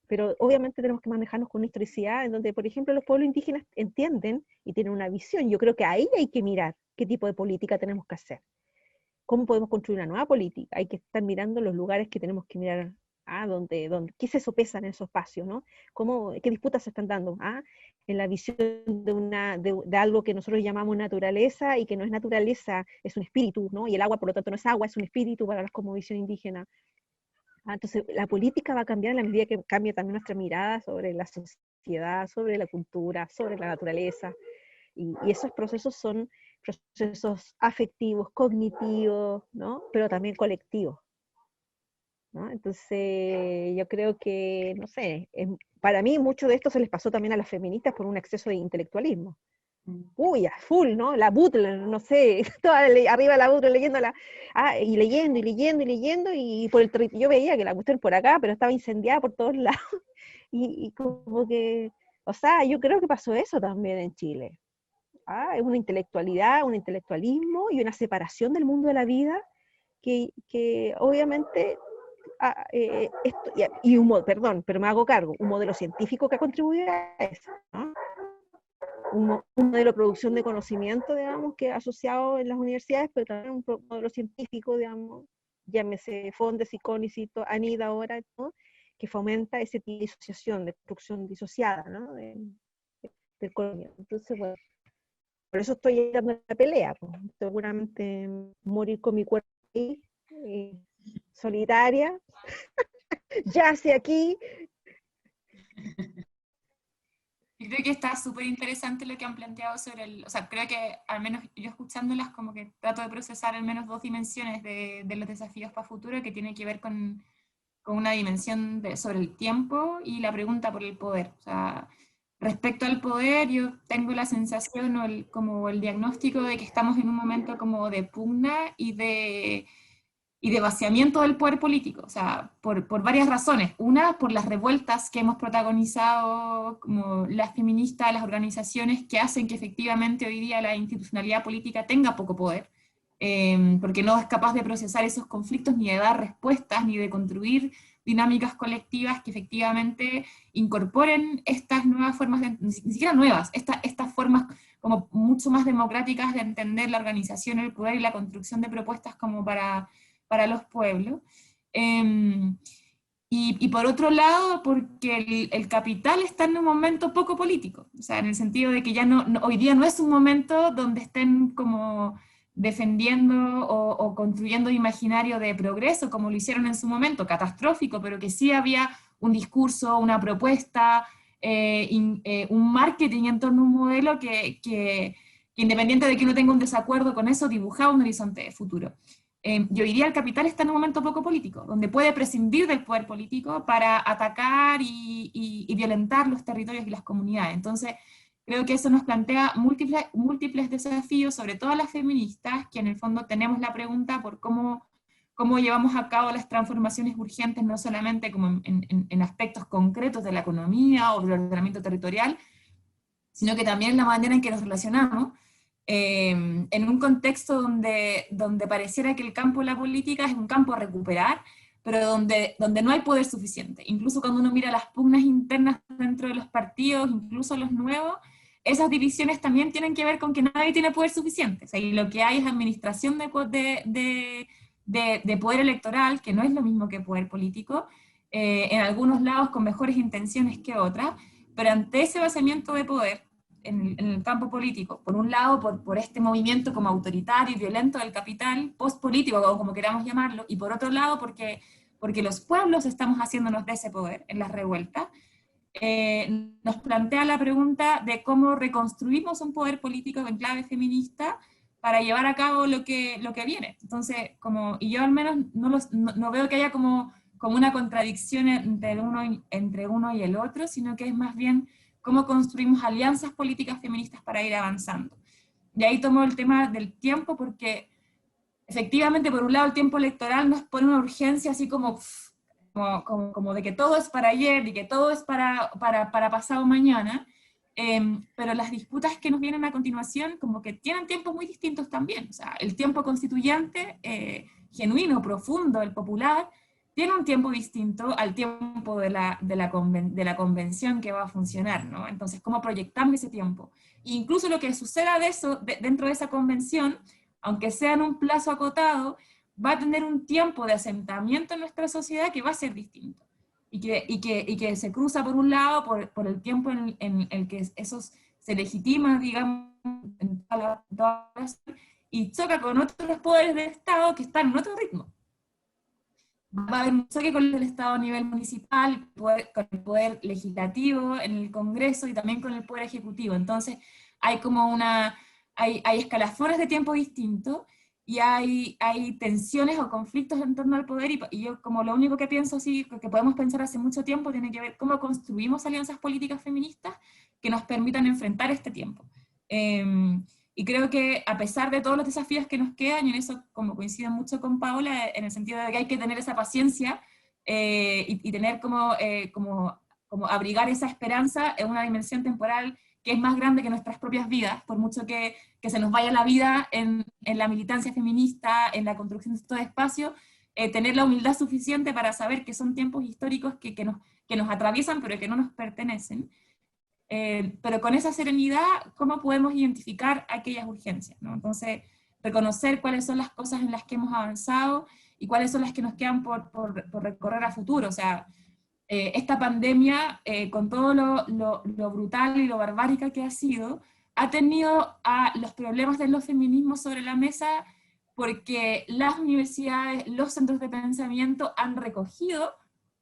Pero obviamente tenemos que manejarnos con una historicidad en donde, por ejemplo, los pueblos indígenas entienden y tienen una visión. Yo creo que ahí hay que mirar qué tipo de política tenemos que hacer. ¿Cómo podemos construir una nueva política? Hay que estar mirando los lugares que tenemos que mirar, qué se sopesa en esos espacios, ¿no? ¿Qué disputas se están dando? En la visión de algo que nosotros llamamos naturaleza, y que no es naturaleza, es un espíritu, ¿no? Y el agua, por lo tanto, no es agua, es un espíritu para la cosmovisión indígena. Entonces, la política va a cambiar en la medida que cambie también nuestra mirada sobre la sociedad, sobre la cultura, sobre la naturaleza. Y esos procesos son procesos afectivos, cognitivos, ¿no? Pero también colectivos, ¿no? Entonces, yo creo que, no sé, para mí mucho de esto se les pasó también a las feministas por un exceso de intelectualismo. Uy, a full, ¿no? La Butler, no sé, toda arriba de la Butler leyéndola, y leyendo, y leyendo, y leyendo, y yo veía que la cuestión por acá, pero estaba incendiada por todos lados, y como que, o sea, yo creo que pasó eso también en Chile. Es una intelectualidad, un intelectualismo y una separación del mundo de la vida que obviamente, perdón, pero me hago cargo, un modelo científico que ha contribuido a eso, ¿no? Un modelo de producción de conocimiento, digamos, que asociado en las universidades, pero también un modelo científico, digamos, llámese Fondes, Siconis, Anida ahora, ¿no? Que fomenta ese tipo de disociación, de construcción disociada, ¿no? Del conocimiento. Entonces, bueno, por eso estoy dando la pelea, pues. Seguramente morir con mi cuerpo ahí, solitaria, yace aquí. Yo creo que está súper interesante lo que han planteado sobre o sea, creo que al menos yo escuchándolas como que trato de procesar al menos dos dimensiones de los desafíos para futuro, que tiene que ver con una dimensión sobre el tiempo y la pregunta por el poder. O sea, respecto al poder, yo tengo la sensación como el diagnóstico de que estamos en un momento como de pugna y de vaciamiento del poder político, o sea, por varias razones. Una, por las revueltas que hemos protagonizado como las feministas, las organizaciones que hacen que efectivamente hoy día la institucionalidad política tenga poco poder, porque no es capaz de procesar esos conflictos, ni de dar respuestas, ni de construir dinámicas colectivas que efectivamente incorporen estas nuevas formas, ni siquiera nuevas, estas formas como mucho más democráticas de entender la organización, el poder y la construcción de propuestas como para los pueblos. Y por otro lado, porque el capital está en un momento poco político, o sea, en el sentido de que ya hoy día no es un momento donde estén como defendiendo o construyendo imaginario de progreso, como lo hicieron en su momento, catastrófico, pero que sí había un discurso, una propuesta, un marketing en torno a un modelo que independiente de que uno tenga un desacuerdo con eso, dibujaba un horizonte de futuro. Yo diría el capital está en un momento poco político, donde puede prescindir del poder político para atacar y violentar los territorios y las comunidades. Entonces, creo que eso nos plantea múltiples desafíos, sobre todo a las feministas, que en el fondo tenemos la pregunta por cómo llevamos a cabo las transformaciones urgentes, no solamente como en aspectos concretos de la economía o del ordenamiento territorial, sino que también la manera en que nos relacionamos, en un contexto donde pareciera que el campo de la política es un campo a recuperar, pero donde no hay poder suficiente. Incluso cuando uno mira las pugnas internas dentro de los partidos, incluso los nuevos, esas divisiones también tienen que ver con que nadie tiene poder suficiente. O sea, y lo que hay es administración de poder electoral, que no es lo mismo que poder político, en algunos lados con mejores intenciones que otras, pero ante ese vaciamiento de poder, en el campo político, por un lado por este movimiento como autoritario y violento del capital, post-político, o como queramos llamarlo, y por otro lado porque los pueblos estamos haciéndonos de ese poder en las revueltas, nos plantea la pregunta de cómo reconstruimos un poder político en clave feminista para llevar a cabo lo que viene. Entonces, y yo al menos no veo que haya como una contradicción entre uno y el otro, sino que es más bien cómo construimos alianzas políticas feministas para ir avanzando. Y ahí tomo el tema del tiempo, porque efectivamente, por un lado, el tiempo electoral nos pone una urgencia así como de que todo es para ayer y que todo es para pasado mañana, pero las disputas que nos vienen a continuación como que tienen tiempos muy distintos también. O sea, el tiempo constituyente, genuino, profundo, el popular, tiene un tiempo distinto al tiempo de la convención que va a funcionar, ¿no? Entonces, ¿cómo proyectamos ese tiempo? E incluso lo que suceda dentro de esa convención, aunque sea en un plazo acotado, va a tener un tiempo de asentamiento en nuestra sociedad que va a ser distinto. Y que se cruza por un lado por el tiempo en el que eso se legitima, digamos, en toda la y choca con otros poderes del Estado que están en otro ritmo. Va a haber un choque con el Estado a nivel municipal, con el poder legislativo en el Congreso y también con el poder ejecutivo. Entonces hay como hay escalafones de tiempo distintos, y hay tensiones o conflictos en torno al poder, y yo como lo único que pienso, así, que podemos pensar hace mucho tiempo, tiene que ver cómo construimos alianzas políticas feministas que nos permitan enfrentar este tiempo. Y creo que a pesar de todos los desafíos que nos quedan, y en eso como coincido mucho con Paola, en el sentido de que hay que tener esa paciencia y tener como abrigar esa esperanza en una dimensión temporal que es más grande que nuestras propias vidas, por mucho que se nos vaya la vida en la militancia feminista, en la construcción de estos espacios, tener la humildad suficiente para saber que son tiempos históricos que nos atraviesan, pero que no nos pertenecen. Pero con esa serenidad, ¿cómo podemos identificar aquellas urgencias, ¿no? Entonces, reconocer cuáles son las cosas en las que hemos avanzado y cuáles son las que nos quedan por recorrer a futuro. O sea, esta pandemia, con todo lo brutal y lo barbárica que ha sido, ha tenido a los problemas de los feminismos sobre la mesa, porque las universidades, los centros de pensamiento han recogido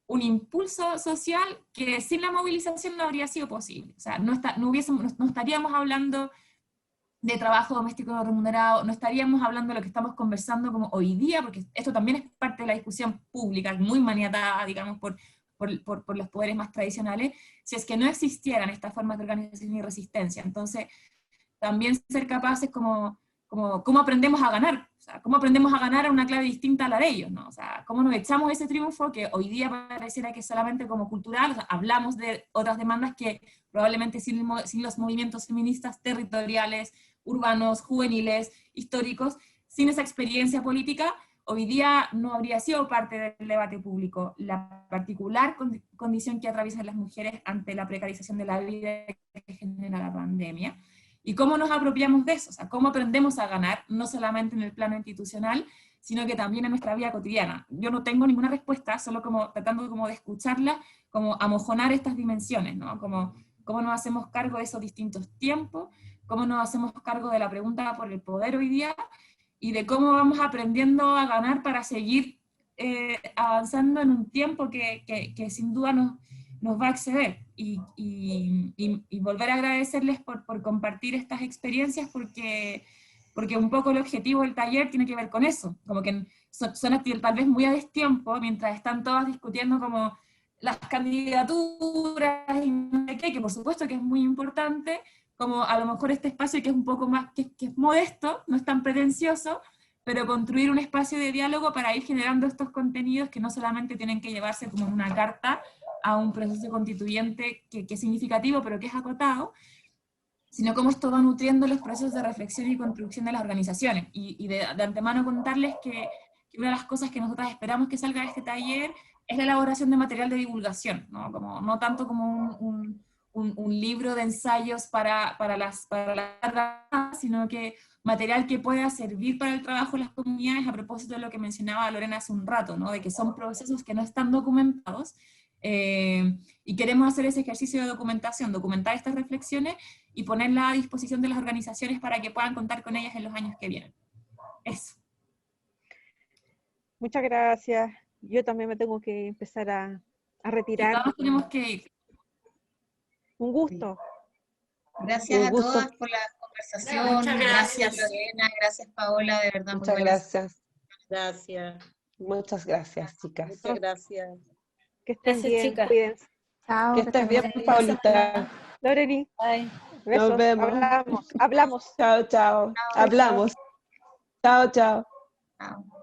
un impulso social que sin la movilización no habría sido posible. O sea, no estaríamos hablando de trabajo doméstico no remunerado, no estaríamos hablando de lo que estamos conversando como hoy día, porque esto también es parte de la discusión pública, muy maniatada, digamos, por los poderes más tradicionales, si es que no existieran estas formas de organización y resistencia. Entonces, también ser capaces cómo aprendemos a ganar, o sea, cómo aprendemos a ganar a una clave distinta a la de ellos, ¿no? O sea, cómo nos echamos ese triunfo que hoy día pareciera que es solamente como cultural. O sea, hablamos de otras demandas que probablemente sin los movimientos feministas territoriales, urbanos, juveniles, históricos, sin esa experiencia política, hoy día no habría sido parte del debate público. La particular condición que atraviesan las mujeres ante la precarización de la vida que genera la pandemia. ¿Y cómo nos apropiamos de eso? O sea, ¿cómo aprendemos a ganar, no solamente en el plano institucional, sino que también en nuestra vida cotidiana? Yo no tengo ninguna respuesta, solo como tratando como de escucharla, como amojonar estas dimensiones, ¿no? Como cómo nos hacemos cargo de esos distintos tiempos, cómo nos hacemos cargo de la pregunta por el poder hoy día, y de cómo vamos aprendiendo a ganar para seguir avanzando en un tiempo que sin duda nos va a exceder, y volver a agradecerles por compartir estas experiencias, porque un poco el objetivo del taller tiene que ver con eso, como que suena tal vez muy a destiempo, mientras están todas discutiendo como las candidaturas y no sé qué, que por supuesto que es muy importante, como a lo mejor este espacio que es un poco más, que es modesto, no es tan pretencioso, pero construir un espacio de diálogo para ir generando estos contenidos que no solamente tienen que llevarse como una carta a un proceso constituyente que es significativo, pero que es acotado, sino cómo esto va nutriendo los procesos de reflexión y construcción de las organizaciones. Y de antemano contarles que una de las cosas que nosotras esperamos que salga de este taller es la elaboración de material de divulgación, ¿no? Como, no tanto como un libro de ensayos para las sino que material que pueda servir para el trabajo de las comunidades, a propósito de lo que mencionaba Lorena hace un rato, ¿no? De que son procesos que no están documentados, y queremos hacer ese ejercicio de documentación, documentar estas reflexiones y ponerla a disposición de las organizaciones para que puedan contar con ellas en los años que vienen. Eso. Muchas gracias. Yo también me tengo que empezar a retirar. Y todos tenemos que ir. Un gusto. Gracias Un a gusto. todas por la conversación. Muchas gracias. Lorena, gracias Paola, de verdad. Muchas muy buenas. gracias. Gracias. Muchas gracias, chicas. Muchas gracias. Que estén Gracias, bien, chicas. cuídense. Chao. Que estés bien, Paulita. Loreni, Bye. besos. Nos vemos. Hablamos. Chao, chao. Hablamos. Chao, chao. Chao.